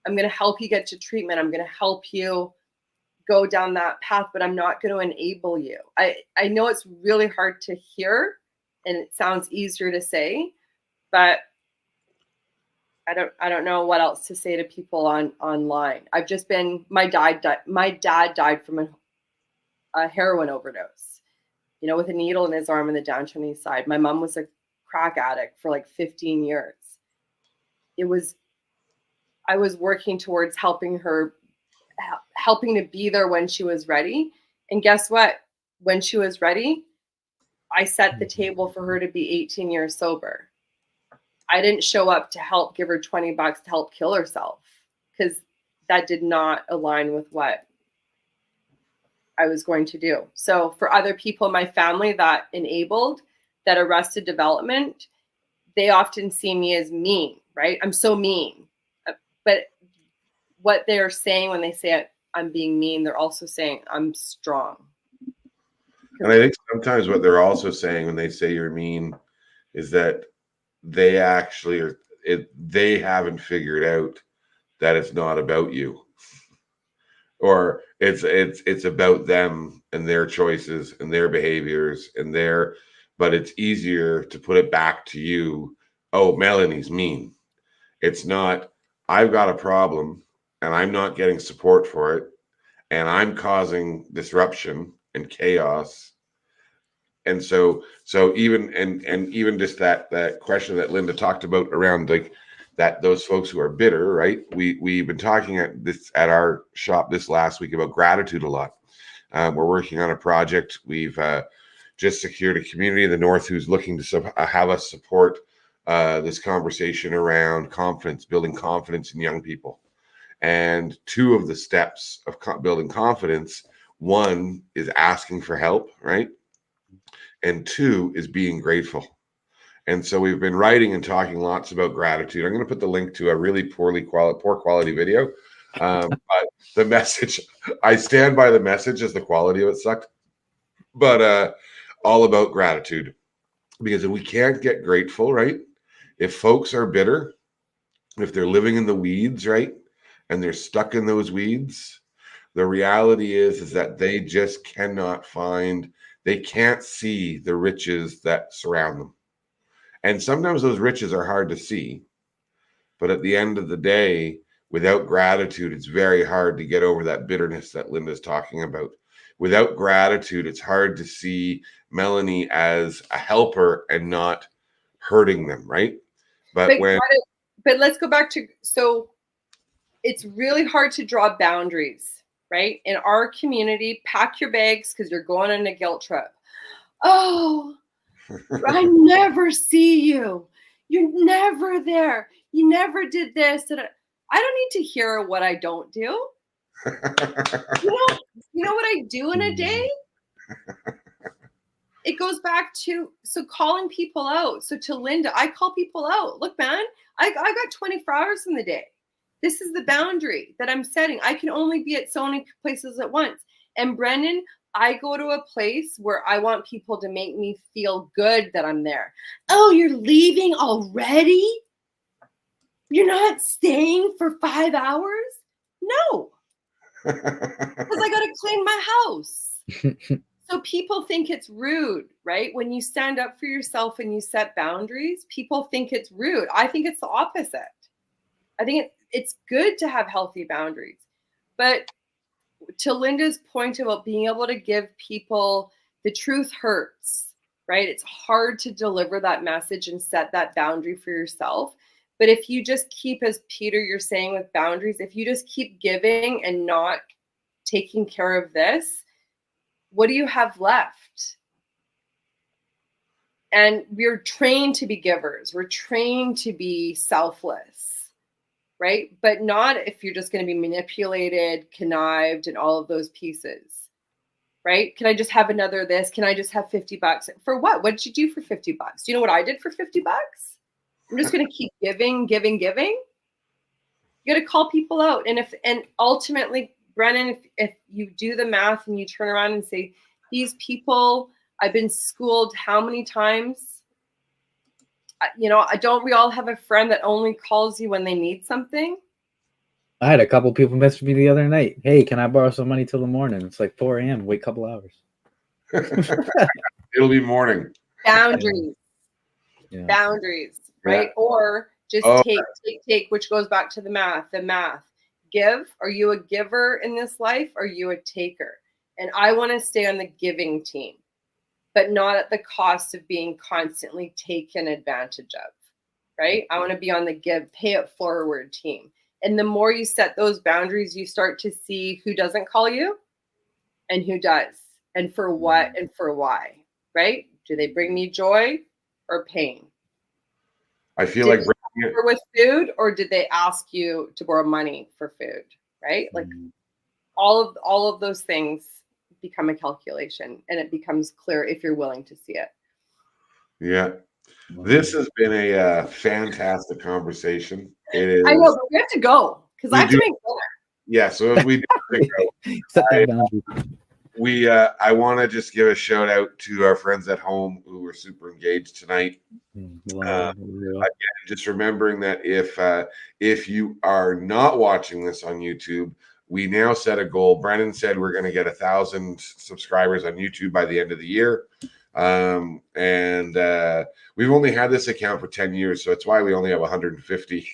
Speaker 3: I'm going to help you get to treatment. I'm going to help you go down that path, but I'm not going to enable you. I know it's really hard to hear and it sounds easier to say, but I don't know what else to say to people online. I've just been, my dad died from a heroin overdose, with a needle in his arm in the downtown east side. My mom was a crack addict for like 15 years. I was working towards helping to be there when she was ready. And guess what? When she was ready, I set the table for her to be 18 years sober. I didn't show up to help give her $20 to help kill herself, because that did not align with what I was going to do. So for other people in my family that enabled, that arrested development, they often see me as mean, right? I'm so mean. But what they're saying when they say I'm being mean, they're also saying I'm strong.
Speaker 1: And I think sometimes what they're also saying when they say you're mean is that they actually they haven't figured out that it's not about you, or it's about them and their choices and their behaviors and but it's easier to put it back to you. Oh, Melanie's mean. It's not, I've got a problem and I'm not getting support for it, and I'm causing disruption and chaos. And so even even just that question that Linda talked about around like that, those folks who are bitter, right? We've been talking at our shop this last week about gratitude a lot. We're working on a project. We've just secured a community in the north who's looking to have us support this conversation around confidence, building confidence in young people. And two of the steps of building confidence, one is asking for help, right? And two is being grateful. And so we've been writing and talking lots about gratitude. I'm going to put the link to a really poor quality video. But the message, I stand by the message as the quality of it sucked, but all about gratitude. Because if we can't get grateful, right? If folks are bitter, if they're living in the weeds, right? And they're stuck in those weeds, the reality is that they just cannot they can't see the riches that surround them. And sometimes those riches are hard to see. But at the end of the day, without gratitude, it's very hard to get over that bitterness that Linda's talking about. Without gratitude, it's hard to see Melanie as a helper and not hurting them, right? But let's
Speaker 3: go back to, so it's really hard to draw boundaries, right? In our community, pack your bags because you're going on a guilt trip. Oh, I never see you. You're never there. You never did this. And I don't need to hear what I don't do. You know what I do in a day? It goes back to, so calling people out. So to Linda, I call people out. Look, man, I got 24 hours in the day. This is the boundary that I'm setting. I can only be at so many places at once. And Brendan, I go to a place where I want people to make me feel good that I'm there. Oh, you're leaving already? You're not staying for 5 hours? No, because I got to clean my house. So people think it's rude, right? When you stand up for yourself and you set boundaries, people think it's rude. I think it's the opposite. I think it's good to have healthy boundaries. But to Linda's point about being able to give people, the truth hurts, right? It's hard to deliver that message and set that boundary for yourself. But if you just keep, as Peter, you're saying with boundaries, if you just keep giving and not taking care of this, what do you have left? And we're trained to be givers. We're trained to be selfless, right? But not if you're just going to be manipulated, connived, and all of those pieces, right? Can I just have another this? Can I just have $50? For what? What did you do for $50? Do you know what I did for $50? I'm just going to keep giving. You got to call people out. And ultimately, Brennan, if you do the math and you turn around and say, these people, I've been schooled how many times? Don't we all have a friend that only calls you when they need something?
Speaker 2: I had a couple people message me the other night. Hey, can I borrow some money till the morning? It's like 4 a.m. Wait a couple hours.
Speaker 1: It'll be morning.
Speaker 3: Boundaries.
Speaker 2: Yeah.
Speaker 3: Boundaries, right? Yeah. Or just take, which goes back to the math. Give. Are you a giver in this life? Or are you a taker? And I want to stay on the giving team, but not at the cost of being constantly taken advantage of, right? I want to be on the give, pay it forward team. And the more you set those boundaries, you start to see who doesn't call you and who does, and for what and for why, right? Do they bring me joy or pain?
Speaker 1: I feel like
Speaker 3: with food, or did they ask you to borrow money for food, right? Like all of those things become a calculation, and it becomes clear if you're willing to see it.
Speaker 1: Yeah. This has been a fantastic conversation. It is.
Speaker 3: I know, but we have to go because I have to make dinner.
Speaker 1: Yeah, so we do
Speaker 2: set that boundary.
Speaker 1: I want to just give a shout out to our friends at home who were super engaged tonight. Again, just remembering that if you are not watching this on YouTube, we now set a goal. Brennan said we're going to get 1,000 subscribers on YouTube by the end of the year. And we've only had this account for 10 years, so it's why we only have 150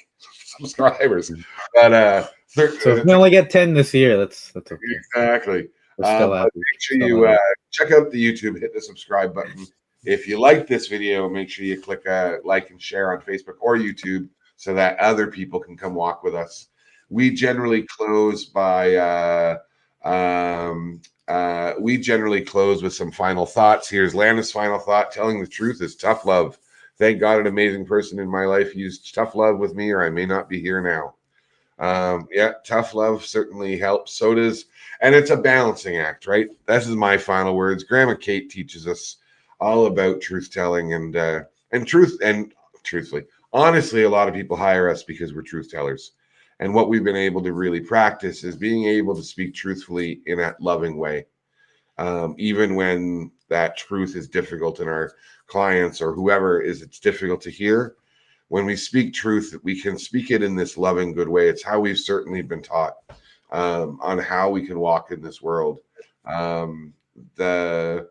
Speaker 1: subscribers. But
Speaker 2: so if we only get 10 this year, that's okay.
Speaker 1: Exactly. Make sure you check out the YouTube, hit the subscribe button. If you like this video, make sure you click like and share on Facebook or YouTube so that other people can come walk with us. We generally close by with some final thoughts. Here's Lana's final thought. Telling the truth is tough love. Thank God an amazing person in my life used tough love with me, or I may not be here now. Tough love certainly helps. So does, and it's a balancing act, right? This is my final words. Grandma Kate teaches us all about truth telling and truth, and truthfully, honestly, a lot of people hire us because we're truth tellers. And what we've been able to really practice is being able to speak truthfully in a loving way. Even when that truth is difficult in our clients or whoever it's difficult to hear. When we speak truth, we can speak it in this loving, good way. It's how we've certainly been taught on how we can walk in this world. The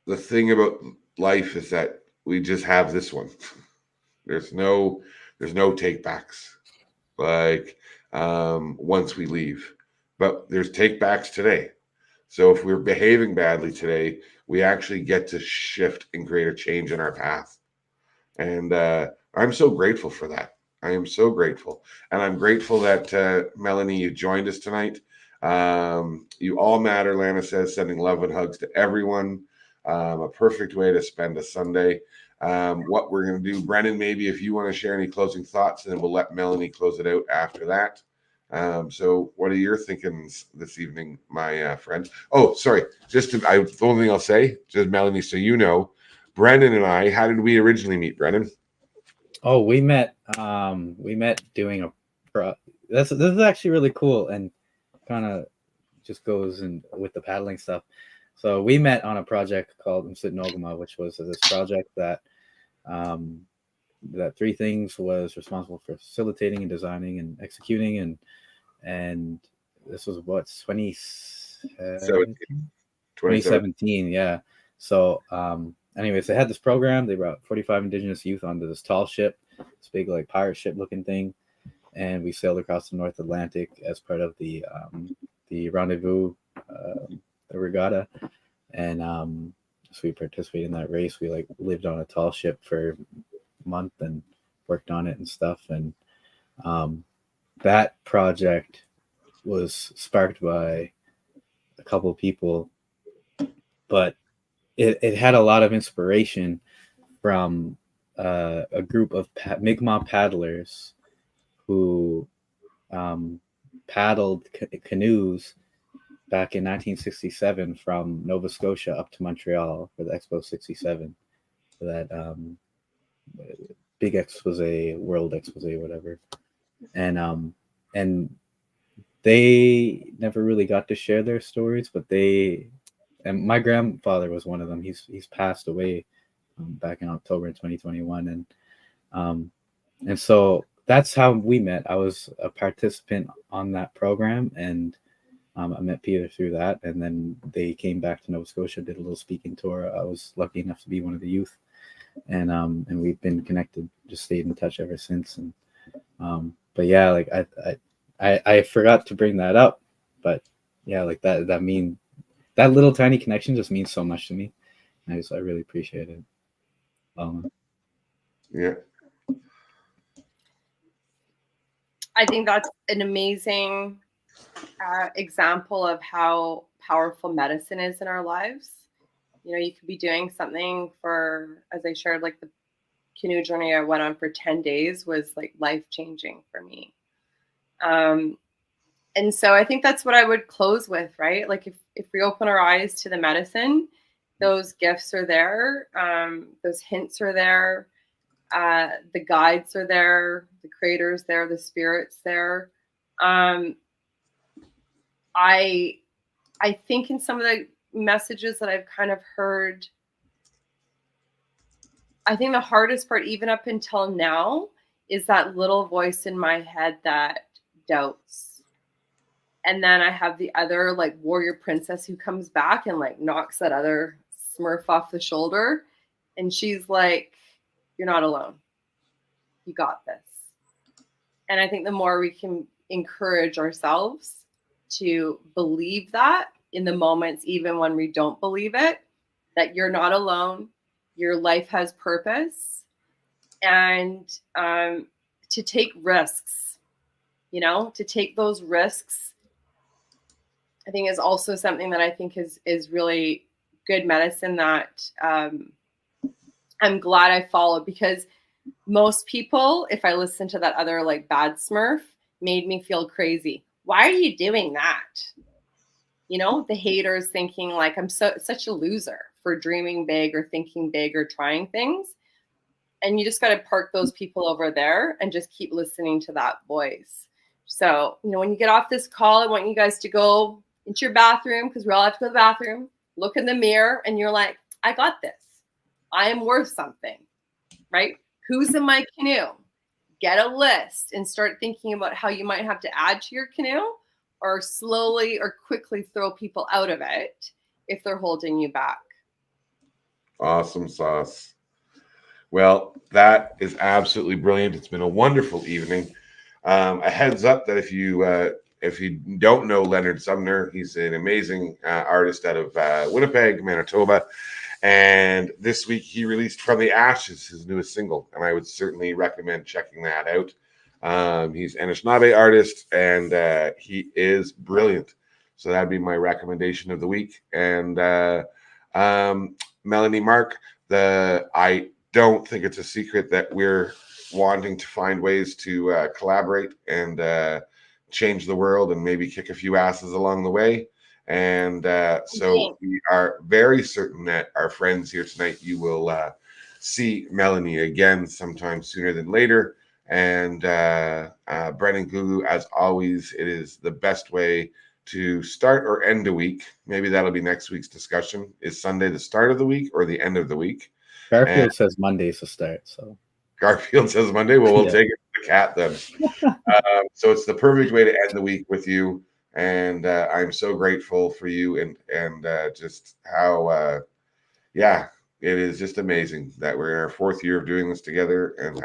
Speaker 1: thing about life is that we just have this one. There's no take backs like once we leave, but there's take backs today. So if we're behaving badly today, we actually get to shift and create a change in our path. And I'm so grateful for that. I am so grateful. And I'm grateful that, Melanie, you joined us tonight. You all matter, Lana says, sending love and hugs to everyone. A perfect way to spend a Sunday. What we're going to do, Brennan, maybe if you want to share any closing thoughts, and then we'll let Melanie close it out after that. So what are your thinkings this evening, my friend? Oh, sorry. The only thing I'll say, just Melanie, so you know, Brennan and I, how did we originally meet, Brennan?
Speaker 2: Oh, we met doing a this is actually really cool, and kind of just goes in with the paddling stuff. So we met on a project called Msitnogama, which was this project that that Three Things was responsible for facilitating and designing and executing, and this was what 2017, yeah. So anyways, they had this program. They brought 45 indigenous youth onto this tall ship, this big like pirate ship looking thing, and we sailed across the North Atlantic as part of the rendezvous, the regatta, and so we participated in that race. We like lived on a tall ship for a month and worked on it and stuff, and that project was sparked by a couple of people, but it had a lot of inspiration from a group of Mi'kmaq paddlers who paddled canoes back in 1967 from Nova Scotia up to Montreal for the Expo 67, for that big expose, world expose, whatever. And they never really got to share their stories, but and my grandfather was one of them. He's passed away back in October 2021, and so that's how we met. I was a participant on that program, and I met Peter through that, and then they came back to Nova Scotia, did a little speaking tour. I was lucky enough to be one of the youth, and we've been connected, just stayed in touch ever since. And but yeah, like I forgot to bring that up, but yeah, like that little tiny connection just means so much to me. I really appreciate it.
Speaker 1: Yeah.
Speaker 3: I think that's an amazing example of how powerful medicine is in our lives. You know, you could be doing something for, as I shared, like the canoe journey I went on for 10 days was like life-changing for me. And so I think that's what I would close with, right? Like if we open our eyes to the medicine, those gifts are there, those hints are there, the guides are there, the creator's there, the spirit's there. I think in some of the messages that I've kind of heard, I think the hardest part, even up until now, is that little voice in my head that doubts. And then I have the other like warrior princess who comes back and like knocks that other Smurf off the shoulder. And she's like, you're not alone. You got this. And I think the more we can encourage ourselves to believe that in the moments, even when we don't believe it, that you're not alone, your life has purpose, and to take risks, to take those risks, I think is also something that I think is really good medicine that I'm glad I followed, because most people, if I listen to that other like bad Smurf, made me feel crazy. Why are you doing that? The haters thinking like I'm such a loser for dreaming big or thinking big or trying things. And you just got to park those people over there and just keep listening to that voice. So, when you get off this call, I want you guys to go into your bathroom, because we all have to go to the bathroom, look in the mirror, and you're like, I got this. I am worth something, right? Who's in my canoe? Get a list and start thinking about how you might have to add to your canoe, or slowly or quickly throw people out of it if they're holding you back.
Speaker 1: Awesome sauce. Well, that is absolutely brilliant. It's been a wonderful evening. A heads up that if you don't know Leonard Sumner, he's an amazing artist out of Winnipeg, Manitoba. And this week he released From the Ashes, his newest single. And I would certainly recommend checking that out. He's an Anishinaabe artist, and he is brilliant. So that'd be my recommendation of the week. And Melanie Mark, I don't think it's a secret that we're wanting to find ways to collaborate and change the world and maybe kick a few asses along the way. And so we are very certain that our friends here tonight, you will see Melanie again sometime sooner than later. And Brennan Gugu, as always, it is the best way to start or end a week. Maybe that'll be next week's discussion. Is Sunday the start of the week or the end of the week?
Speaker 2: Garfield says Monday's the start. So
Speaker 1: Garfield says Monday. Well, we'll take it to the cat then. So it's the perfect way to end the week with you. And I'm so grateful for you and just how, it is just amazing that we're in our 4th year of doing this together, and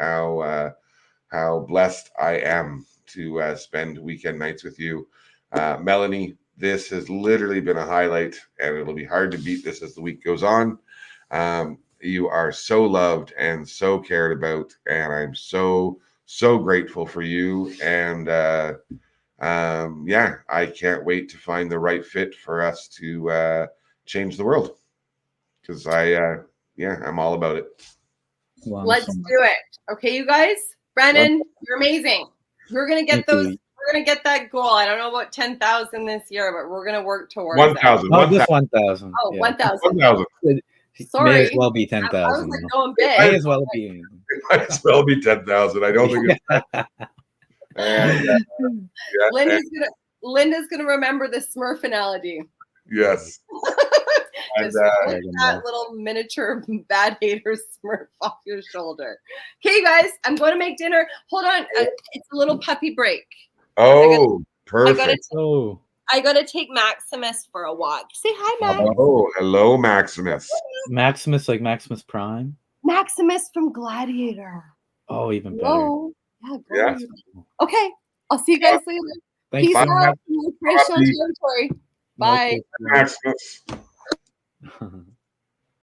Speaker 1: how blessed I am to spend weekend nights with you. Melanie, this has literally been a highlight, and it'll be hard to beat this as the week goes on. You are so loved and so cared about, and I'm so grateful for you. And I can't wait to find the right fit for us to change the world, because I'm all about it.
Speaker 3: Well, let's do it. Okay, you guys. Brennan, you're amazing. We're gonna get those. We're gonna get that goal. I don't know about 10,000 this year, but we're gonna work towards
Speaker 1: 1,000.
Speaker 2: Oh, just 1,000.
Speaker 3: Oh, 1,000.
Speaker 1: 1,000.
Speaker 3: Sorry.
Speaker 2: May as well be 10,000.
Speaker 3: I was like going big.
Speaker 2: May as well be.
Speaker 1: It might as well be 10,000. I don't think it's.
Speaker 3: Linda's gonna remember the Smurf analogy.
Speaker 1: Yes.
Speaker 3: Just that little miniature bad hater Smurf off your shoulder. Okay, you guys, I'm going to make dinner. Hold on, it's a little puppy break.
Speaker 1: Oh, perfect.
Speaker 3: I gotta take Maximus for a walk. Say hi, Max.
Speaker 1: Oh, hello, Maximus.
Speaker 2: Maximus, like Maximus Prime?
Speaker 3: Maximus from Gladiator.
Speaker 2: Oh, even better.
Speaker 3: Whoa. Yeah. Okay, I'll see you guys later.
Speaker 2: Thanks.
Speaker 3: Peace out. Territory. Bye.
Speaker 1: Maximus.